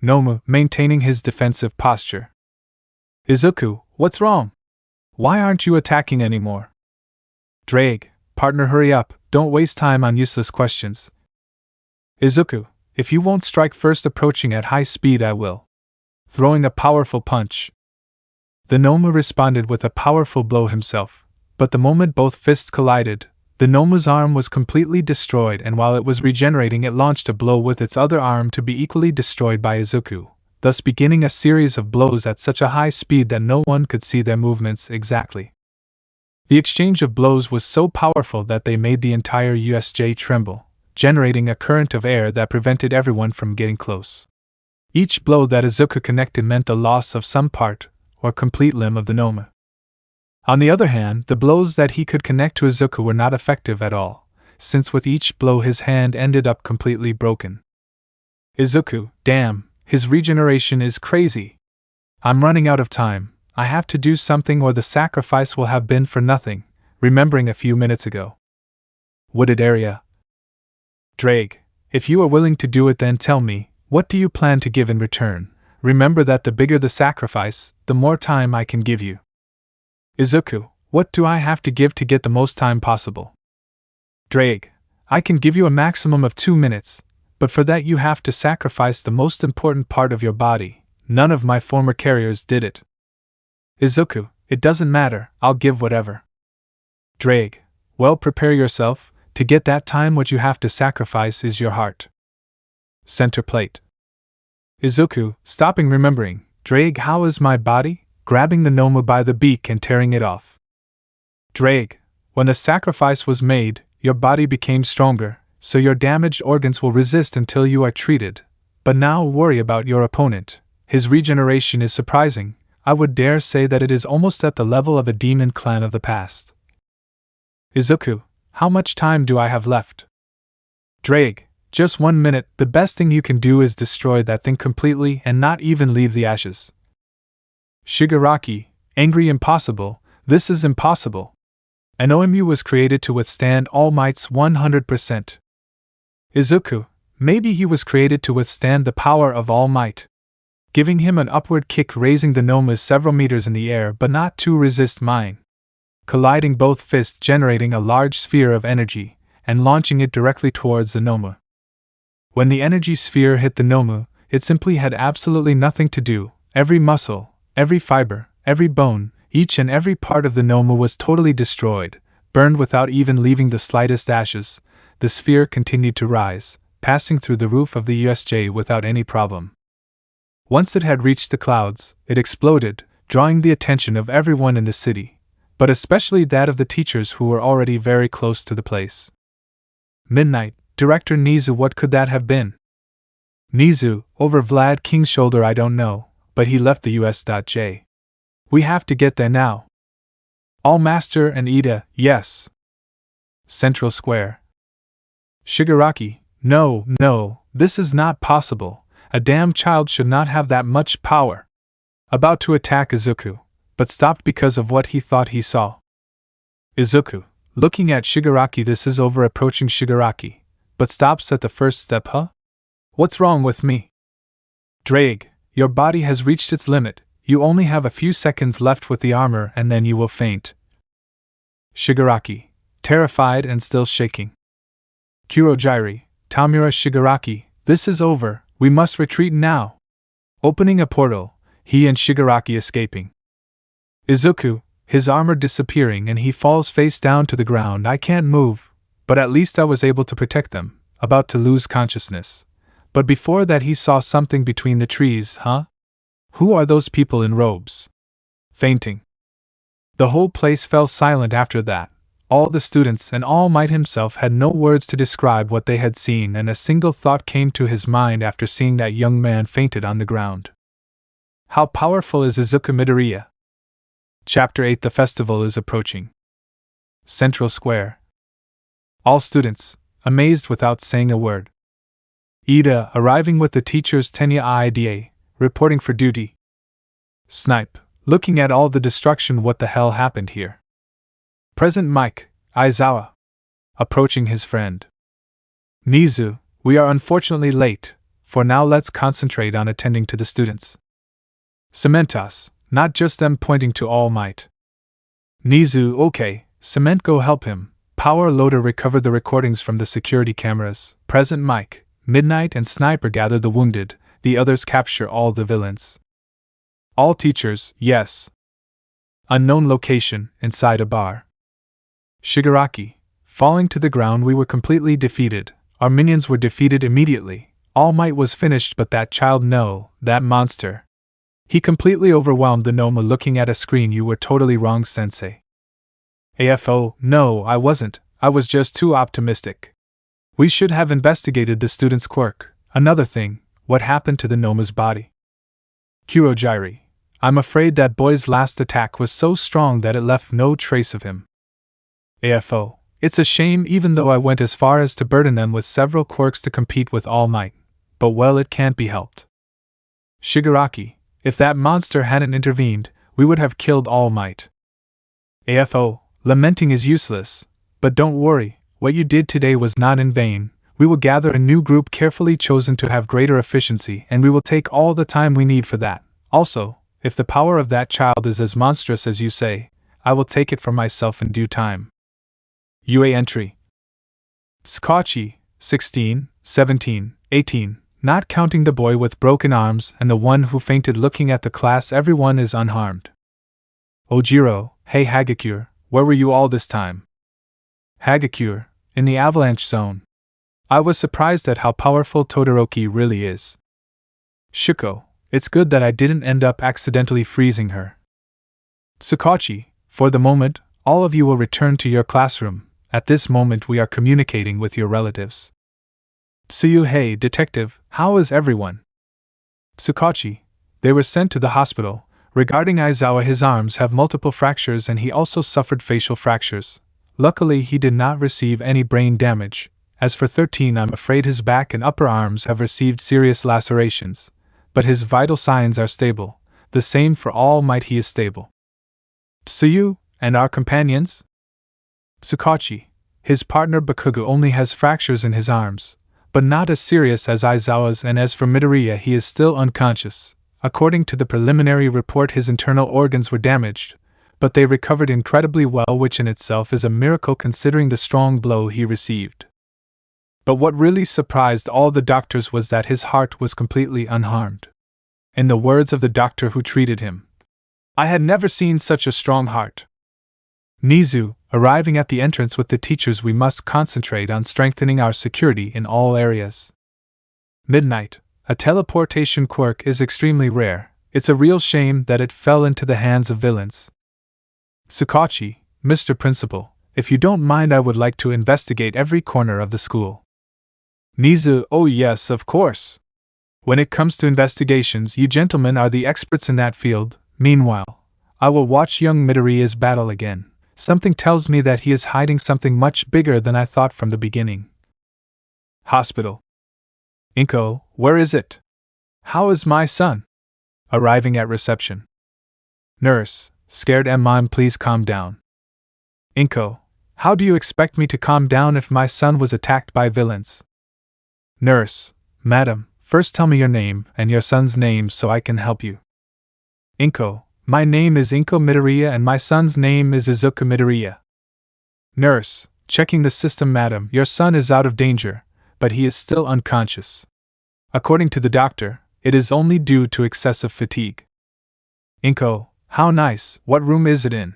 Nomu, maintaining his defensive posture. Izuku, what's wrong? Why aren't you attacking anymore? Drake, partner, hurry up, don't waste time on useless questions. Izuku, if you won't strike first, approaching at high speed I will. Throwing a powerful punch. The Nomu responded with a powerful blow himself, but the moment both fists collided, the Nomu's arm was completely destroyed, and while it was regenerating it launched a blow with its other arm to be equally destroyed by Izuku, thus beginning a series of blows at such a high speed that no one could see their movements exactly. The exchange of blows was so powerful that they made the entire USJ tremble, generating a current of air that prevented everyone from getting close. Each blow that Izuku connected meant the loss of some part or complete limb of the Noma. On the other hand, the blows that he could connect to Izuku were not effective at all, since with each blow his hand ended up completely broken. Izuku, damn, his regeneration is crazy. I'm running out of time. I have to do something or the sacrifice will have been for nothing, remembering a few minutes ago. Wooded area. Drake, if you are willing to do it, then tell me, what do you plan to give in return? Remember that the bigger the sacrifice, the more time I can give you. Izuku, what do I have to give to get the most time possible? Drake, I can give you a maximum of 2 minutes, but for that you have to sacrifice the most important part of your body. None of my former carriers did it. Izuku, it doesn't matter, I'll give whatever. Drake, well, prepare yourself. To get that time, what you have to sacrifice is your heart. Center plate. Izuku, stopping, remembering. Drake, how is my body? Grabbing the Noma by the beak and tearing it off. Drake, when the sacrifice was made, your body became stronger, so your damaged organs will resist until you are treated. But now worry about your opponent. His regeneration is surprising. I would dare say that it is almost at the level of a demon clan of the past. Izuku, how much time do I have left? Drake, just 1 minute. The best thing you can do is destroy that thing completely and not even leave the ashes. Shigaraki, angry, impossible. This is impossible. An OMU was created to withstand All Might's 100%. Izuku, maybe he was created to withstand the power of All Might. Giving him an upward kick, raising the Noma several meters in the air, but not to resist mine. Colliding both fists, generating a large sphere of energy, and launching it directly towards the Noma. When the energy sphere hit the Noma, it simply had absolutely nothing to do. Every muscle, every fiber, every bone, each and every part of the Noma was totally destroyed, burned without even leaving the slightest ashes. The sphere continued to rise, passing through the roof of the USJ without any problem. Once it had reached the clouds, it exploded, drawing the attention of everyone in the city, but especially that of the teachers who were already very close to the place. Midnight, Director Nizu, what could that have been? Nizu, over Vlad King's shoulder, I don't know, but he left the US.J. We have to get there now. All Master and Ida, yes. Central Square. Shigaraki, no, this is not possible. A damn child should not have that much power. About to attack Izuku, but stopped because of what he thought he saw. Izuku, looking at Shigaraki, this is over, approaching Shigaraki, but stops at the first step. What's wrong with me? Drake, your body has reached its limit. You only have a few seconds left with the armor and then you will faint. Shigaraki, terrified and still shaking. Kurojiri, Tamura, Shigaraki, this is over. We must retreat now. Opening a portal, he and Shigaraki escaping. Izuku, his armor disappearing, and he falls face down to the ground. I can't move, but at least I was able to protect them, about to lose consciousness. But before that he saw something between the trees, Who are those people in robes? Fainting. The whole place fell silent after that. All the students and All Might himself had no words to describe what they had seen, and a single thought came to his mind after seeing that young man fainted on the ground. How powerful is Izuku Midoriya? Chapter 8. The festival is approaching. Central Square. All students, amazed without saying a word. Ida, arriving with the teachers Tenya Ida, reporting for duty. Snipe, looking at all the destruction, what the hell happened here? Present Mike, Aizawa, approaching his friend. Nizu, we are unfortunately late, for now let's concentrate on attending to the students. Cementas, not just them, pointing to All Might. Nizu, okay, Cement, go help him. Power Loader, recover the recordings from the security cameras. Present Mike, Midnight and Sniper, gather the wounded, the others capture all the villains. All teachers, yes. Unknown location, inside a bar. Shigaraki, falling to the ground, we were completely defeated. Our minions were defeated immediately. All Might was finished, but that child, no, that monster. He completely overwhelmed the Noma. Looking at a screen, you were totally wrong, sensei. AFO, no, I wasn't. I was just too optimistic. We should have investigated the student's quirk. Another thing, what happened to the Noma's body? Kurogiri, I'm afraid that boy's last attack was so strong that it left no trace of him. AFO, it's a shame even though I went as far as to burden them with several quirks to compete with All Might, but well, it can't be helped. Shigaraki, if that monster hadn't intervened, we would have killed All Might. AFO, lamenting is useless, but don't worry, what you did today was not in vain. We will gather a new group carefully chosen to have greater efficiency, and we will take all the time we need for that. Also, if the power of that child is as monstrous as you say, I will take it for myself in due time. UA entry. Tsukachi, 16, 17, 18, not counting the boy with broken arms and the one who fainted looking at the class, everyone is unharmed. Ojiro, hey Hagakure, where were you all this time? Hagakure, in the avalanche zone. I was surprised at how powerful Todoroki really is. Shuko, it's good that I didn't end up accidentally freezing her. Tsukachi, for the moment, all of you will return to your classroom. At this moment we are communicating with your relatives. Tsuyu, hey detective, how is everyone? Tsukachi, they were sent to the hospital. Regarding Aizawa, his arms have multiple fractures and he also suffered facial fractures. Luckily he did not receive any brain damage. As for 13, I'm afraid his back and upper arms have received serious lacerations, but his vital signs are stable. The same for All Might, he is stable. Tsuyu, and our companions? Tsukachi, his partner Bakugo only has fractures in his arms, but not as serious as Aizawa's, and as for Midoriya, he is still unconscious. According to the preliminary report, his internal organs were damaged, but they recovered incredibly well, which in itself is a miracle considering the strong blow he received. But what really surprised all the doctors was that his heart was completely unharmed. In the words of the doctor who treated him, I had never seen such a strong heart. Nizu, arriving at the entrance with the teachers, we must concentrate on strengthening our security in all areas. Midnight, a teleportation quirk is extremely rare. It's a real shame that it fell into the hands of villains. Tsukachi, Mr. Principal, if you don't mind, I would like to investigate every corner of the school. Nizu, oh yes, of course. When it comes to investigations, you gentlemen are the experts in that field. Meanwhile, I will watch young Midoriya's battle again. Something tells me that he is hiding something much bigger than I thought from the beginning. Hospital. Inko, where is it? How is my son? Arriving at reception. Nurse, scared Mom, please calm down. Inko, how do you expect me to calm down if my son was attacked by villains? Nurse, Madam, first tell me your name and your son's name so I can help you. Inko, my name is Inko Midoriya and my son's name is Izuku Midoriya. Nurse, checking the system, Madam, your son is out of danger, but he is still unconscious. According to the doctor, it is only due to excessive fatigue. Inko, how nice, what room is it in?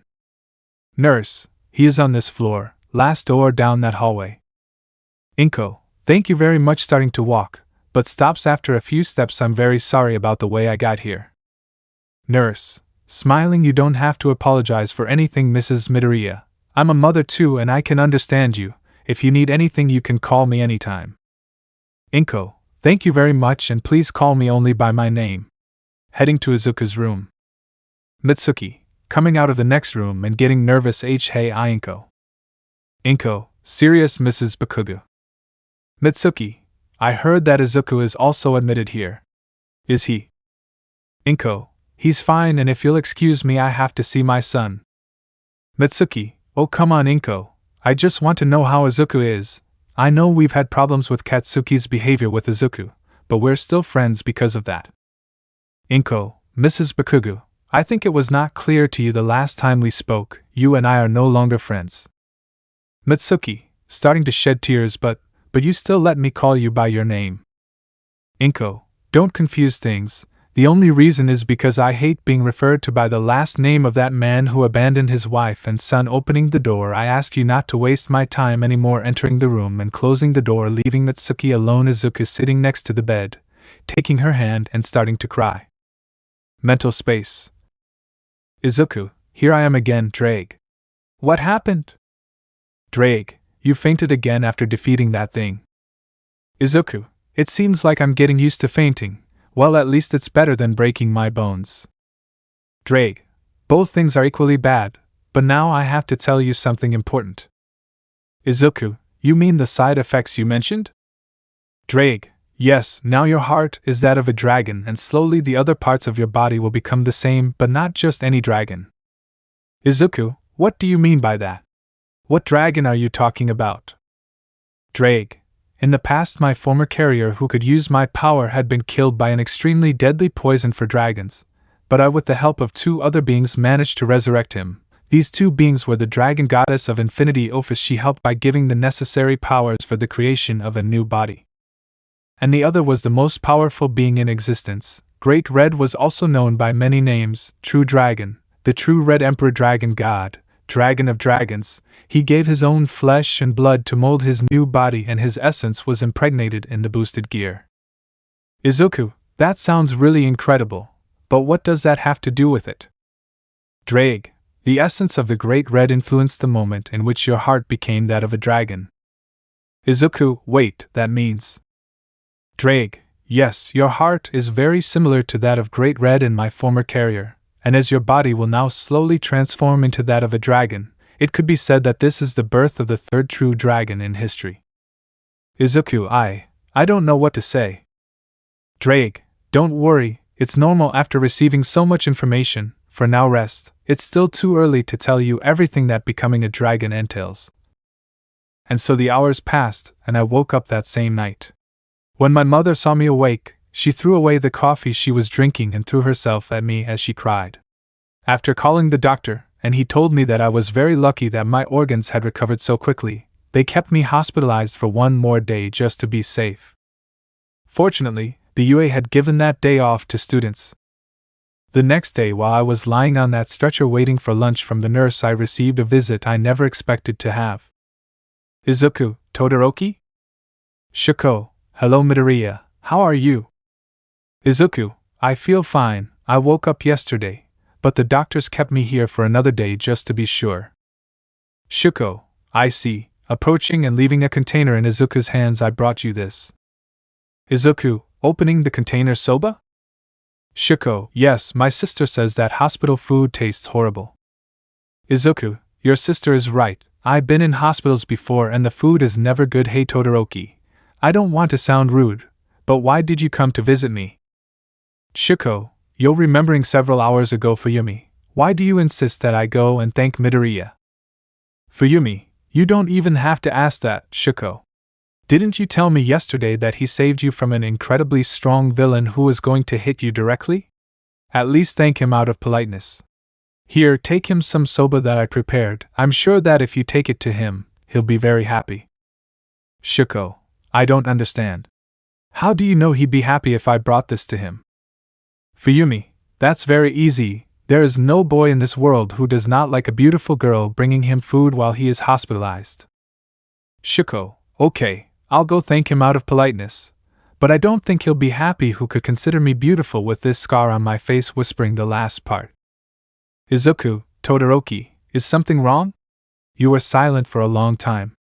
Nurse, he is on this floor, last door down that hallway. Inko, thank you very much, starting to walk, but stops after a few steps. I'm very sorry about the way I got here. Nurse, smiling, you don't have to apologize for anything, Mrs. Midoriya. I'm a mother too and I can understand you. If you need anything you can call me anytime. Inko, thank you very much and please call me only by my name. Heading to Izuku's room. Mitsuki, coming out of the next room and getting nervous. Hey Inko. Inko, serious Mrs. Bakugo. Mitsuki, I heard that Izuku is also admitted here. Is he? Inko, he's fine, and if you'll excuse me I have to see my son. Mitsuki, oh come on Inko, I just want to know how Izuku is. I know we've had problems with Katsuki's behavior with Izuku, but we're still friends because of that. Inko, Mrs. Bakugo, I think it was not clear to you the last time we spoke, you and I are no longer friends. Mitsuki, starting to shed tears, but you still let me call you by your name. Inko, don't confuse things. The only reason is because I hate being referred to by the last name of that man who abandoned his wife and son. Opening the door, I ask you not to waste my time anymore. Entering the room and closing the door, leaving Mitsuki alone. Izuku sitting next to the bed, taking her hand and starting to cry. Mental space. Izuku, here I am again, Drake. What happened? Drake, you fainted again after defeating that thing. Izuku, it seems like I'm getting used to fainting. Well, at least it's better than breaking my bones. Drake, both things are equally bad, but now I have to tell you something important. Izuku, you mean the side effects you mentioned? Drake, yes, now your heart is that of a dragon and slowly the other parts of your body will become the same, but not just any dragon. Izuku, what do you mean by that? What dragon are you talking about? Drake, in the past my former carrier who could use my power had been killed by an extremely deadly poison for dragons, but I with the help of 2 other beings managed to resurrect him. These 2 beings were the dragon goddess of infinity Ophis. She helped by giving the necessary powers for the creation of a new body. And the other was the most powerful being in existence. Great Red was also known by many names: True Dragon, the True Red Emperor Dragon God, Dragon of Dragons. He gave his own flesh and blood to mold his new body, and his essence was impregnated in the boosted gear. Izuku, that sounds really incredible, but what does that have to do with it? Drake, the essence of the Great Red influenced the moment in which your heart became that of a dragon. Izuku, wait, that means… Drake, yes, your heart is very similar to that of Great Red in my former carrier, and as your body will now slowly transform into that of a dragon, it could be said that this is the birth of the 3rd true dragon in history. Izuku, I don't know what to say. Drake, don't worry, it's normal after receiving so much information. For now rest, it's still too early to tell you everything that becoming a dragon entails. And so the hours passed, and I woke up that same night. When my mother saw me awake, she threw away the coffee she was drinking and threw herself at me as she cried. After calling the doctor, and he told me that I was very lucky that my organs had recovered so quickly, they kept me hospitalized for 1 more day just to be safe. Fortunately, the UA had given that day off to students. The next day, while I was lying on that stretcher waiting for lunch from the nurse, I received a visit I never expected to have. Izuku, Todoroki? Shuko, hello Midoriya, how are you? Izuku, I feel fine, I woke up yesterday, but the doctors kept me here for another day just to be sure. Shuko, I see, approaching and leaving a container in Izuku's hands. I brought you this. Izuku, opening the container. Soba? Shuko, yes, my sister says that hospital food tastes horrible. Izuku, your sister is right, I've been in hospitals before and the food is never good. Hey Todoroki, I don't want to sound rude, but why did you come to visit me? Shuko, you're remembering several hours ago Fuyumi, why do you insist that I go and thank Midoriya? Fuyumi, you don't even have to ask that, Shuko. Didn't you tell me yesterday that he saved you from an incredibly strong villain who was going to hit you directly? At least thank him out of politeness. Here, take him some soba that I prepared. I'm sure that if you take it to him, he'll be very happy. Shuko, I don't understand. How do you know he'd be happy if I brought this to him? Fuyumi, that's very easy. There is no boy in this world who does not like a beautiful girl bringing him food while he is hospitalized. Shuko, okay. I'll go thank him out of politeness, but I don't think he'll be happy who could consider me beautiful with this scar on my face. Whispering the last part. Izuku, Todoroki, is something wrong? You were silent for a long time.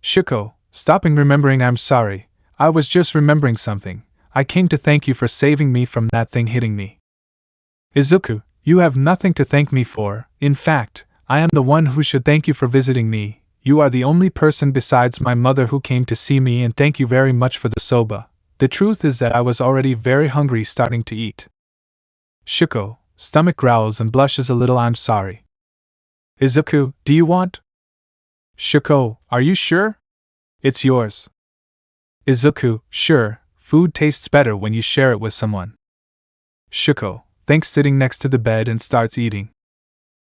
Shuko, stopping. Remembering. I'm sorry, I was just remembering something. I came to thank you for saving me from that thing hitting me. Izuku, you have nothing to thank me for. In fact, I am the one who should thank you for visiting me. You are the only person besides my mother who came to see me, and thank you very much for the soba. The truth is that I was already very hungry, starting to eat. Shuko, stomach growls and blushes a little. I'm sorry. Izuku, do you want? Shuko, are you sure? It's yours. Izuku, sure, food tastes better when you share it with someone. Shuko, thanks. Sitting next to the bed and starts eating.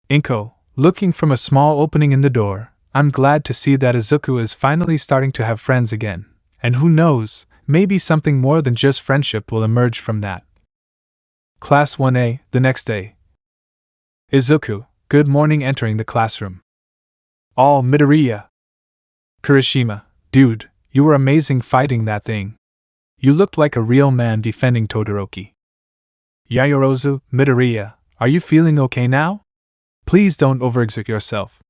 Inko, looking from a small opening in the door. I'm glad to see that Izuku is finally starting to have friends again, and who knows, maybe something more than just friendship will emerge from that. Class 1A, the next day. Izuku, good morning. Entering the classroom. All Midoriya. Kirishima, dude, you were amazing fighting that thing. You looked like a real man defending Todoroki. Yayorozu, Midoriya, are you feeling okay now? Please don't overexert yourself.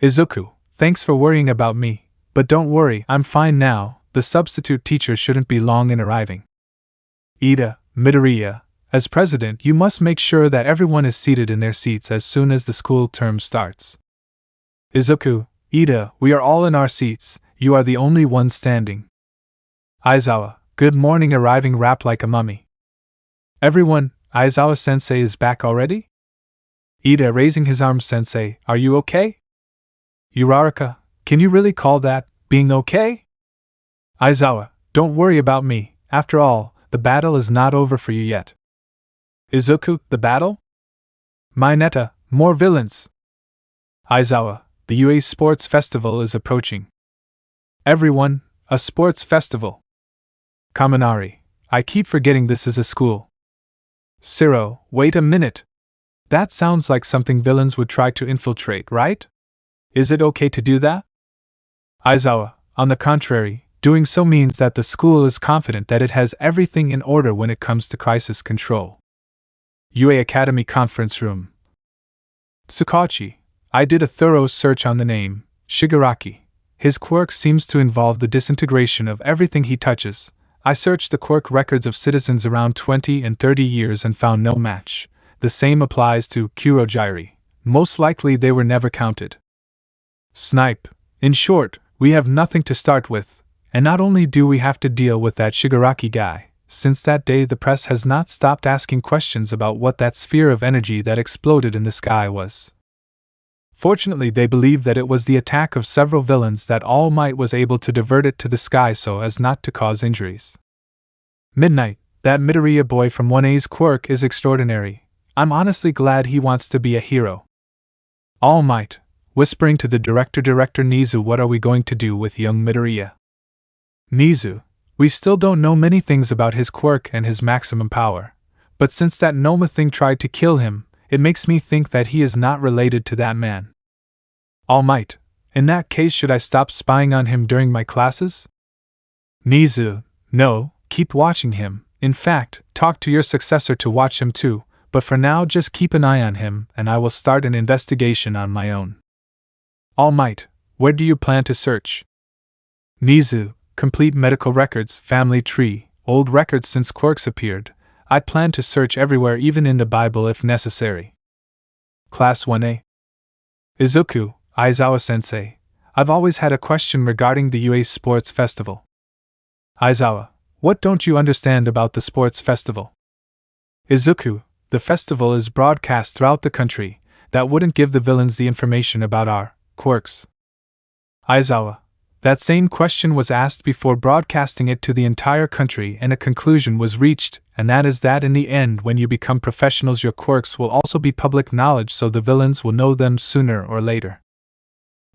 Izuku, thanks for worrying about me, but don't worry, I'm fine now. The substitute teacher shouldn't be long in arriving. Ida, Midoriya, as president, you must make sure that everyone is seated in their seats as soon as the school term starts. Izuku, Ida, we are all in our seats, you are the only one standing. Aizawa, good morning, arriving wrapped like a mummy. Everyone, Aizawa-sensei is back already? Ida raising his arm, sensei, are you okay? Uraraka, can you really call that being okay? Aizawa, don't worry about me, after all, the battle is not over for you yet. Izuku, the battle? Mineta, more villains. Aizawa, the UA Sports Festival is approaching. Everyone, a sports festival. Kaminari, I keep forgetting this is a school. Siro, wait a minute. That sounds like something villains would try to infiltrate, right? Is it okay to do that? Aizawa, on the contrary, doing so means that the school is confident that it has everything in order when it comes to crisis control. UA Academy Conference Room. Tsukachi, I did a thorough search on the name, Shigaraki. His quirk seems to involve the disintegration of everything he touches. I searched the quirk records of citizens around 20 and 30 years and found no match. The same applies to Kurogiri. Most likely they were never counted. Snipe. In short, we have nothing to start with, and not only do we have to deal with that Shigaraki guy, since that day the press has not stopped asking questions about what that sphere of energy that exploded in the sky was. Fortunately, they believe that it was the attack of several villains that All Might was able to divert it to the sky so as not to cause injuries. Midnight, that Midoriya boy from 1A's quirk is extraordinary. I'm honestly glad he wants to be a hero. All Might, whispering to the Director Nizu, what are we going to do with young Midoriya? Nizu, we still don't know many things about his quirk and his maximum power, but since that Noma thing tried to kill him, it makes me think that he is not related to that man. All Might, in that case should I stop spying on him during my classes? Nizu, no, keep watching him, in fact, talk to your successor to watch him too, but for now just keep an eye on him and I will start an investigation on my own. All Might, where do you plan to search? Nizu, complete medical records, family tree, old records since quirks appeared. I plan to search everywhere, even in the Bible if necessary. Class 1A. Izuku, Aizawa-sensei, I've always had a question regarding the UA Sports Festival. Aizawa, what don't you understand about the sports festival? Izuku, the festival is broadcast throughout the country. That wouldn't give the villains the information about our quirks. Aizawa, that same question was asked before broadcasting it to the entire country and a conclusion was reached, and that is that in the end when you become professionals your quirks will also be public knowledge so the villains will know them sooner or later.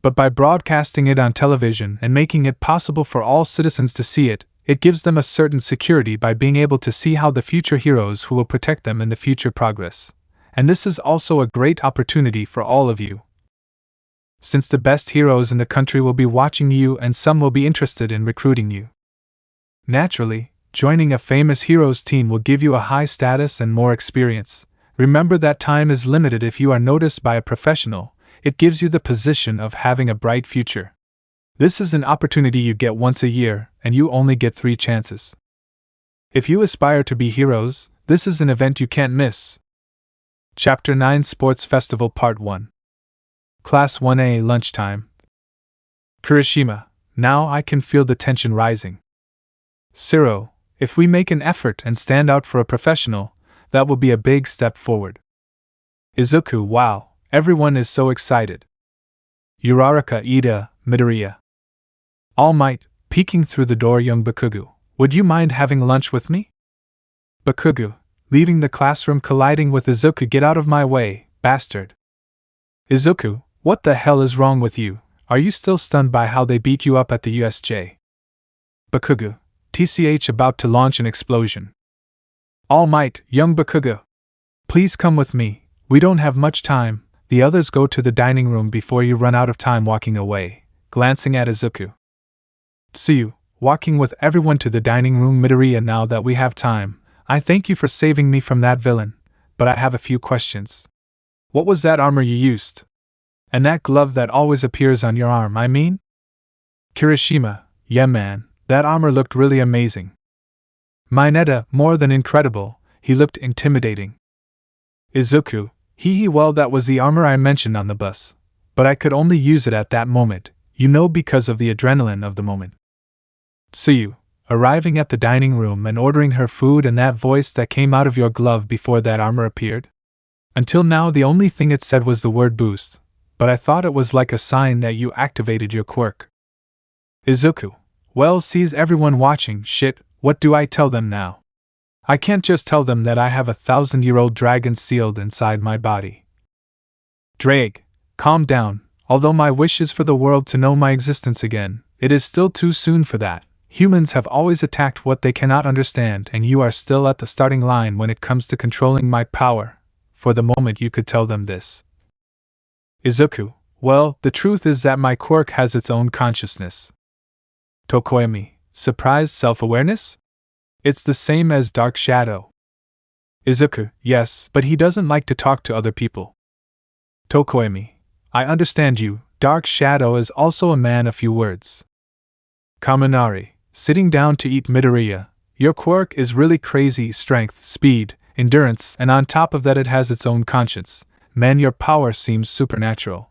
But by broadcasting it on television and making it possible for all citizens to see it, it gives them a certain security by being able to see how the future heroes who will protect them in the future progress. And this is also a great opportunity for all of you, since the best heroes in the country will be watching you and some will be interested in recruiting you. Naturally, joining a famous heroes team will give you a high status and more experience. Remember that time is limited. If you are noticed by a professional, it gives you the position of having a bright future. This is an opportunity you get once a year, and you only get 3 chances. If you aspire to be heroes, this is an event you can't miss. Chapter 9 Sports Festival Part 1. Class 1A Lunchtime. Kirishima, now I can feel the tension rising. Siro, if we make an effort and stand out for a professional, that will be a big step forward. Izuku, wow, everyone is so excited. Uraraka, Ida, Midoriya. All Might, peeking through the door, young Bakugu, would you mind having lunch with me? Bakugu, leaving the classroom colliding with Izuku, get out of my way, bastard. Izuku, what the hell is wrong with you? Are you still stunned by how they beat you up at the USJ? Bakugu, TCH about to launch an explosion. All Might, young Bakugu. Please come with me, we don't have much time. The others go to the dining room before you run out of time. Walking away, glancing at Izuku. Tsuyu, walking with everyone to the dining room. Midoriya, now that we have time, I thank you for saving me from that villain, but I have a few questions. What was that armor you used? And that glove that always appears on your arm, I mean? Kirishima, yeah man, that armor looked really amazing. Mineta, more than incredible, he looked intimidating. Izuku, well that was the armor I mentioned on the bus. But I could only use it at that moment, because of the adrenaline of the moment. Tsuyu, arriving at the dining room and ordering her food and that voice that came out of your glove before that armor appeared? Until now the only thing it said was the word boost, but I thought it was like a sign that you activated your quirk. Izuku, well, sees everyone watching, shit, what do I tell them now? I can't just tell them that I have a 1,000-year-old dragon sealed inside my body. Drake, calm down, although my wish is for the world to know my existence again, it is still too soon for that. Humans have always attacked what they cannot understand, and you are still at the starting line when it comes to controlling my power. For the moment you could tell them this. Izuku, well, the truth is that my quirk has its own consciousness. Tokoyami, surprised self-awareness? It's the same as Dark Shadow. Izuku, yes, but he doesn't like to talk to other people. Tokoyami, I understand you, Dark Shadow is also a man of few words. Kaminari, sitting down to eat Midoriya, your quirk is really crazy: strength, speed, endurance, and on top of that it has its own conscience. Man, your power seems supernatural.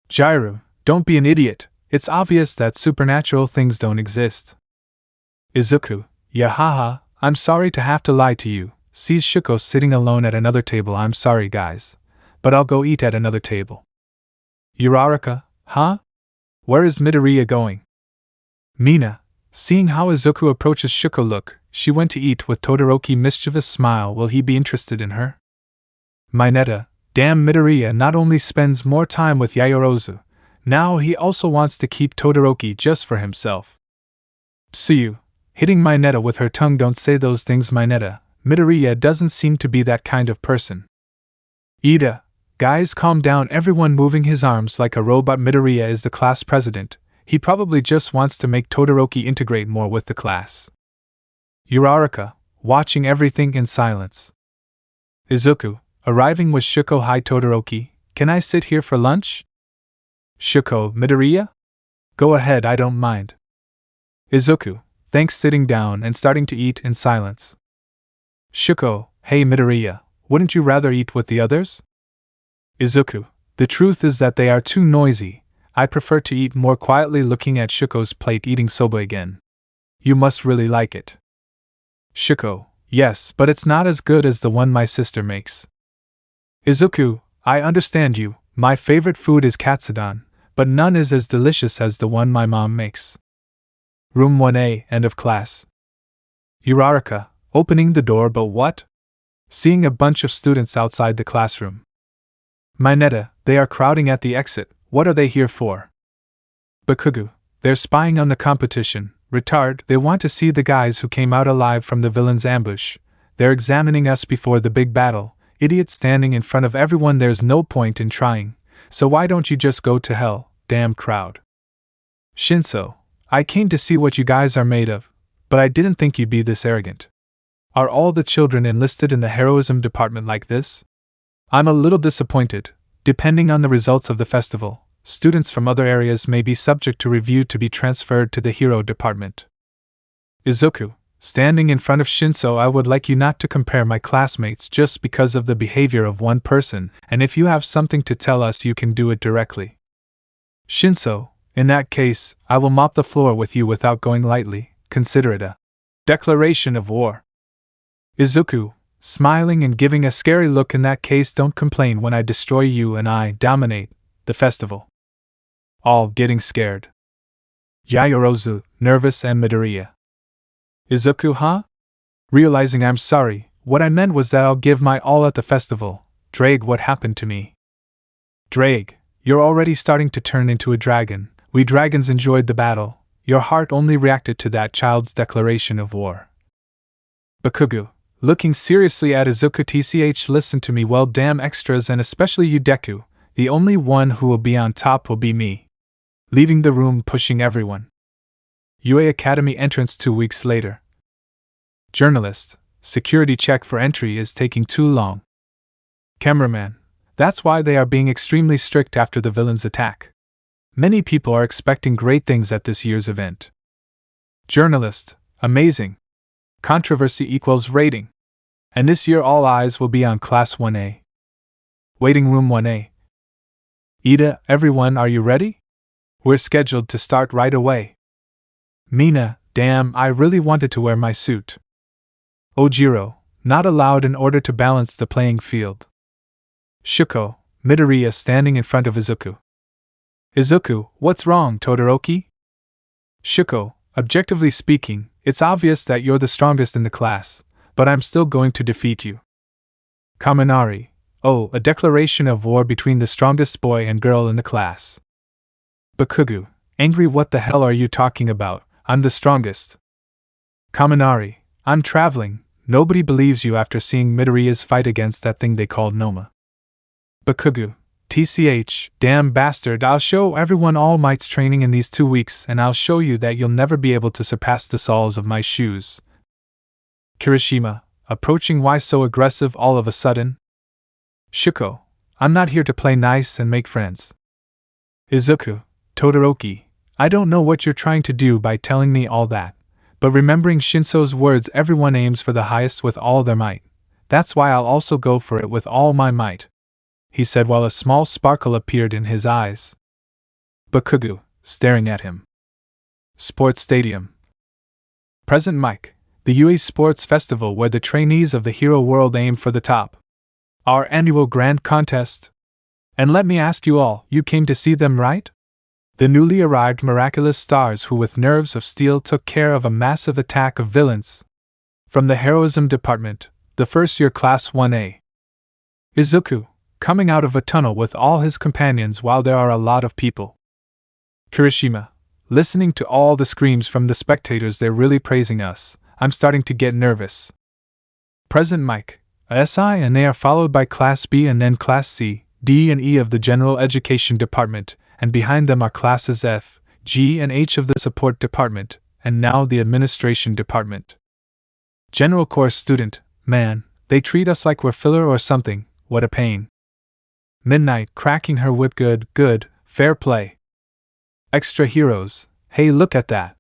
Jairu, don't be an idiot, it's obvious that supernatural things don't exist. Izuku, yeah haha, I'm sorry to have to lie to you, sees Shuko sitting alone at another table. I'm sorry guys, but I'll go eat at another table. Uraraka, huh? Where is Midoriya going? Mina, seeing how Izuku approaches Shuko, look, she went to eat with Todoroki. Mischievous smile, will he be interested in her? Mineta, damn, Midoriya not only spends more time with Yaoyorozu, now he also wants to keep Todoroki just for himself. Tsuyu, hitting Mineta with her tongue, don't say those things Mineta, Midoriya doesn't seem to be that kind of person. Ida, guys calm down, everyone moving his arms like a robot. Midoriya is the class president, he probably just wants to make Todoroki integrate more with the class. Uraraka, watching everything in silence. Izuku, arriving with Shuko, hi Todoroki, can I sit here for lunch? Shuko, Midoriya? Go ahead, I don't mind. Izuku, thanks, sitting down and starting to eat in silence. Shuko, hey Midoriya, wouldn't you rather eat with the others? Izuku, the truth is that they are too noisy, I prefer to eat more quietly. Looking at Shuko's plate, eating soba again. You must really like it. Shuko, yes, but it's not as good as the one my sister makes. Izuku, I understand you, my favorite food is katsudon, but none is as delicious as the one my mom makes. Room 1A, end of class. Uraraka, opening the door, but what? Seeing a bunch of students outside the classroom. Mineta, they are crowding at the exit, what are they here for? Bakugu, they're spying on the competition. Retard, they want to see the guys who came out alive from the villain's ambush. They're examining us before the big battle. Idiot, standing in front of everyone, there's no point in trying. So why don't you just go to hell, damn crowd. Shinso, I came to see what you guys are made of, but I didn't think you'd be this arrogant. Are all the children enlisted in the heroism department like this? I'm a little disappointed. Depending on the results of the festival, students from other areas may be subject to review to be transferred to the hero department. Izuku, standing in front of Shinso, I would like you not to compare my classmates just because of the behavior of one person, and if you have something to tell us you can do it directly. Shinso, in that case, I will mop the floor with you without going lightly, consider it a declaration of war. Izuku, smiling and giving a scary look, in that case don't complain when I destroy you and I dominate the festival. All getting scared. Yaoyorozu, nervous, and Midoriya. Izuku, huh? Realizing, I'm sorry, what I meant was that I'll give my all at the festival. Drake, what happened to me? Drake, you're already starting to turn into a dragon. We dragons enjoyed the battle. Your heart only reacted to that child's declaration of war. Bakugu, looking seriously at Izuku, tch, listen to me, well, damn extras, and especially you Deku, the only one who will be on top will be me. Leaving the room, pushing everyone. UA Academy entrance 2 weeks later. Journalist, security check for entry is taking too long. Cameraman, That's why they are being extremely strict after the villain's attack. Many people are expecting great things at this year's event. Journalist, amazing. Controversy equals rating. And this year all eyes will be on Class 1A. Waiting Room 1A. Ida, everyone, are you ready? We're scheduled to start right away. Mina, damn, I really wanted to wear my suit. Ojiro, not allowed in order to balance the playing field. Shuko, Midoriya standing in front of Izuku. Izuku, what's wrong, Todoroki? Shuko, objectively speaking, it's obvious that you're the strongest in the class, but I'm still going to defeat you. Kaminari, oh, a declaration of war between the strongest boy and girl in the class. Bakugu, angry, what the hell are you talking about? I'm the strongest. Kaminari, I'm traveling, nobody believes you after seeing Midoriya's fight against that thing they called Noma. Bakugu, TCH, damn bastard, I'll show everyone All Might's training in these 2 weeks and I'll show you that you'll never be able to surpass the soles of my shoes. Kirishima, approaching, why so aggressive all of a sudden? Shuko, I'm not here to play nice and make friends. Izuku, Todoroki, I don't know what you're trying to do by telling me all that, but remembering Shinso's words, everyone aims for the highest with all their might. That's why I'll also go for it with all my might, he said while a small sparkle appeared in his eyes. Bakugu, staring at him. Sports Stadium. Present Mike, the UA Sports Festival where the trainees of the hero world aim for the top. Our annual grand contest. And let me ask you all, you came to see them, right? The newly arrived miraculous stars who with nerves of steel took care of a massive attack of villains. From the heroism department, the first year Class 1A. Izuku, coming out of a tunnel with all his companions while there are a lot of people. Kirishima, listening to all the screams from the spectators, they're really praising us. I'm starting to get nervous. Present Mike, SI, and they are followed by Class B and then Class C, D and E of the General Education Department, and behind them are Classes F, G and H of the Support Department, and now the Administration Department. General Course Student, man, they treat us like we're filler or something, what a pain. Midnight, cracking her whip, good, fair play. Extra heroes, hey look at that.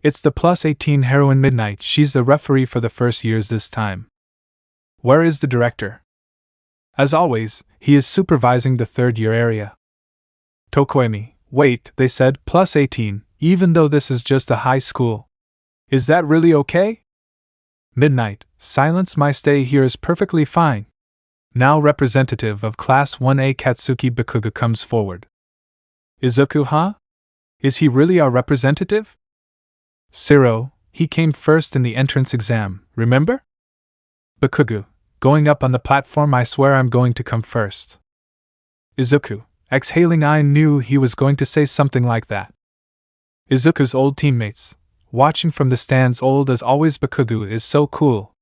It's the plus 18 heroine Midnight, she's the referee for the first years this time. Where is the director? As always, he is supervising the third year area. Tokoemi, wait, they said plus 18, even though this is just a high school. Is that really okay? Midnight, silence, my stay here is perfectly fine. Now representative of Class 1A Katsuki Bakuga comes forward. Izuku, huh? Is he really our representative? Siro, he came first in the entrance exam, remember? Bakugu, going up on the platform, I swear I'm going to come first. Izuku, exhaling, I knew he was going to say something like that. Izuku's old teammates, watching from the stands, old as always, Bakugu is so cool.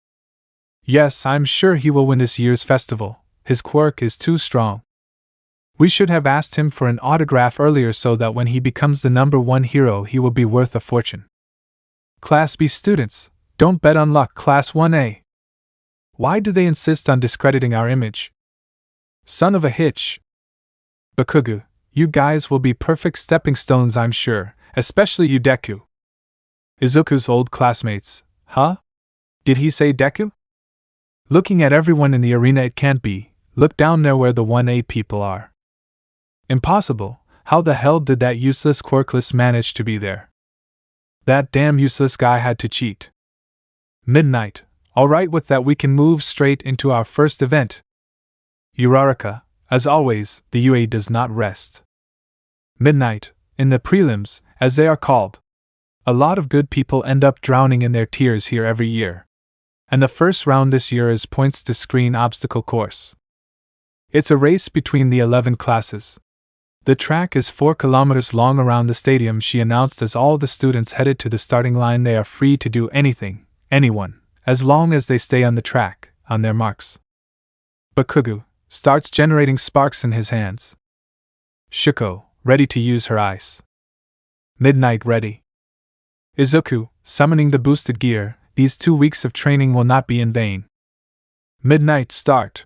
Yes, I'm sure he will win this year's festival, his quirk is too strong. We should have asked him for an autograph earlier so that when he becomes the #1 hero he will be worth a fortune. Class B students, don't bet on luck, Class 1A. Why do they insist on discrediting our image? Son of a hitch. Bakugu, you guys will be perfect stepping stones, I'm sure, especially you, Deku. Izuku's old classmates, huh? Did he say Deku? Looking at everyone in the arena, it can't be. Look down there where the 1A people are. Impossible, how the hell did that useless Quirkless manage to be there? That damn useless guy had to cheat. Midnight, alright with that, we can move straight into our first event. Uraraka, as always, the UA does not rest. Midnight, in the prelims, as they are called. A lot of good people end up drowning in their tears here every year. And the first round this year is points to screen obstacle course. It's a race between the 11 classes. The track is 4 kilometers long around the stadium, she announced as all the students headed to the starting line. They are free to do anything, anyone, as long as they stay on the track, on their marks. Bakugu starts generating sparks in his hands. Shuko, ready to use her ice. Midnight, ready. Izuku, summoning the boosted gear, these 2 weeks of training will not be in vain. Midnight, start.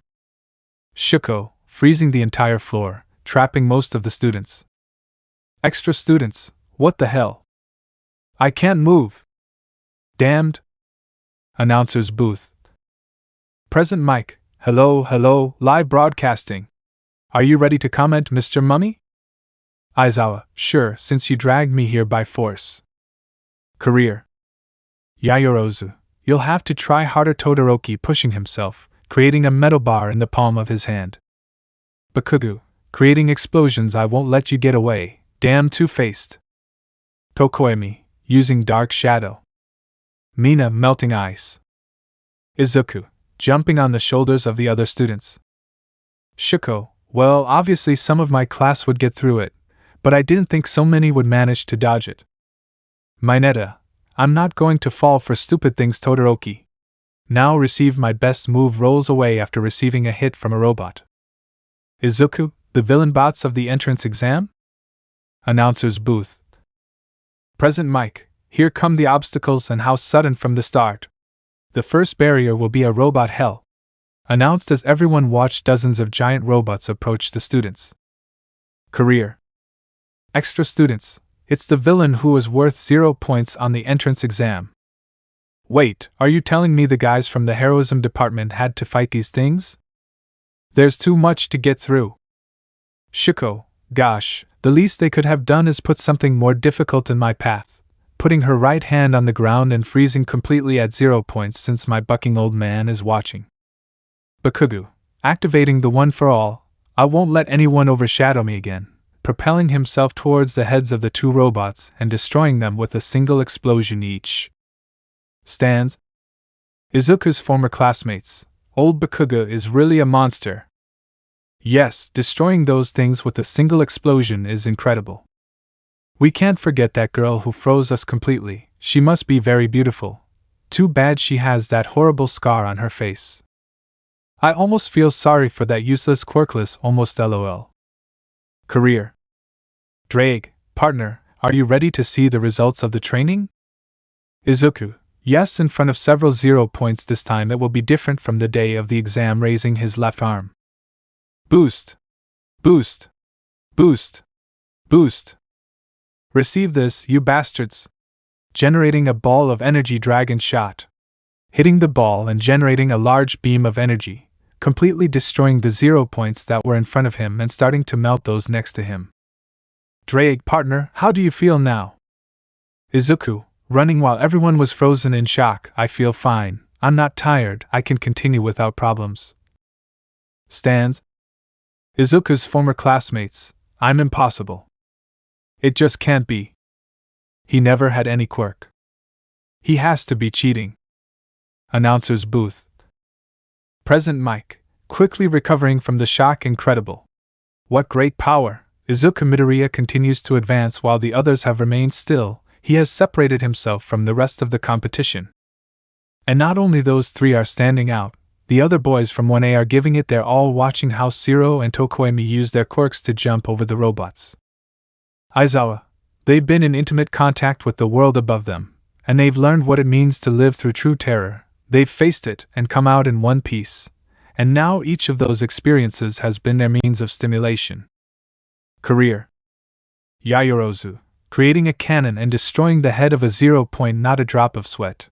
Shuko, freezing the entire floor, trapping most of the students. Extra students, what the hell? I can't move. Damned. Announcer's booth. Present mic, hello, live broadcasting. Are you ready to comment, Mr. Mummy? Aizawa, sure, since you dragged me here by force. Career. Yayorozu, you'll have to try harder. Todoroki pushing himself, creating a metal bar in the palm of his hand. Bakugo, creating explosions. I won't let you get away, damn two-faced. Tokoemi, using dark shadow. Mina, melting ice. Izuku, jumping on the shoulders of the other students. Shuko, well, obviously some of my class would get through it, but I didn't think so many would manage to dodge it. Mineta, I'm not going to fall for stupid things. Todoroki. Now receive my best move. Rolls away after receiving a hit from a robot. Izuku, the villain bots of the entrance exam? Announcer's booth. Present mic, here come the obstacles and how sudden from the start. The first barrier will be a robot hell. Announced as everyone watched dozens of giant robots approach the students. Career. Extra students, it's the villain who was worth 0 points on the entrance exam. Wait, are you telling me the guys from the heroism department had to fight these things? There's too much to get through. Shuko, gosh, the least they could have done is put something more difficult in my path, putting her right hand on the ground and freezing completely at 0 points since my bucking old man is watching. Bakugo, activating the one for all, I won't let anyone overshadow me again, propelling himself towards the heads of the two robots and destroying them with a single explosion each. Stands. Izuku's former classmates, old Bakugo is really a monster. Yes, destroying those things with a single explosion is incredible. We can't forget that girl who froze us completely. She must be very beautiful. Too bad she has that horrible scar on her face. I almost feel sorry for that useless Quirkless almost lol. Career. Drake, partner, are you ready to see the results of the training? Izuku, yes, in front of several 0 points. This time it will be different from the day of the exam. Raising his left arm. Boost. Boost. Boost. Boost. Receive this, you bastards. Generating a ball of energy. Dragon shot. Hitting the ball and generating a large beam of energy, completely destroying the 0 points that were in front of him and starting to melt those next to him. Drake, partner, how do you feel now? Izuku, running while everyone was frozen in shock. I feel fine, I'm not tired, I can continue without problems. Stands. Izuku's former classmates, I'm impossible. It just can't be. He never had any quirk. He has to be cheating. Announcer's booth. Present mic, quickly recovering from the shock. Incredible. What great power. Izuku Midoriya continues to advance while the others have remained still. He has separated himself from the rest of the competition. And not only those three are standing out, the other boys from 1A are giving it their all, watching how Shiro and Tokoemi use their quirks to jump over the robots. Aizawa, they've been in intimate contact with the world above them, and they've learned what it means to live through true terror. They've faced it and come out in one piece, and now each of those experiences has been their means of stimulation. Career. Yayorozu, creating a cannon and destroying the head of a 0 point. Not a drop of sweat.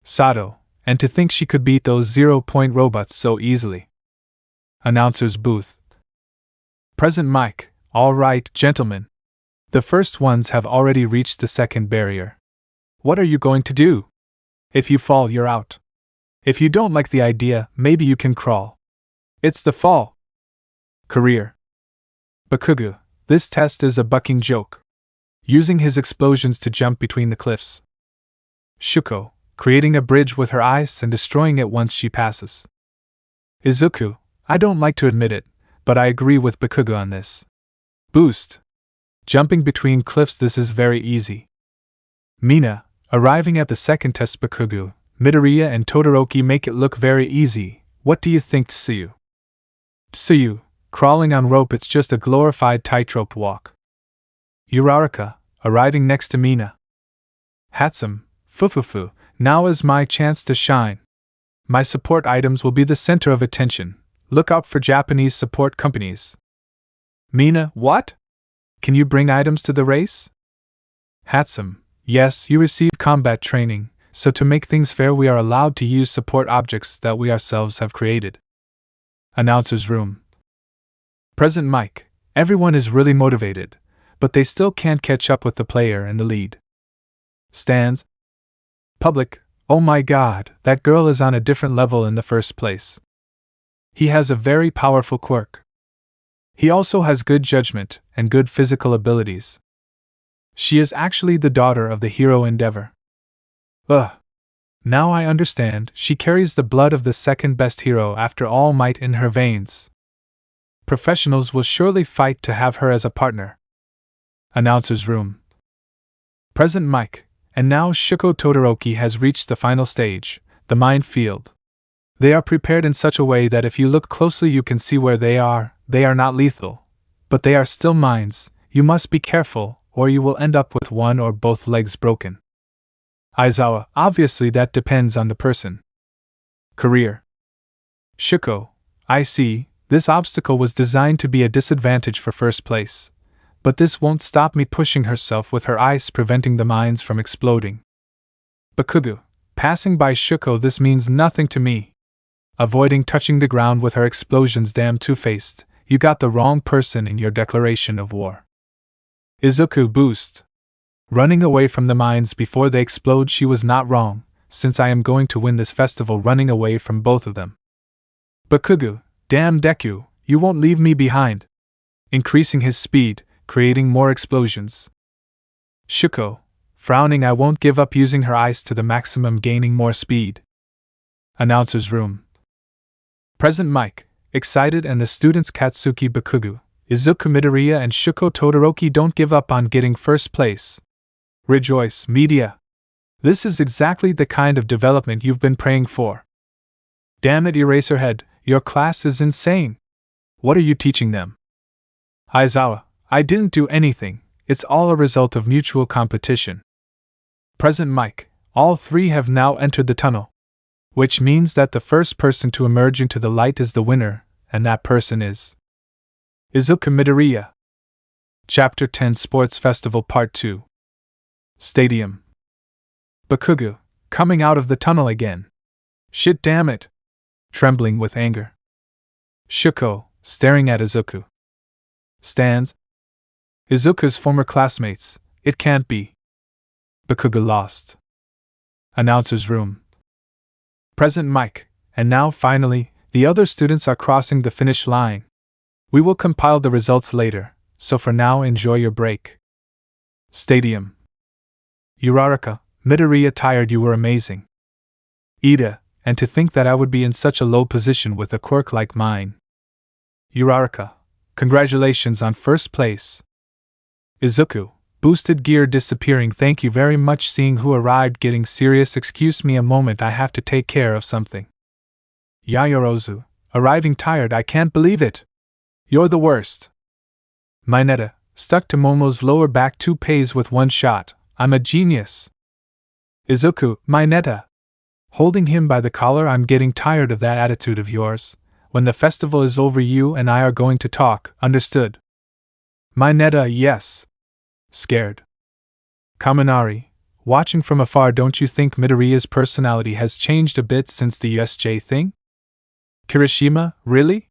Sato, and to think she could beat those 0 point robots so easily. Announcer's booth. Present mic, all right, gentlemen. The first ones have already reached the second barrier. What are you going to do? If you fall, you're out. If you don't like the idea, maybe you can crawl. It's the fall. Career. Bakugo, this test is a bucking joke. Using his explosions to jump between the cliffs. Shuko, creating a bridge with her ice and destroying it once she passes. Izuku, I don't like to admit it, but I agree with Bakugo on this. Boost. Jumping between cliffs, this is very easy. Mina, arriving at the second test. Bakugo, Midoriya and Todoroki make it look very easy. What do you think, Tsuyu? Tsuyu, crawling on rope, it's just a glorified tightrope walk. Uraraka, arriving next to Mina. Hatsum, Fufufu, now is my chance to shine. My support items will be the center of attention. Look out for Japanese support companies. Mina, what? Can you bring items to the race? Hatsum, yes, you receive combat training, so to make things fair we are allowed to use support objects that we ourselves have created. Announcer's room. Present mic. Everyone is really motivated, but they still can't catch up with the player in the lead. Stands. Public. Oh my god, that girl is on a different level in the first place. He has a very powerful quirk. He also has good judgment and good physical abilities. She is actually the daughter of the hero Endeavor. Ugh. Now I understand, she carries the blood of the second best hero after All Might in her veins. Professionals will surely fight to have her as a partner. Announcer's room. Present mic. And now Shuko Todoroki has reached the final stage, the minefield. They are prepared in such a way that if you look closely you can see where they are not lethal. But they are still mines, you must be careful, or you will end up with one or both legs broken. Aizawa, obviously that depends on the person. Career. Shuko, I see, this obstacle was designed to be a disadvantage for first place. But this won't stop me pushing herself with her ice preventing the mines from exploding. Bakugo, passing by Shuko this means nothing to me. Avoiding touching the ground with her explosions, damn two-faced, you got the wrong person in your declaration of war. Izuku boost. Running away from the mines before they explode, she was not wrong, since I am going to win this festival running away from both of them. Bakugo, damn Deku, you won't leave me behind. Increasing his speed, creating more explosions. Shuko, frowning, I won't give up, using her ice to the maximum, gaining more speed. Announcer's room. Present mic, excited, and the students Katsuki Bakugo, Izuku Midoriya and Shuko Todoroki don't give up on getting first place. Rejoice, media. This is exactly the kind of development you've been praying for. Damn it, Eraserhead, your class is insane. What are you teaching them? Aizawa, I didn't do anything, it's all a result of mutual competition. Present mic, all three have now entered the tunnel. Which means that the first person to emerge into the light is the winner, and that person is Izuku Midoriya. Chapter 10 Sports Festival Part 2. Stadium. Bakugo, coming out of the tunnel again. Shit, damn it. Trembling with anger. Shuko, staring at Izuku. Stands. Izuku's former classmates, it can't be. Bakugo lost. Announcer's room. Present mic, and now finally, the other students are crossing the finish line. We will compile the results later, so for now enjoy your break. Stadium. Uraraka, Midoriya, tired, you were amazing. Ida, and to think that I would be in such a low position with a quirk like mine. Uraraka, congratulations on first place. Izuku, boosted gear disappearing, thank you very much. Seeing who arrived, getting serious, excuse me a moment, I have to take care of something. Yayorozu, arriving tired, I can't believe it. You're the worst. Mineta, stuck to Momo's lower back, 2 pays with 1 shot, I'm a genius. Izuku, Mineta. Holding him by the collar, I'm getting tired of that attitude of yours. When the festival is over you and I are going to talk, understood? Mineta, yes. Scared. Kaminari, watching from afar, don't you think Midoriya's personality has changed a bit since the USJ thing? Kirishima, really?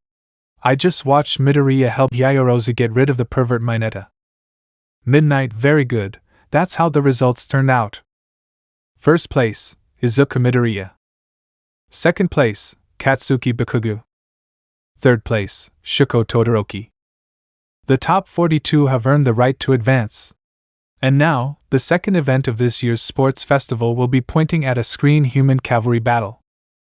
I just watched Midoriya help Yayorozu get rid of the pervert Mineta. Midnight, very good, that's how the results turned out. First place, Izuku Midoriya. Second place, Katsuki Bakugo. Third place, Shuko Todoroki. The top 42 have earned the right to advance. And now, the second event of this year's sports festival will be pointing at a screen human cavalry battle.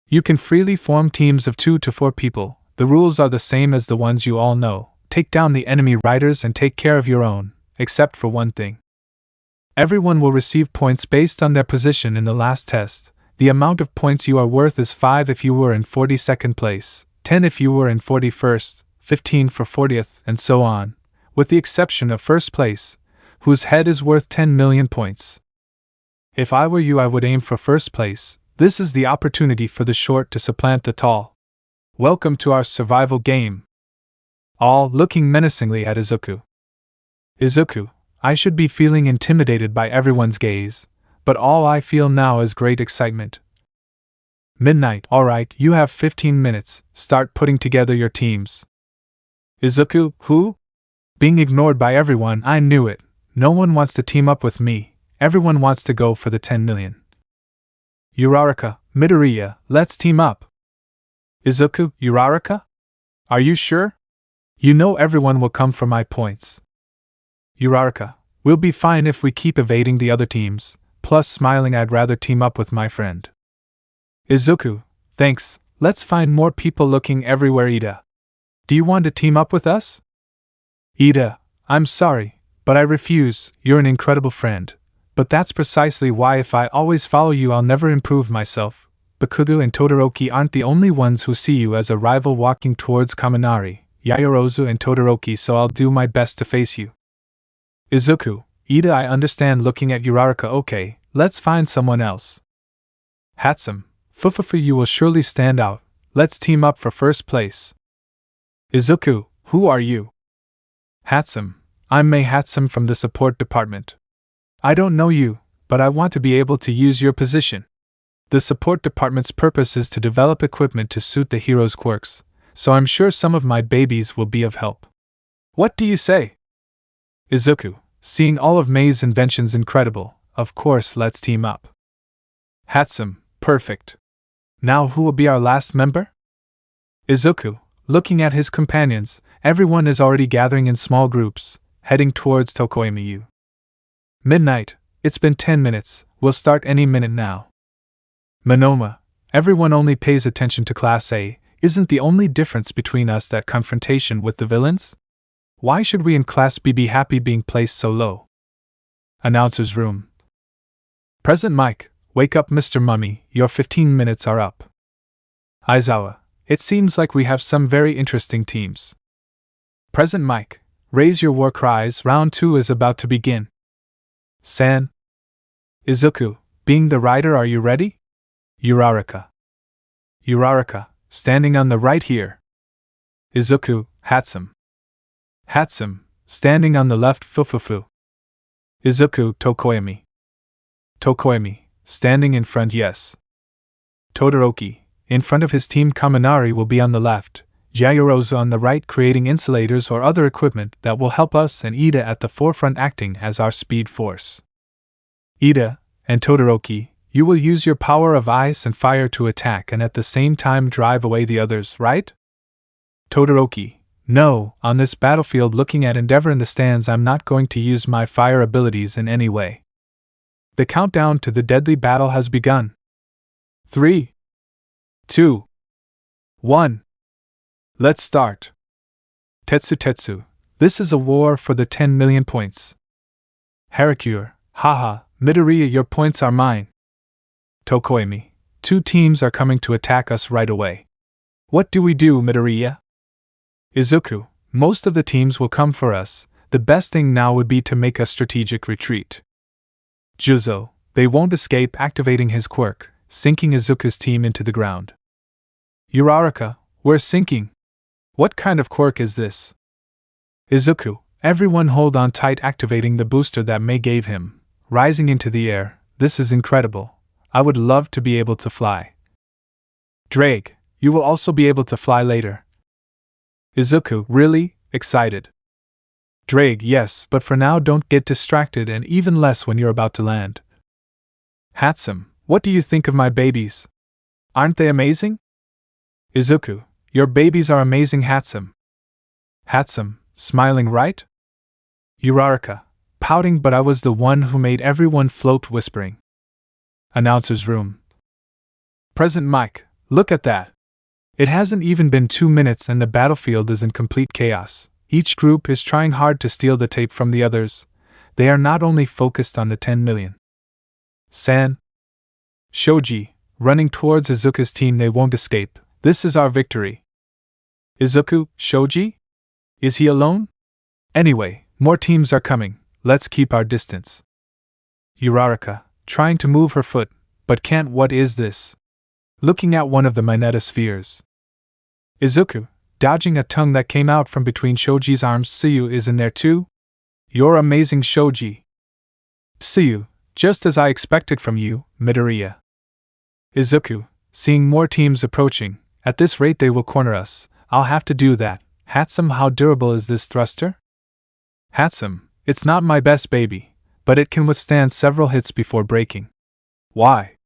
You can freely form teams of 2 to 4 people, the rules are the same as the ones you all know, take down the enemy riders and take care of your own, except for one thing. Everyone will receive points based on their position in the last test. The amount of points you are worth is 5 if you were in 42nd place, 10 if you were in 41st, 15 for 40th, and so on, with the exception of first place, whose head is worth 10 million points. If I were you, I would aim for first place. This is the opportunity for the short to supplant the tall. Welcome to our survival game. All looking menacingly at Izuku. Izuku, I should be feeling intimidated by everyone's gaze, but all I feel now is great excitement. Midnight, alright, you have 15 minutes, start putting together your teams. Izuku, who? Being ignored by everyone, I knew it. No one wants to team up with me, everyone wants to go for the 10 million. Uraraka, Midoriya, let's team up. Izuku, Uraraka? Are you sure? You know everyone will come for my points. Uraraka, we'll be fine if we keep evading the other teams, plus smiling I'd rather team up with my friend. Izuku, thanks, let's find more people looking everywhere. Ida. Do you want to team up with us? Ida, I'm sorry, but I refuse, you're an incredible friend. But that's precisely why if I always follow you I'll never improve myself. Bakugo and Todoroki aren't the only ones who see you as a rival walking towards Kaminari, Yaoyorozu and Todoroki, so I'll do my best to face you. Izuku, Ida, I understand looking at Uraraka. Okay, let's find someone else. Hatsum, Fufufu, you will surely stand out, let's team up for first place. Izuku, who are you? Hatsum, I'm Mei Hatsum from the support department. I don't know you, but I want to be able to use your position. The support department's purpose is to develop equipment to suit the hero's quirks, so I'm sure some of my babies will be of help. What do you say? Izuku, seeing all of Mei's inventions incredible, of course let's team up. Hatsum, perfect. Now who will be our last member? Izuku, looking at his companions, everyone is already gathering in small groups, heading towards Tokoemiyu. Midnight, it's been 10 minutes, we'll start any minute now. Monoma, everyone only pays attention to Class A, isn't the only difference between us that confrontation with the villains? Why should we in Class B be happy being placed so low? Announcer's room. Present Mike, wake up Mr. Mummy, your 15 minutes are up. Aizawa, it seems like we have some very interesting teams. Present Mike, raise your war cries, round 2 is about to begin. San. Izuku, being the rider, are you ready? Uraraka. Uraraka, standing on the right here. Izuku, Hatsum. Hatsum, standing on the left. Fufufu. Izuku, Tokoemi. Tokoemi, standing in front. Yes. Todoroki, in front of his team. Kaminari will be on the left, Yaoyorozu on the right, creating insulators or other equipment that will help us, and Ida at the forefront acting as our speed force. Ida and Todoroki, you will use your power of ice and fire to attack and at the same time drive away the others, right? Todoroki, no, on this battlefield looking at Endeavor in the stands I'm not going to use my fire abilities in any way. The countdown to the deadly battle has begun. 3, 2, 1. Let's start. Tetsu, this is a war for the 10 million points. Harakure, haha, Midoriya, your points are mine. Tokoemi, 2 teams are coming to attack us right away. What do we do, Midoriya? Izuku, most of the teams will come for us, the best thing now would be to make a strategic retreat. Juzo, they won't escape, activating his quirk, sinking Izuku's team into the ground. Uraraka, we're sinking. What kind of quirk is this? Izuku, everyone hold on tight, activating the booster that Mei gave him, rising into the air. This is incredible. I would love to be able to fly. Drake, you will also be able to fly later. Izuku, really? Excited. Drake, yes, but for now don't get distracted, and even less when you're about to land. Hatsum, what do you think of my babies? Aren't they amazing? Izuku, your babies are amazing. Hatsum. Hatsum, smiling, right? Uraraka, pouting, but I was the one who made everyone float, whispering. Announcer's room. Present Mike, look at that. It hasn't even been 2 minutes and the battlefield is in complete chaos. Each group is trying hard to steal the tape from the others. They are not only focused on the 10 million. San. Shoji, running towards Izuku's team, they won't escape. This is our victory. Izuku, Shoji? Is he alone? Anyway, more teams are coming, let's keep our distance. Uraraka, trying to move her foot, but can't. What is this? Looking at one of the Mineta spheres. Izuku, dodging a tongue that came out from between Shoji's arms. Tsuyu is in there too? You're amazing, Shoji. Tsuyu, just as I expected from you, Midoriya. Izuku, seeing more teams approaching, at this rate they will corner us, I'll have to do that. Handsome, how durable is this thruster? Handsome, it's not my best baby, but it can withstand several hits before breaking. Why?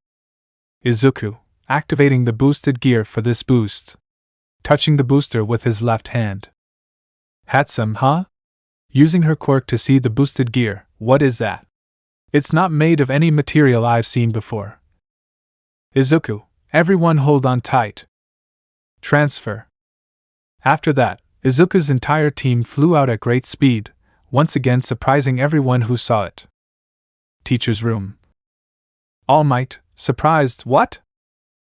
Izuku, activating the boosted gear for this boost. Touching the booster with his left hand. Handsome, huh? Using her quirk to see the boosted gear, what is that? It's not made of any material I've seen before. Izuku, everyone hold on tight. Transfer. After that, Izuku's entire team flew out at great speed, once again surprising everyone who saw it. Teacher's room. All Might, surprised, what?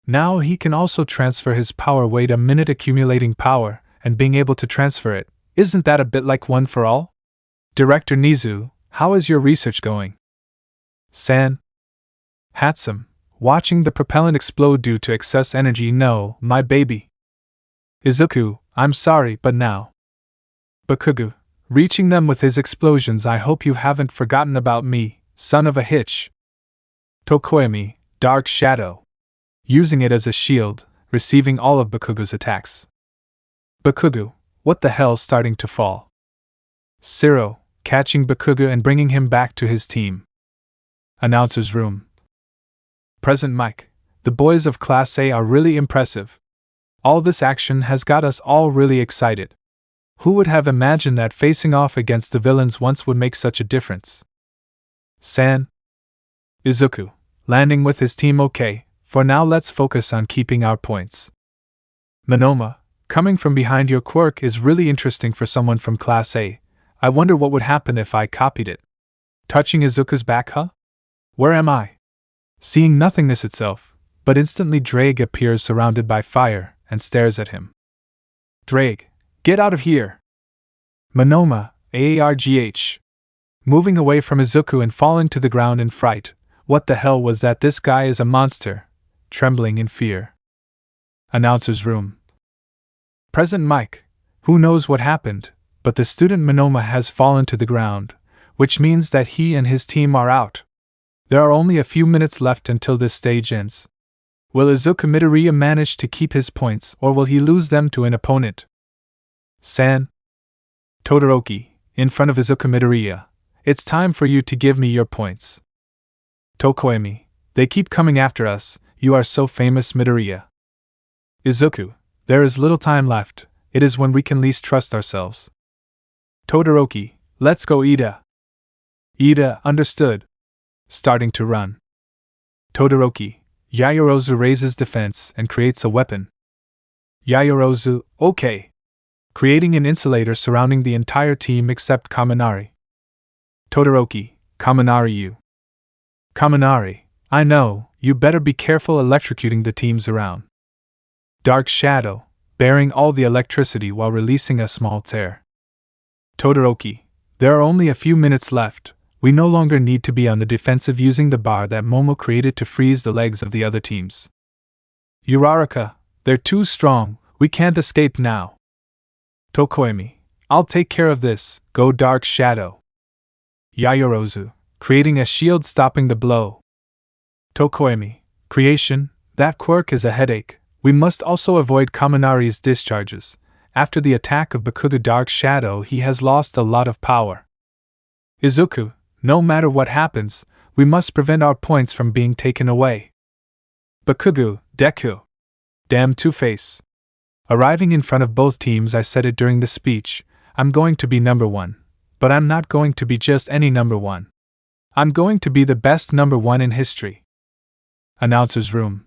Now he can also transfer his power. Wait a minute, accumulating power, and being able to transfer it, isn't that a bit like One for All? Director Nizu, how is your research going? San. Handsome, watching the propellant explode due to excess energy. No, my baby. Izuku, I'm sorry, but now. Bakugo, reaching them with his explosions. I hope you haven't forgotten about me, son of a hitch. Tokoyami, Dark Shadow, using it as a shield, receiving all of Bakugo's attacks. Bakugo, what the hell, starting to fall. Zero, catching Bakugo and bringing him back to his team. Announcer's room. Present mic, the boys of Class A are really impressive. All this action has got us all really excited. Who would have imagined that facing off against the villains once would make such a difference? San. Izuku, landing with his team. Okay, for now let's focus on keeping our points. Monoma, coming from behind, your quirk is really interesting for someone from Class A. I wonder what would happen if I copied it. Touching Izuku's back, huh? Where am I? Seeing nothingness itself, but instantly Drake appears surrounded by fire and stares at him. Drake, get out of here! Monoma, AARGH. Moving away from Izuku and falling to the ground in fright. What the hell was that? This guy is a monster. Trembling in fear. Announcer's room. Present mic. Who knows what happened, but the student Monoma has fallen to the ground, which means that he and his team are out. There are only a few minutes left until this stage ends. Will Izuku Midoriya manage to keep his points, or will he lose them to an opponent? San. Todoroki, in front of Izuku Midoriya. It's time for you to give me your points. Tokoyami, they keep coming after us, you are so famous, Midoriya. Izuku, there is little time left, it is when we can least trust ourselves. Todoroki, let's go, Ida. Ida, understood. Starting to run. Todoroki, Yayorozu raises defense and creates a weapon. Yayorozu, okay. Creating an insulator surrounding the entire team except Kaminari. Todoroki, Kaminari, you. Kaminari, I know, you better be careful electrocuting the teams around. Dark Shadow, bearing all the electricity while releasing a small tear. Todoroki, there are only a few minutes left. We no longer need to be on the defensive using the bar that Momo created to freeze the legs of the other teams. Uraraka, they're too strong, we can't escape now. Tokoyami, I'll take care of this, go Dark Shadow. Yayorozu, creating a shield stopping the blow. Tokoyami, creation, that quirk is a headache, we must also avoid Kaminari's discharges. After the attack of Bakugo Dark Shadow he has lost a lot of power. Izuku, no matter what happens, we must prevent our points from being taken away. Bakugo, Deku. Damn Two-Face. Arriving in front of both teams, I said it during the speech, I'm going to be number one. But I'm not going to be just any number one. I'm going to be the best number one in history. Announcer's room.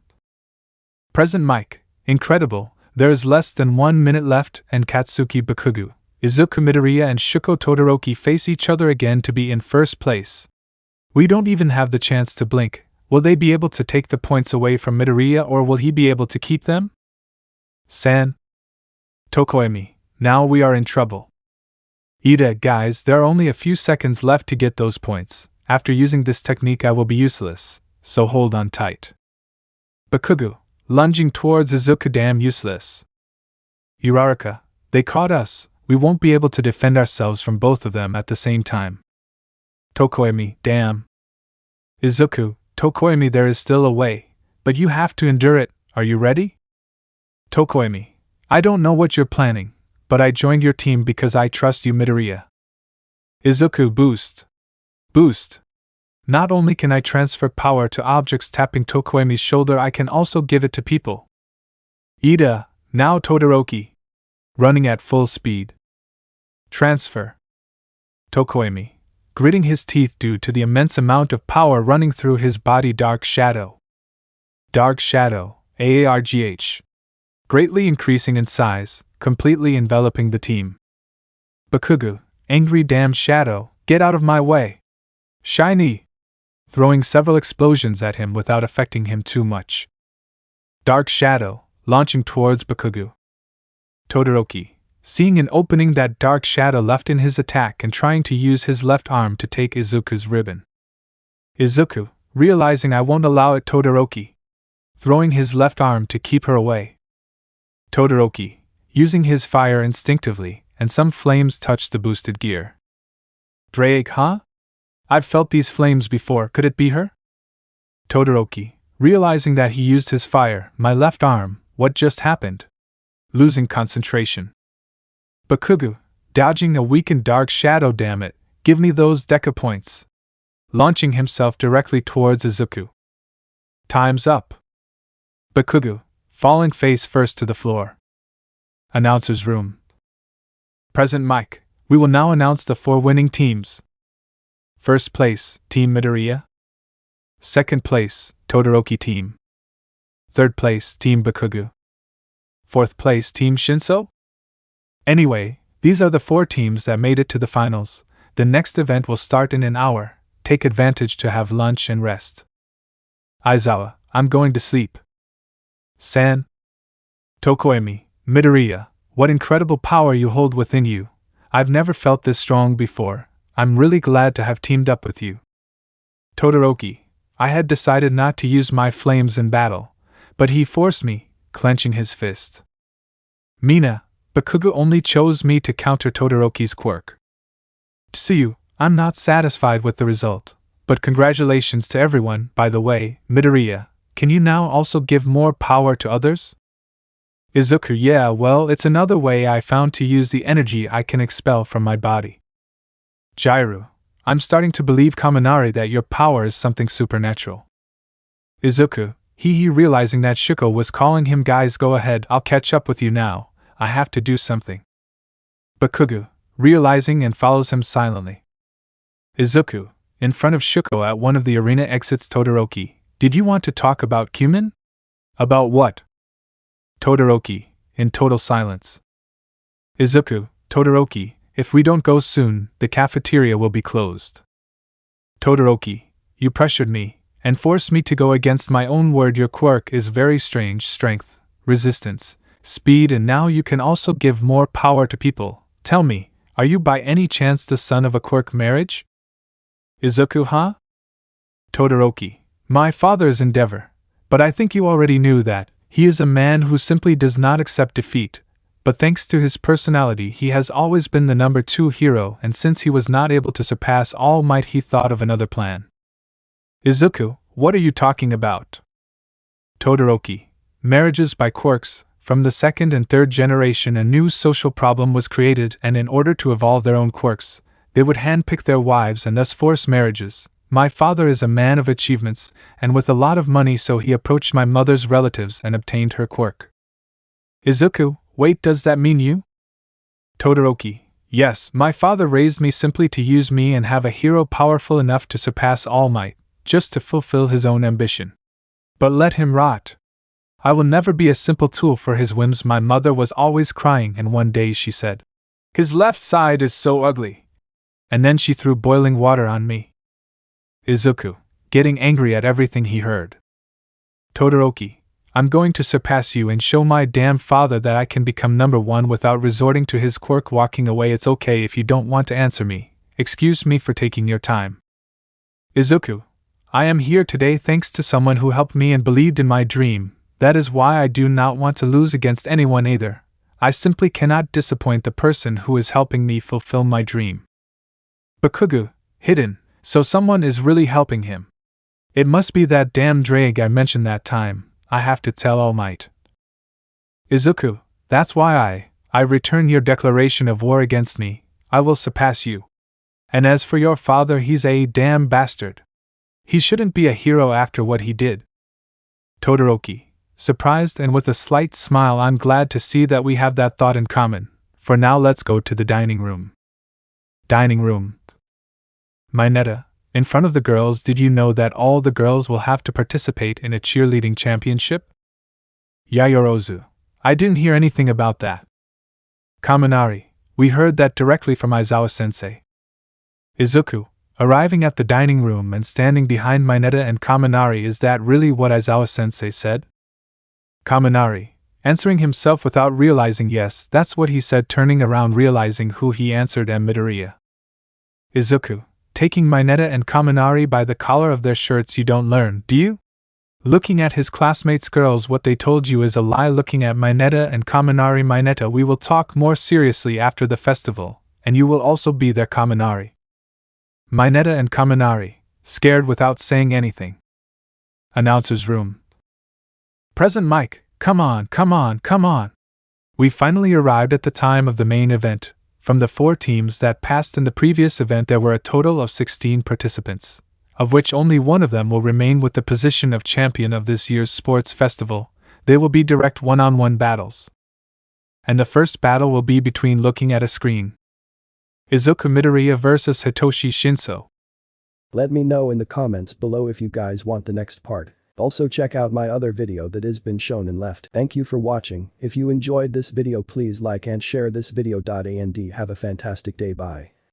Present mic, incredible, there is less than 1 minute left and Katsuki Bakugo, Izuku Midoriya and Shuko Todoroki face each other again to be in first place. We don't even have the chance to blink. Will they be able to take the points away from Midoriya or will he be able to keep them? San. Tokoyami, now we are in trouble. Ida, guys, there are only a few seconds left to get those points. After using this technique I will be useless, so hold on tight. Bakugo, lunging towards Izuku, damn useless. Uraraka, they caught us, we won't be able to defend ourselves from both of them at the same time. Tokoemi, damn. Izuku, Tokoemi, there is still a way, but you have to endure it, are you ready? Tokoemi, I don't know what you're planning, but I joined your team because I trust you, Midoriya. Izuku, boost. Boost. Not only can I transfer power to objects tapping Tokoemi's shoulder, I can also give it to people. Ida, now Todoroki. Running at full speed. Transfer. Tokoemi, gritting his teeth due to the immense amount of power running through his body. Dark Shadow. Dark Shadow, AARGH. Greatly increasing in size, completely enveloping the team. Bakugo, angry damn shadow, get out of my way. Shiny. Throwing several explosions at him without affecting him too much. Dark Shadow, launching towards Bakugo. Todoroki, seeing an opening that Dark Shadow left in his attack and trying to use his left arm to take Izuku's ribbon. Izuku, realizing I won't allow it. Todoroki, throwing his left arm to keep her away. Todoroki, using his fire instinctively, and some flames touched the boosted gear. Drake, huh? I've felt these flames before, could it be her? Todoroki, realizing that he used his fire. My left arm, what just happened? Losing concentration. Bakugo, dodging a weakened Dark Shadow. Damn it, give me those Deku points. Launching himself directly towards Izuku. Time's up. Bakugo, falling face first to the floor. Announcer's room. Present mic, we will now announce the 4 winning teams. First place, Team Midoriya. Second place, Todoroki team. Third place, Team Bakugo. Fourth place, Team Shinso? Anyway, these are the 4 teams that made it to the finals. The next event will start in an hour. Take advantage to have lunch and rest. Aizawa, I'm going to sleep. San. Tokoemi, Midoriya, what incredible power you hold within you. I've never felt this strong before. I'm really glad to have teamed up with you. Todoroki, I had decided not to use my flames in battle, but he forced me, clenching his fist. Mina, Bakugo only chose me to counter Todoroki's quirk. Tsuyu, I'm not satisfied with the result, but congratulations to everyone. By the way, Midoriya, can you now also give more power to others? Izuku, yeah, well, it's another way I found to use the energy I can expel from my body. Jairu, I'm starting to believe Kaminari that your power is something supernatural. Izuku, he realizing that Shuko was calling him. Guys, go ahead, I'll catch up with you now, I have to do something. Bakugo, realizing and follows him silently. Izuku, in front of Shuko at one of the arena exits. Todoroki, did you want to talk about Cumin? About what? Todoroki, in total silence. Izuku, Todoroki, if we don't go soon, the cafeteria will be closed. Todoroki, you pressured me, and forced me to go against my own word. Your quirk is very strange. Strength, resistance, speed, and now you can also give more power to people. Tell me, are you by any chance the son of a quirk marriage? Izuku, huh? Todoroki, my father's endeavor, but I think you already knew that. He is a man who simply does not accept defeat, but thanks to his personality he has always been the number 2 hero, and since he was not able to surpass All Might he thought of another plan. Izuku, what are you talking about? Todoroki, marriages by quirks. From the 2nd and 3rd generation a new social problem was created, and in order to evolve their own quirks, they would handpick their wives and thus force marriages. My father is a man of achievements, and with a lot of money, so he approached my mother's relatives and obtained her quirk. Izuku, wait, does that mean you? Todoroki, yes, my father raised me simply to use me and have a hero powerful enough to surpass All Might, just to fulfill his own ambition. But let him rot. I will never be a simple tool for his whims. My mother was always crying, and one day she said, his left side is so ugly. And then she threw boiling water on me. Izuku, getting angry at everything he heard. Todoroki, I'm going to surpass you and show my damn father that I can become number 1 without resorting to his quirk. Walking away. It's okay if you don't want to answer me. Excuse me for taking your time. Izuku, I am here today thanks to someone who helped me and believed in my dream. That is why I do not want to lose against anyone either. I simply cannot disappoint the person who is helping me fulfill my dream. Bakugu, hidden, so someone is really helping him. It must be that damn drag I mentioned that time, I have to tell All Might. Izuku, that's why I return your declaration of war against me, I will surpass you. And as for your father, he's a damn bastard. He shouldn't be a hero after what he did. Todoroki, surprised and with a slight smile, I'm glad to see that we have that thought in common, for now let's go to the dining room. Dining room. Mineta, in front of the girls, did you know that all the girls will have to participate in a cheerleading championship? Yayorozu, I didn't hear anything about that. Kaminari, we heard that directly from Aizawa-sensei. Izuku, arriving at the dining room and standing behind Mineta and Kaminari, is that really what Aizawa-sensei said? Kaminari, answering himself without realizing, yes, that's what he said, turning around realizing who he answered, and Midoriya. Izuku, taking Mineta and Kaminari by the collar of their shirts, you don't learn, do you? Looking at his classmates' girls, what they told you is a lie. Looking at Mineta and Kaminari. Mineta, we will talk more seriously after the festival, and you will also be there, Kaminari. Mineta and Kaminari, scared without saying anything. Announcer's room. Present Mike, come on, come on, come on. We finally arrived at the time of the main event. From the 4 teams that passed in the previous event, there were a total of 16 participants, of which only one of them will remain with the position of champion of this year's sports festival. They will be direct one-on-one battles. And the first battle will be between looking at a screen. Izuku Midoriya versus Hitoshi Shinso. Let me know in the comments below if you guys want the next part. Also check out my other video that has been shown and left. Thank you for watching. If you enjoyed this video, please like and share this video. And have a fantastic day. Bye.